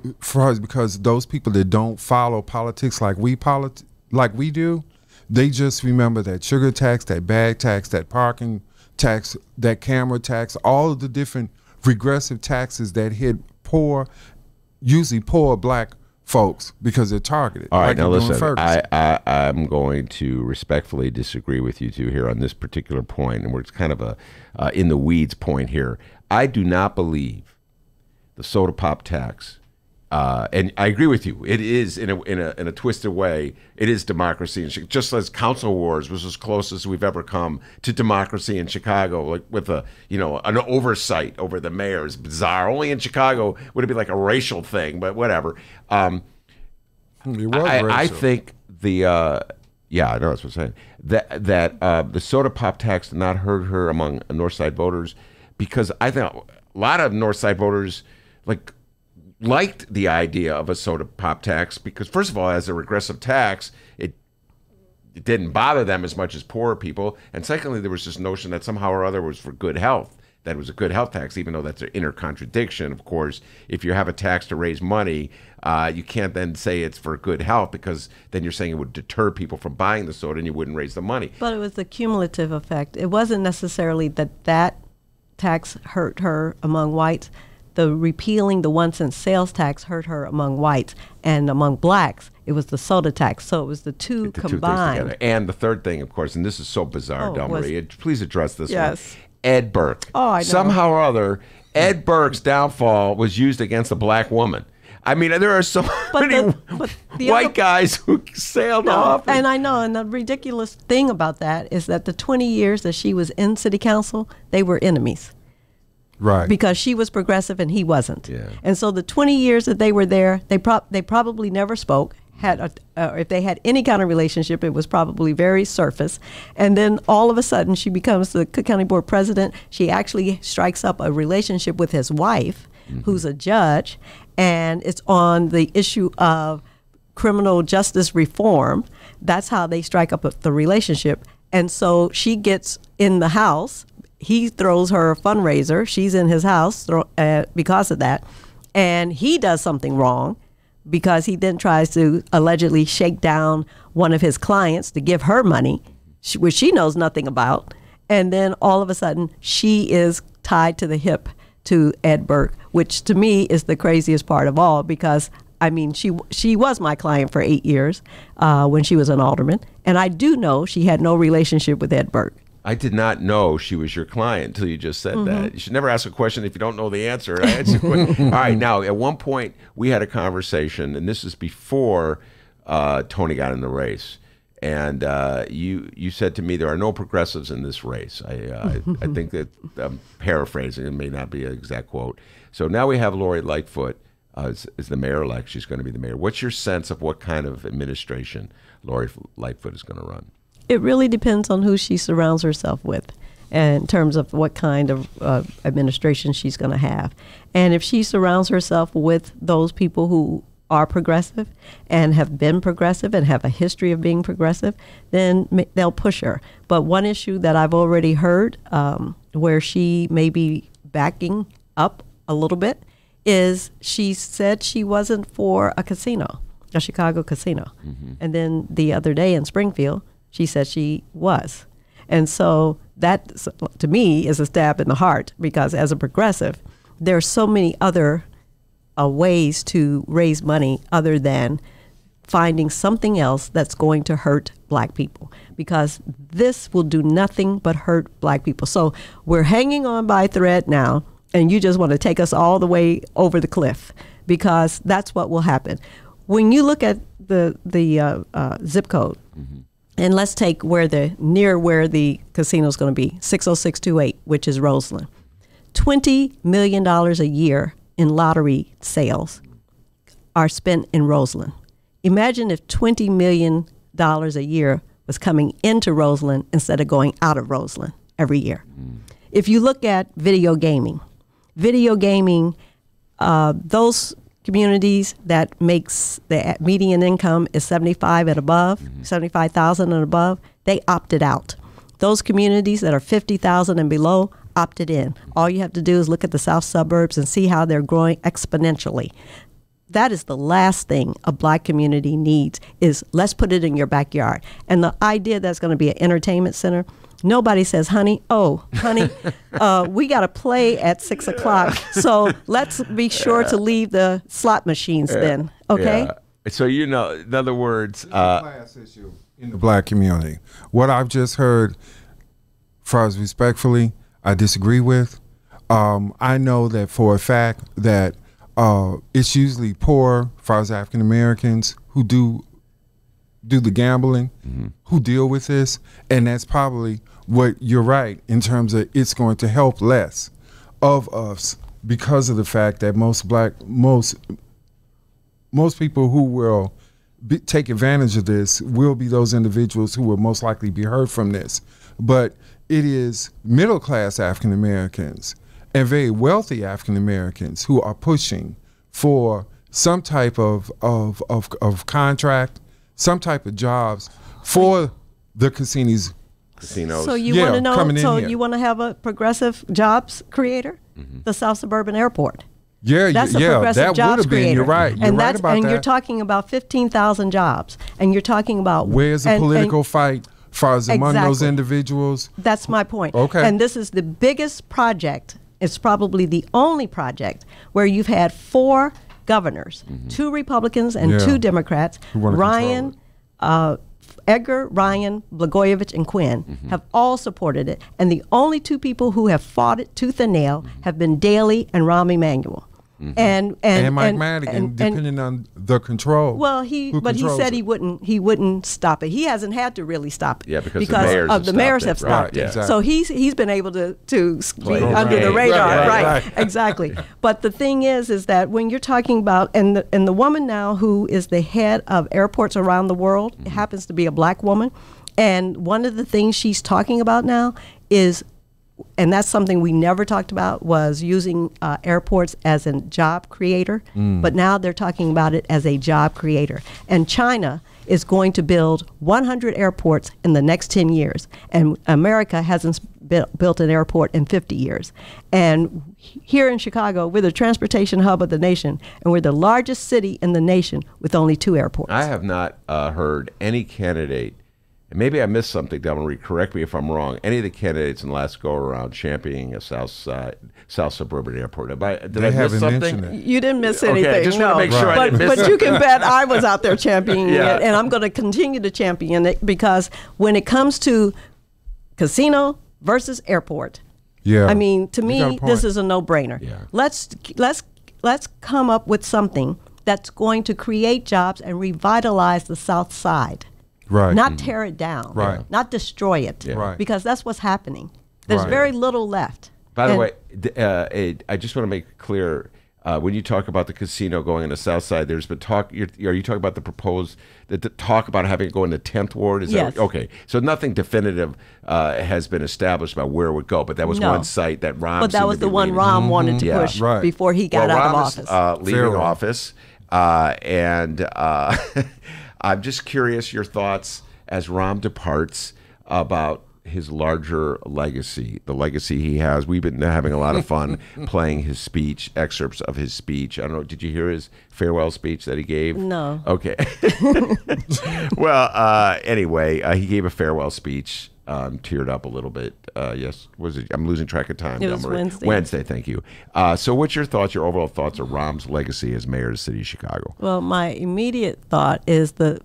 because those people that don't follow politics like we do, they just remember that sugar tax, that bag tax, that parking tax, that camera tax, all of the different regressive taxes that hit usually poor black folks because they're targeted. All right, now listen, I'm going to respectfully disagree with you two here on this particular point, and we're kind of a in the weeds point here. I do not believe the soda pop tax, and I agree with you. It is in a twisted way. It is democracy, and just as council wars was as close as we've ever come to democracy in Chicago, like with an oversight over the mayor is bizarre. Only in Chicago would it be like a racial thing, but whatever. I think I know that's what I'm saying. That the soda pop tax did not hurt her among North Side voters because I think a lot of North Side voters liked the idea of a soda pop tax because, first of all, as a regressive tax, it didn't bother them as much as poor people. And secondly, there was this notion that somehow or other was for good health, that it was a good health tax, even though that's an inner contradiction. Of course, if you have a tax to raise money, you can't then say it's for good health because then you're saying it would deter people from buying the soda and you wouldn't raise the money. But it was the cumulative effect. It wasn't necessarily that tax hurt her among whites. The repealing the 1 cent sales tax hurt her among whites, and among blacks, it was the soda tax. So it was the two combined. Two and the third thing, of course, and this is so bizarre, Delmarie, please address this one. Ed Burke. Oh, I know. Somehow or other, Ed Burke's downfall was used against a black woman. I mean, there are so many white guys who sailed off. And I know, and the ridiculous thing about that is that the 20 years that she was in city council, they were enemies. Right. Because she was progressive and he wasn't. Yeah. And so the 20 years that they were there, they probably never spoke, had if they had any kind of relationship, it was probably very surface. And then all of a sudden, she becomes the Cook County Board president. She actually strikes up a relationship with his wife, who's a judge, and it's on the issue of criminal justice reform. That's how they strike up the relationship. And so she gets in the house. He throws her a fundraiser. She's in his house because of that. And he does something wrong because he then tries to allegedly shake down one of his clients to give her money, which she knows nothing about. And then all of a sudden, she is tied to the hip to Ed Burke, which to me is the craziest part of all, because I mean, she was my client for 8 years when she was an alderman, and I do know she had no relationship with Ed Burke. I did not know she was your client until you just said that. You should never ask a question if you don't know the answer. All right, now, at one point, we had a conversation, and this is before Tony got in the race, and you said to me, there are no progressives in this race. I think that I'm paraphrasing. It may not be an exact quote. So now we have Lori Lightfoot is the mayor-elect. She's going to be the mayor. What's your sense of what kind of administration Lori Lightfoot is going to run? It really depends on who she surrounds herself with in terms of what kind of administration she's going to have. And if she surrounds herself with those people who are progressive and have been progressive and have a history of being progressive, then they'll push her. But one issue that I've already heard where she may be backing up a little bit is she said she wasn't for a casino, a Chicago casino. And then the other day in Springfield, she said she was. And so that, to me, is a stab in the heart, because as a progressive, there are so many other ways to raise money other than finding something else that's going to hurt black people, because this will do nothing but hurt black people. So we're hanging on by a thread now, and you just want to take us all the way over the cliff, because that's what will happen. When you look at the zip code, and let's take where the casino is going to be, 60628, which is Roseland. $20 million a year in lottery sales are spent in Roseland. Imagine if $20 million a year was coming into Roseland instead of going out of Roseland every year. If you look at video gaming, those communities that makes the median income is 75 and above, 75,000 and above, they opted out. Those communities that are 50,000 and below opted in. All you have to do is look at the south suburbs and see how they're growing exponentially. That is the last thing a black community needs, is let's put it in your backyard. And the idea that's going to be an entertainment center, nobody says, honey, we got to play at 6 o'clock. So let's be sure to leave the slot machines then. Okay. Yeah. So, in other words, it's a class issue in the black community. What I've just heard, as respectfully, I disagree with. I know that for a fact that it's usually poor, as African Americans who do the gambling, who deal with this, and that's probably what you're right in terms of it's going to help less of us, because of the fact that most people who will take advantage of this will be those individuals who will most likely be hurt from this. But it is middle class African Americans and very wealthy African Americans who are pushing for some type of contract, some type of jobs for the casinos. So you want to know? So you want to have a progressive jobs creator, the South Suburban Airport. That's a progressive that jobs would have been. creator. You're right. You're right about that. You're talking about 15,000 jobs, and you're talking about where's the political fight far as among those Exactly. individuals? That's my point. Okay. And this is the biggest project. It's probably the only project where you've had 4 governors, 2 Republicans and 2 Democrats, Edgar, Ryan, Blagojevich, and Quinn have all supported it. And the only 2 people who have fought it tooth and nail have been Daley and Rahm Emanuel. And Mike Madigan, depending on the control. Well, he said he wouldn't stop it. He hasn't had to really stop it. Yeah, because the mayors have stopped it. Exactly. So he's been able to be under the radar, right? Exactly. But the thing is that when you're talking about and the woman now who is the head of airports around the world happens to be a black woman, and one of the things she's talking about now is, and that's something we never talked about, was using airports as a job creator. But now they're talking about it as a job creator. And China is going to build 100 airports in the next 10 years. And America hasn't built an airport in 50 years. And here in Chicago, we're the transportation hub of the nation, and we're the largest city in the nation with only 2 airports. I have not heard any candidate, and maybe I missed something, Delmarie, correct me if I'm wrong, any of the candidates in the last go-around championing a South Suburban Airport. Did I miss something? You didn't miss anything, I just want to make sure I didn't miss But something. you can bet I was out there championing it, and I'm going to continue to champion it, because when it comes to casino versus airport, I mean, to me, this is a no-brainer. Yeah. Let's come up with something that's going to create jobs and revitalize the South Side. Right. Not tear it down. Right. Not destroy it. Yeah. Right. Because that's what's happening. There's Right. very little left. By the way, I just want to make it clear, when you talk about the casino going in the South Side, there's been talk. Are you talking about the talk about having it go in the 10th ward? Is Yes. that okay? So nothing definitive has been established about where it would go, but that was one site that Rahm. But that was the one Rahm wanted to push before he got out of office. Rahm is leaving office, and I'm just curious your thoughts as Rahm departs about his larger legacy, the legacy he has. We've been having a lot of fun playing his speech, excerpts of his speech. I don't know, did you hear his farewell speech that he gave? No. Okay. Well, anyway, he gave a farewell speech, teared up a little bit. Yes, was it? I'm losing track of time. It was Wednesday. Wednesday, thank you. So what's your thoughts, your overall thoughts of Rahm's legacy as mayor of the city of Chicago? Well, my immediate thought is the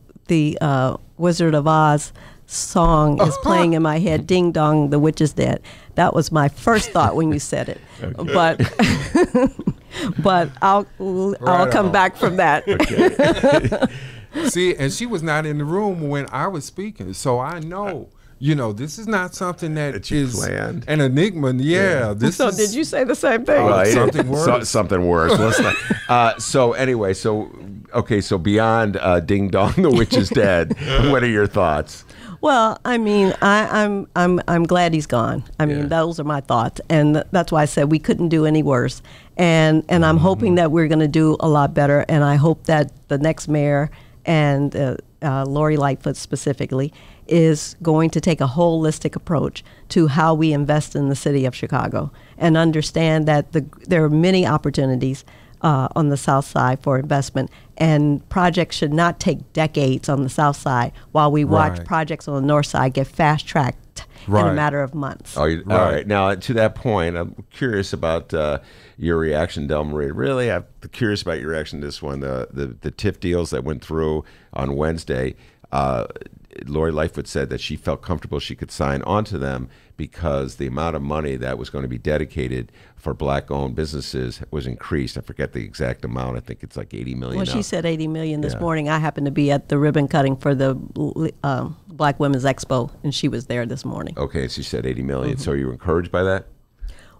Wizard of Oz song is playing in my head. Ding dong, the witch is dead. That was my first thought when you said it. Okay. but I'll come back from that. Okay. See, and she was not in the room when I was speaking, so I know. This is not something that is planned. An enigma. Yeah. So did you say the same thing? Something worse. Something worse. Let's not. So anyway, so beyond Ding Dong, the witch is dead. What are your thoughts? Well, I mean, I'm glad he's gone. I mean, those are my thoughts, and that's why I said we couldn't do any worse. And I'm hoping that we're going to do a lot better. And I hope that the next mayor and Lori Lightfoot specifically is going to take a holistic approach to how we invest in the city of Chicago and understand that there are many opportunities on the South Side for investment, and projects should not take decades on the South Side while we watch projects on the North Side get fast-tracked in a matter of months. All right. Now, to that point, I'm curious about your reaction, Delmarie. Really, I'm curious about your reaction to this one, the TIF deals that went through on Wednesday. Lori Lightfoot said that she felt comfortable she could sign onto them because the amount of money that was going to be dedicated for black-owned businesses was increased. I forget the exact amount. I think it's like $80 million. Well, she said $80 million this morning. I happened to be at the ribbon cutting for the Black Women's Expo, and she was there this morning. Okay, she said $80 million. So are you encouraged by that?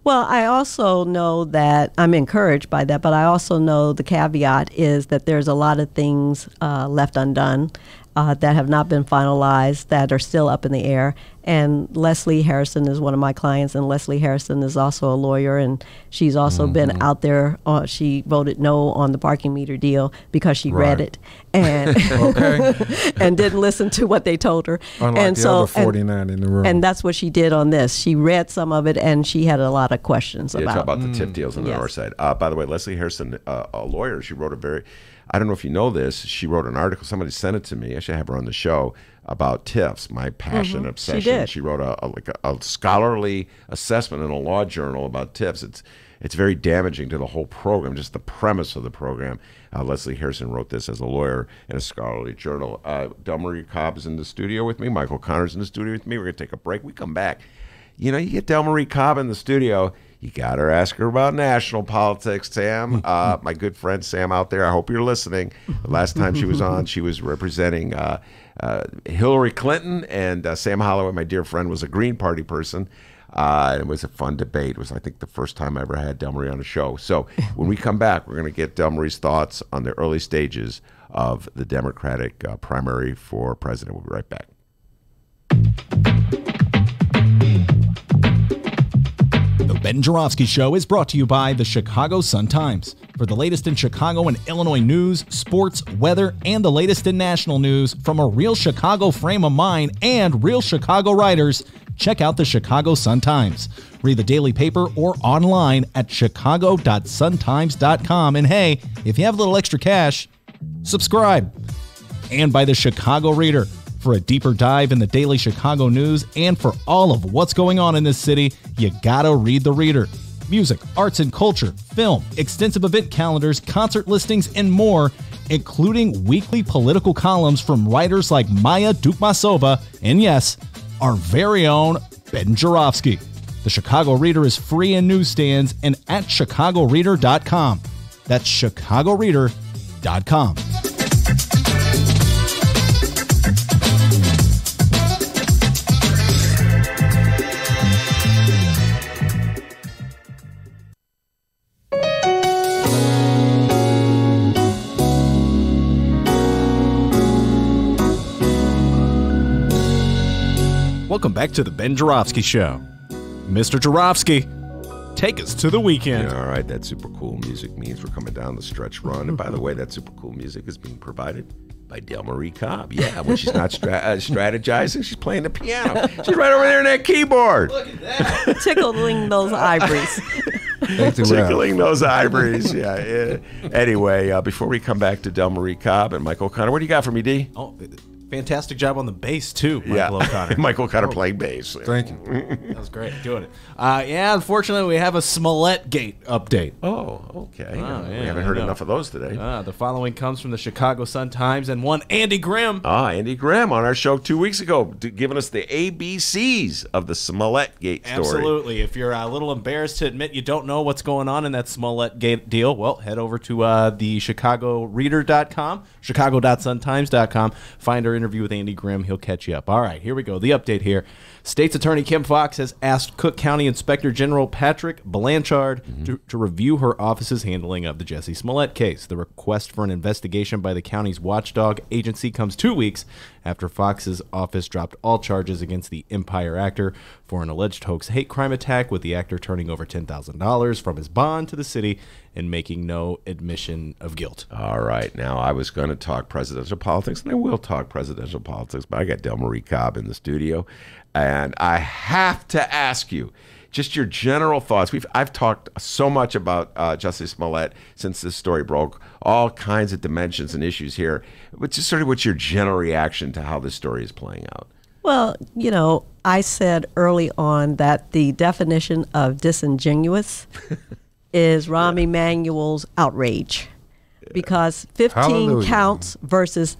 Well, I also know that I'm encouraged by that, but I also know the caveat is that there's a lot of things left undone that have not been finalized, that are still up in the air. And Leslie Harrison is one of my clients, and Leslie Harrison is also a lawyer, and she's also been out there. She voted no on the parking meter deal because she read it and and didn't listen to what they told her. Unlike the other 49 in the room. And that's what she did on this. She read some of it, and she had a lot of questions Talk about about the TIF deals on the North Side. By the way, Leslie Harrison, a lawyer, she wrote I don't know if you know this, she wrote an article, somebody sent it to me, I should have her on the show, about TIFs, my passion and obsession. She did. She wrote a scholarly assessment in a law journal about TIFs. It's very damaging to the whole program, just the premise of the program. Leslie Harrison wrote this as a lawyer in a scholarly journal. Delmarie Cobb is in the studio with me. Michael Connor's in the studio with me. We're going to take a break. We come back. You get Delmarie Cobb in the studio. You got to ask her about national politics, Sam. My good friend Sam out there, I hope you're listening. The last time she was on, she was representing Hillary Clinton, and Sam Holloway, my dear friend, was a Green Party person. It was a fun debate. It was, I think, the first time I ever had Delmarie on a show. So when we come back, we're going to get Delmarie's thoughts on the early stages of the Democratic primary for president. We'll be right back. The Ben Joravsky Show is brought to you by the Chicago Sun-Times. For the latest in Chicago and Illinois news, sports, weather, and the latest in national news from a real Chicago frame of mind and real Chicago writers, check out the Chicago Sun-Times. Read the daily paper or online at chicago.suntimes.com. And hey, if you have a little extra cash, subscribe. And by the Chicago Reader. For a deeper dive in the daily Chicago news and for all of what's going on in this city, you gotta read The Reader. Music, arts and culture, film, extensive event calendars, concert listings, and more, including weekly political columns from writers like Maya Dukmasova and, yes, our very own Ben Joravsky. The Chicago Reader is free in newsstands and at chicagoreader.com. That's chicagoreader.com. Welcome back to the Ben Joravsky Show. Mr. Joravsky, take us to the weekend. Yeah, all right, that super cool music means we're coming down the stretch run. And by the way, that super cool music is being provided by Delmarie Cobb. Yeah, when she's not strategizing, she's playing the piano. She's right over there in that keyboard. Look at that. Tickling those ivories. Tickling those ivories. Yeah. Anyway, before we come back to Delmarie Cobb and Michael O'Connor, what do you got for me, D? Oh, fantastic job on the bass, too, Michael O'Connor. Michael O'Connor playing bass. Thank you. That was great, doing it. Yeah, unfortunately, we have a Smollett Gate update. Oh, okay. Yeah, we haven't heard enough of those today. The following comes from the Chicago Sun-Times and one Andy Grimm. Andy Grimm on our show 2 weeks ago, giving us the ABCs of the Smollett Gate story. Absolutely. If you're a little embarrassed to admit you don't know what's going on in that Smollett Gate deal, well, head over to the chicagoreader.com, chicago.suntimes.com, find our interview with Andy Grimm. He'll catch you up. All right, here we go. The update here. State's Attorney Kim Foxx has asked Cook County Inspector General Patrick Blanchard to review her office's handling of the Jussie Smollett case. The request for an investigation by the county's watchdog agency comes 2 weeks after Foxx's office dropped all charges against the Empire actor for an alleged hoax hate crime attack, with the actor turning over $10,000 from his bond to the city and making no admission of guilt. All right. Now, I was going to talk presidential politics, and I will talk presidential politics, but I got Delmarie Cobb in the studio, and I have to ask you just your general thoughts. I've talked so much about Jussie Smollett since this story broke, all kinds of dimensions and issues here, but just sort of what's your general reaction to how this story is playing out? Well, you know, I said early on that the definition of disingenuous is Rahm Emanuel's outrage, because 15 counts versus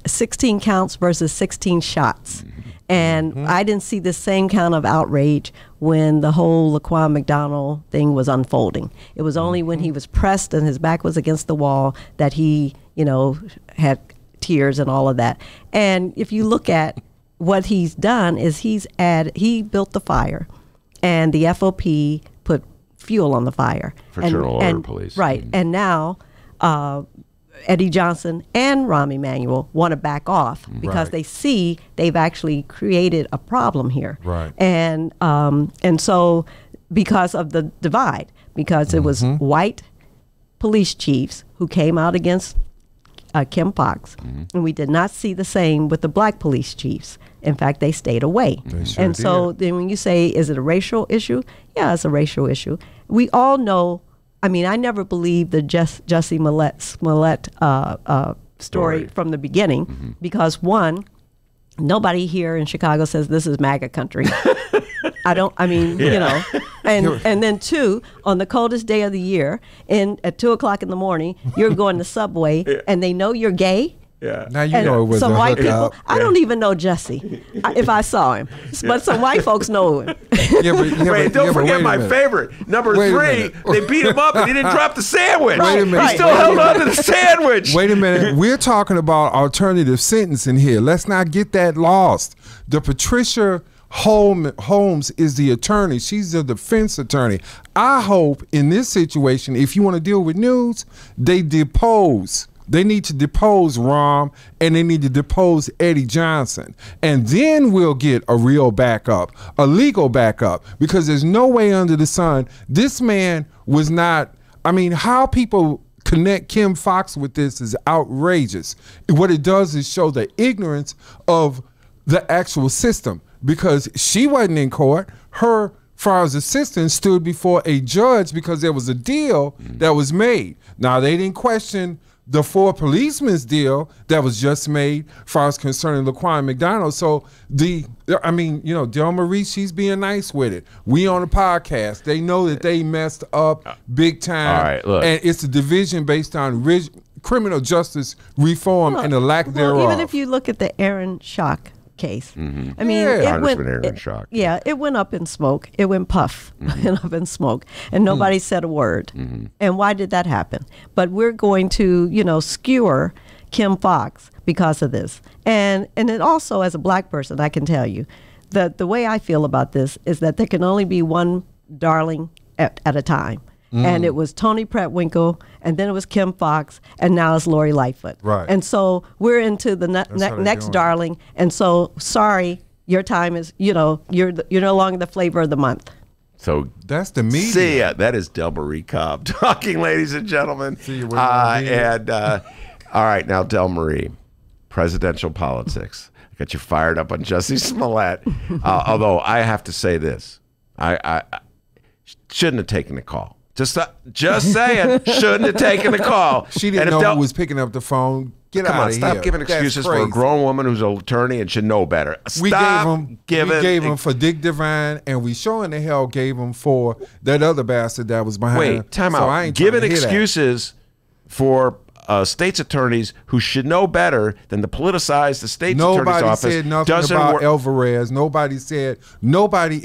16 counts versus 16 shots. And I didn't see the same kind of outrage when the whole Laquan McDonald thing was unfolding. It was only when he was pressed and his back was against the wall that he, you know, had tears and all of that. And if you look at what he's done, is he built the fire, and the FOP put fuel on the fire. Fraternal Order Police. Right. And now Eddie Johnson and Rahm Emanuel want to back off because they see they've actually created a problem here. Right. And so because of the divide, because it was white police chiefs who came out against Kim Foxx, and we did not see the same with the black police chiefs. In fact, they stayed away. They sure and so then when you say, is it a racial issue? Yeah, it's a racial issue. We all know, I mean, I never believed the Jussie Smollett story from the beginning because, one, nobody here in Chicago says this is MAGA country. you know. And then two, on the coldest day of the year, at 2 o'clock in the morning, you're going to Subway and they know you're gay Yeah. Now you And know it was some a white people. hookup. I don't even know Jussie if I saw him, but some white folks know him. Wait, don't forget my favorite. Number Wait a 3, minute. they beat him up and he didn't drop the sandwich. Wait a minute. He still held on to the sandwich. Wait a minute. We're talking about alternative sentencing here. Let's not get that lost. The Patricia Holmes is the attorney. She's the defense attorney. I hope in this situation, if you want to deal with news, they depose. They need to depose Rahm, and they need to depose Eddie Johnson. And then we'll get a real backup, a legal backup, because there's no way under the sun. This man was not, I mean, how people connect Kim Foxx with this is outrageous. What it does is show the ignorance of the actual system, because she wasn't in court. Her Farr's assistant stood before a judge because there was a deal that was made. Now, they didn't question the 4 policemen's deal that was just made far as concerning Laquan McDonald. So Delmarie, she's being nice with it. We on the podcast. They know that they messed up big time. All right, look. And it's a division based on criminal justice reform and the lack thereof. Even if you look at the Aaron Schock case, I mean, Yeah. it went up in smoke. It went puff and up in smoke, and nobody said a word. And why did that happen? But we're going to, skewer Kim Foxx because of this. And it also, as a black person, I can tell you that the way I feel about this is that there can only be one darling at a time. And it was Tony Prettwinkle, and then it was Kim Foxx, and now it's Lori Lightfoot. Right. And so we're into the next darling. And so, sorry, your time is, you're no longer the flavor of the month. So that's the media. See ya. That is Delmarie Cobb talking, ladies and gentlemen. See you. All right, now Delmarie, presidential politics. I got you fired up on Jussie Smollett. Although I have to say this, I shouldn't have taken the call. Just saying, shouldn't have taken the call. She didn't know who was picking up the phone. Get out of here. Stop giving excuses for a grown woman who's an attorney and should know better. We gave him for Dick Devine, and we sure in the hell gave him for that other bastard that was behind him. Wait, time out. Giving excuses for state's attorneys who should know better than to politicize the state's attorney's office. Nobody said nothing about Alvarez. Nobody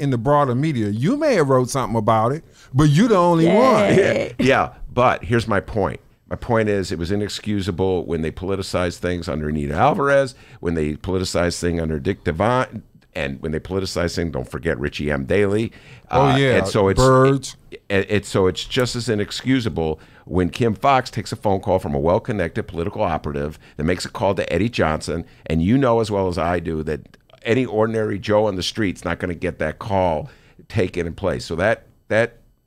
in the broader media. You may have wrote something about it, but you're the only one. Yeah, but here's my point. My point is it was inexcusable when they politicized things under Anita Alvarez, when they politicized things under Dick Devine, and when they politicized things, don't forget Richie M. Daley. And so it's Birds. So it's just as inexcusable when Kim Foxx takes a phone call from a well-connected political operative that makes a call to Eddie Johnson, and you know as well as I do that any ordinary Joe on the street's not going to get that call taken in place. So that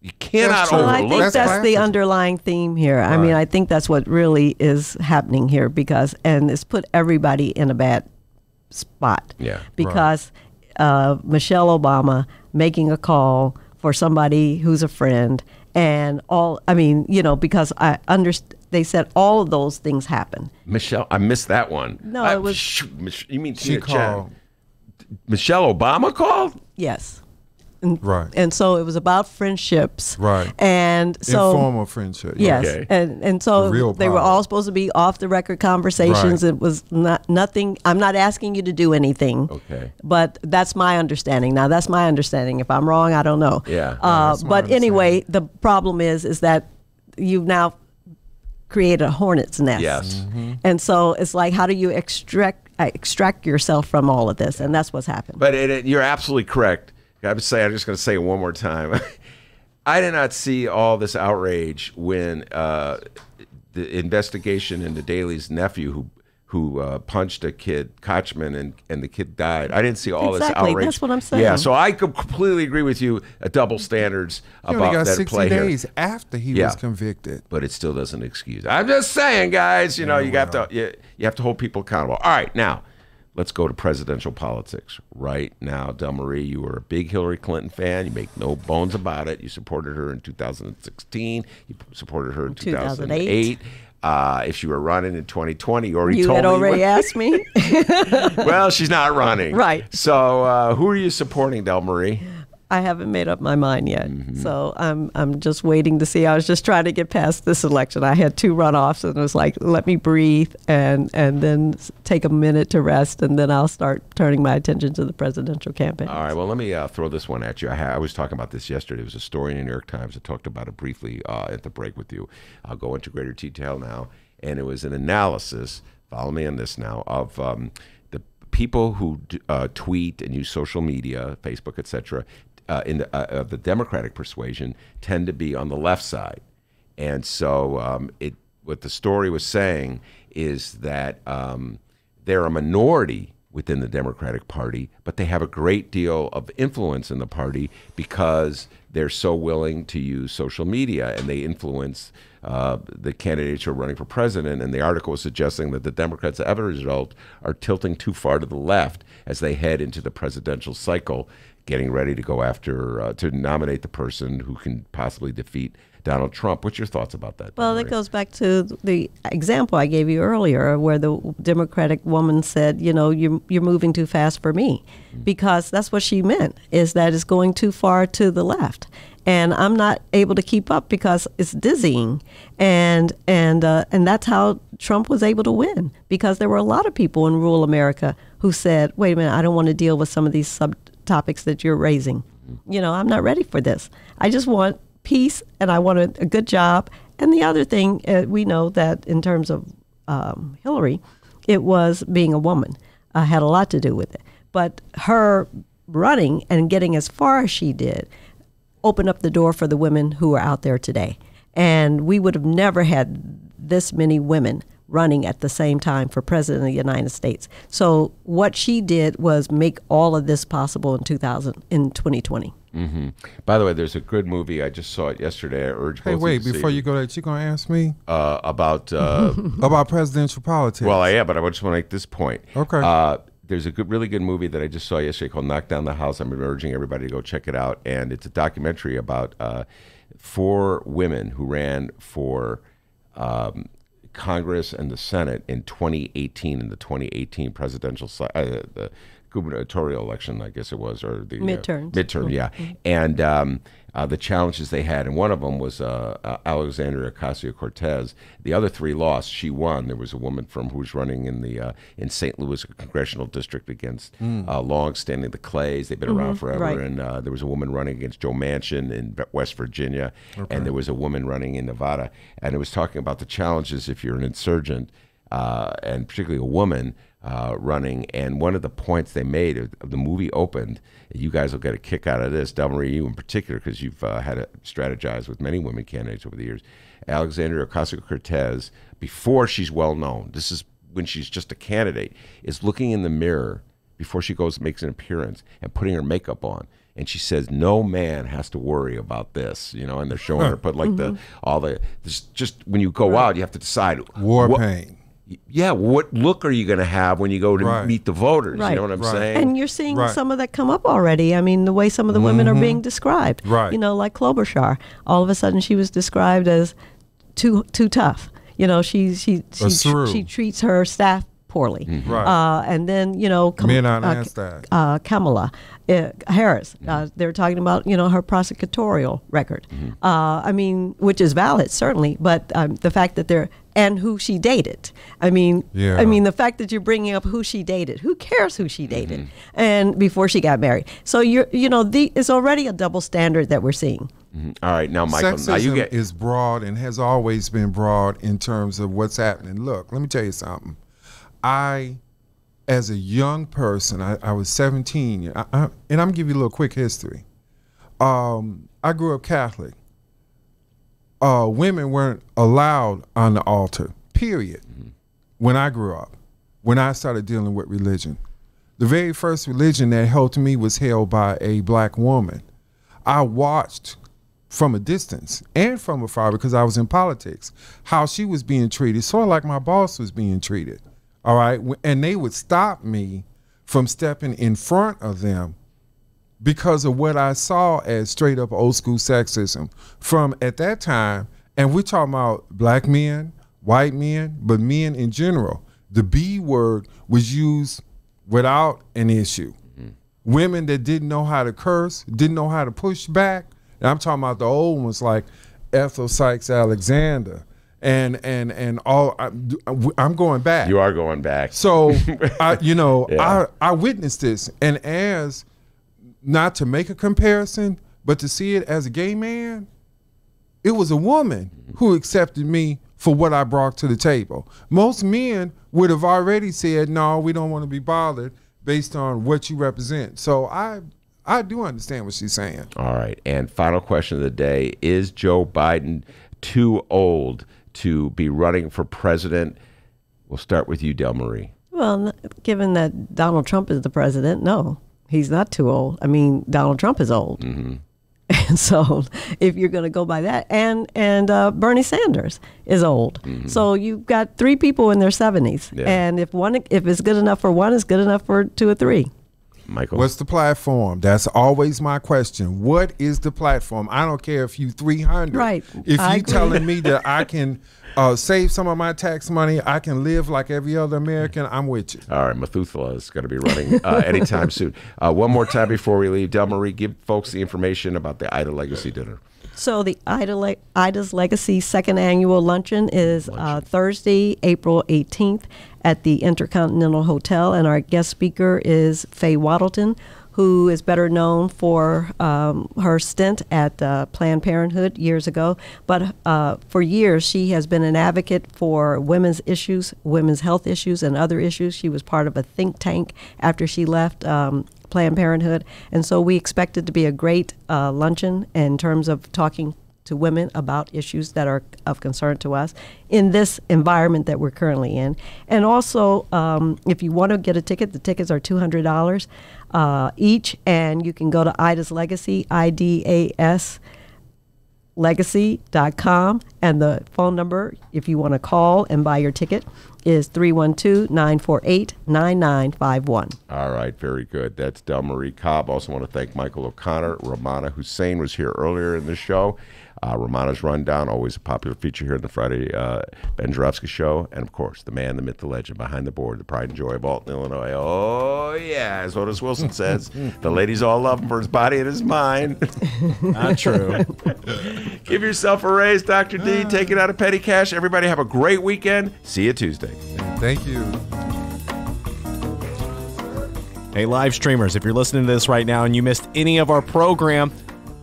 you cannot overlook. I think that's the underlying theme here. Right. I mean, I think that's what really is happening here and it's put everybody in a bad spot. Yeah. Because Michelle Obama making a call for somebody who's a friend and because they said all of those things happen. Michelle, I missed that one. No, it was. You mean she called? Michelle Obama called? Yes. Right. And so it was about friendships. Right. And so informal friendship. Yes. Okay. And so they were all supposed to be off the record conversations. Right. It was nothing. I'm not asking you to do anything. Okay. But that's my understanding. Now that's my understanding. If I'm wrong, I don't know. Yeah. But anyway, the problem is that you've now created a hornet's nest. Yes. Mm-hmm. And so it's like, how do you extract yourself from all of this? And that's what's happened. But you're absolutely correct. I'm just going to say it one more time. I did not see all this outrage when the investigation into Daley's nephew who punched a kid, Kochman, and the kid died. I didn't see all this outrage. That's what I'm saying. Yeah, so I completely agree with you. Double standards about that 60 play here. days after he was convicted. But it still doesn't excuse. I'm just saying, guys. You have to hold people accountable. All right, now. Let's go to presidential politics right now. Delmarie, you were a big Hillary Clinton fan. You make no bones about it. You supported her in 2016. You supported her in 2008. If she were running in 2020, you already told me. You had already asked me. Well, she's not running. Right. So who are you supporting, Delmarie? I haven't made up my mind yet. So I'm just waiting to see. I was just trying to get past this election. I had 2 runoffs, and it was like, let me breathe and then take a minute to rest, and then I'll start turning my attention to the presidential campaign. All right. Well, let me throw this one at you. I was talking about this yesterday. There was a story in the New York Times. I talked about it briefly at the break with you. I'll go into greater detail now. And it was an analysis, follow me on this now, of the people who tweet and use social media, Facebook, etc., of the Democratic persuasion tend to be on the left side. And so what the story was saying is that they're a minority within the Democratic Party, but they have a great deal of influence in the party because they're so willing to use social media, and they influence the candidates who are running for president. And the article was suggesting that the Democrats, as a result, are tilting too far to the left as they head into the presidential cycle, getting ready to go after, to nominate the person who can possibly defeat Donald Trump. What's your thoughts about that? Well, that goes back to the example I gave you earlier, where the Democratic woman said, you know, you're moving too fast for me, because that's what she meant, is that it's going too far to the left. And I'm not able to keep up because it's dizzying. And that's how Trump was able to win, because there were a lot of people in rural America who said, wait a minute, I don't want to deal with some of these subtopics that you're raising. You know, I'm not ready for this. I just want peace, and I want a good job. And the other thing, we know that in terms of Hillary, it was being a woman had a lot to do with it. But her running and getting as far as she did opened up the door for the women who are out there today. And we would have never had this many women running at the same time for president of the United States. So what she did was make all of this possible in 2020. Mm-hmm. By the way, there's a good movie. I just saw it yesterday. I urge both of you to wait, see before it. you go there, you going to ask me? About about presidential politics. Well, I am, but I just want to make this point. Okay. There's a really good movie that I just saw yesterday called Knock Down the House. I'm urging everybody to go check it out. And it's a documentary about 4 women who ran for Congress and the Senate in 2018, in the 2018 presidential the gubernatorial election, I guess it was, or the midterm, yeah. And the challenges they had, and one of them was Alexandria Ocasio-Cortez. The other 3 lost. She won. There was a woman who was running in the in St. Louis congressional district against long-standing the Clays. They've been around forever. Right. And there was a woman running against Joe Manchin in West Virginia, and there was a woman running in Nevada. And it was talking about the challenges if you're an insurgent, and particularly a woman running. And one of the points they made, the movie opened, you guys will get a kick out of this, Delmarie, you in particular, because you've had to strategize with many women candidates over the years. Alexandria Ocasio-Cortez, before she's well known, this is when she's just a candidate, is looking in the mirror before she goes and makes an appearance and putting her makeup on. And she says, no man has to worry about this, you know, and they're showing her put like just when you go out, you have to decide. Paint. Yeah, what look are you going to have when you go to meet the voters? Right. You know what I'm saying? And you're seeing some of that come up already. I mean, the way some of the women are being described. Right. You know, like Klobuchar. All of a sudden, she was described as too tough. You know, she treats her staff poorly. Right. And then, you know, Kamala Harris, they're talking about, you know, her prosecutorial record. I mean, which is valid, certainly, but the fact that and who she dated. I mean, the fact that you're bringing up who she dated, who cares who she dated, and before she got married. So it's already a double standard that we're seeing. All right, now Michael, sexism is broad and has always been broad in terms of what's happening. Look, let me tell you something. As a young person, I was 17, and I'm gonna give you a little quick history. I grew up Catholic. Women weren't allowed on the altar, period. When I grew up, when I started dealing with religion, the very first religion that held to me was held by a black woman. I watched from a distance and from afar, because I was in politics, how she was being treated, sort of like my boss was being treated. All right, and they would stop me from stepping in front of them because of what I saw as straight up old school sexism from at that time. And we're talking about black men, white men, but men in general. The B word was used without an issue. women that didn't know how to curse, didn't know how to push back. And I'm talking about the old ones like Ethel Sykes Alexander and all. I'm going back. You are going back. So, Yeah. I witnessed this, and as not to make a comparison, but to see it as a gay man, it was a woman who accepted me for what I brought to the table. Most men would have already said, no, we don't want to be bothered based on what you represent. So I do understand what she's saying. All right. And final question of the day, is Joe Biden too old to be running for president? We'll start with you, Delmarie. Well, given that Donald Trump is the president, no, he's not too old. I mean, Donald Trump is old. Mm-hmm. And so if you're going to go by that, and Bernie Sanders is old. Mm-hmm. So you've got three people in their 70s. Yeah. And if it's good enough for one, it's good enough for two or three. Michael? What's the platform? That's always my question. What is the platform? I don't care if you 300. Right. If you're telling me that I can save some of my tax money, I can live like every other American, I'm with you. All right. Methuselah is going to be running anytime soon. One more time before we leave. Delmarie, give folks the information about the Ida Legacy Dinner. So the Ida's Legacy second annual luncheon is Thursday, April 18th at the Intercontinental Hotel, and our guest speaker is Faye Wattleton, who is better known for her stint at Planned Parenthood years ago. But for years, she has been an advocate for women's issues, women's health issues, and other issues. She was part of a think tank after she left Planned Parenthood. And so we expect it to be a great luncheon in terms of talking to women about issues that are of concern to us in this environment that we're currently in. And also, if you want to get a ticket, the tickets are $200 each, and you can go to Ida's Legacy, IDAS legacy.com, and the phone number, if you want to call and buy your ticket, is 312-948-9951. All right, very good. That's Delmarie Cobb. Also want to thank Michael O'Connor. Rummana Hussain was here earlier in the show. Rummana's Rundown, always a popular feature here in the Friday Ben Joravsky Show. And, of course, the man, the myth, the legend, behind the board, the pride and joy of Alton, Illinois. Oh, yeah, as Otis Wilson says. The ladies all love him for his body and his mind. Not true. Give yourself a raise, Dr. D. Take it out of petty cash. Everybody have a great weekend. See you Tuesday. Thank you. Hey, live streamers, if you're listening to this right now and you missed any of our program,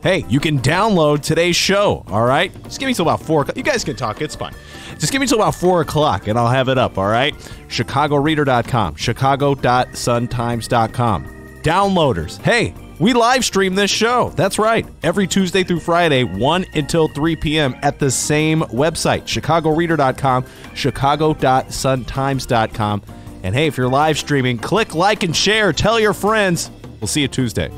hey, you can download today's show, all right? Just give me till about 4 o'clock. You guys can talk, it's fine. Just give me till about 4 o'clock, and I'll have it up, all right? ChicagoReader.com, Chicago.suntimes.com. Downloaders, hey, we live stream this show. That's right. Every Tuesday through Friday, 1 until 3 p.m. at the same website, ChicagoReader.com, Chicago.suntimes.com. And hey, if you're live streaming, click like and share. Tell your friends. We'll see you Tuesday.